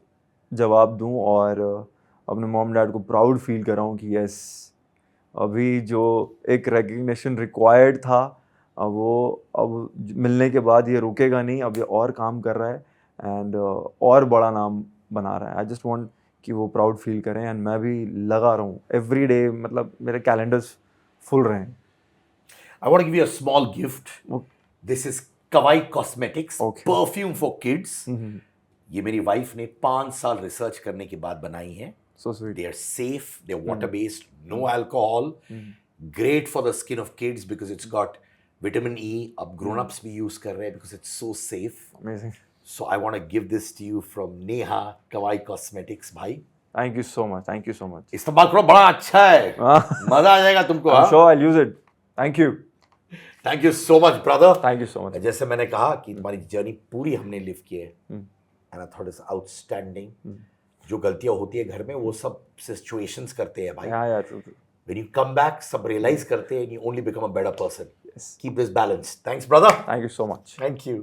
जवाब दूँ और अपने मॉम डैड को प्राउड फील कराऊँ कि यस अभी जो एक रिकग्निशन रिक्वायर्ड था अब मिलने के बाद ये रुकेगा नहीं, अब ये और काम कर रहा है एंड और बड़ा नाम बना रहा है. आई जस्ट वांट कि वो प्राउड फील करें एंड मैं भी लगा रहा हूँ एवरी डे. मतलब मेरे कैलेंडर्स फुल रहे हैं. I want to give you a small gift. This is Kawaii cosmetics Okay. Perfume for kids. ये मेरी वाइफ ने 5 साल रिसर्च करने के बाद बनाई है. So sweet. They are safe, they're water based, no alcohol, great for the skin of kids because it's got vitamin E. अब grown ups भी use कर रहे हैं because it's so safe. Amazing. So I want to give this to you from Neha Kawai Cosmetics भाई. Thank you so much. Thank you so much. इस्तेमाल करो, बड़ा अच्छा है. मजा आ जाएगा तुमको. आई am sure I use it. Thank you. Thank you so much brother. Thank you so much. जैसे मैंने कहा कि तुम्हारी जर्नी पूरी हमने लिव की है and I thought it's outstanding. जो गलतियां होती है घर में वो सब सिचुएशंस करते हैं भाई. या true. When you come back, सब realize करते हैं and you only become a better person. Keep this balance. Thanks, brother. Thank you so much. Thank you.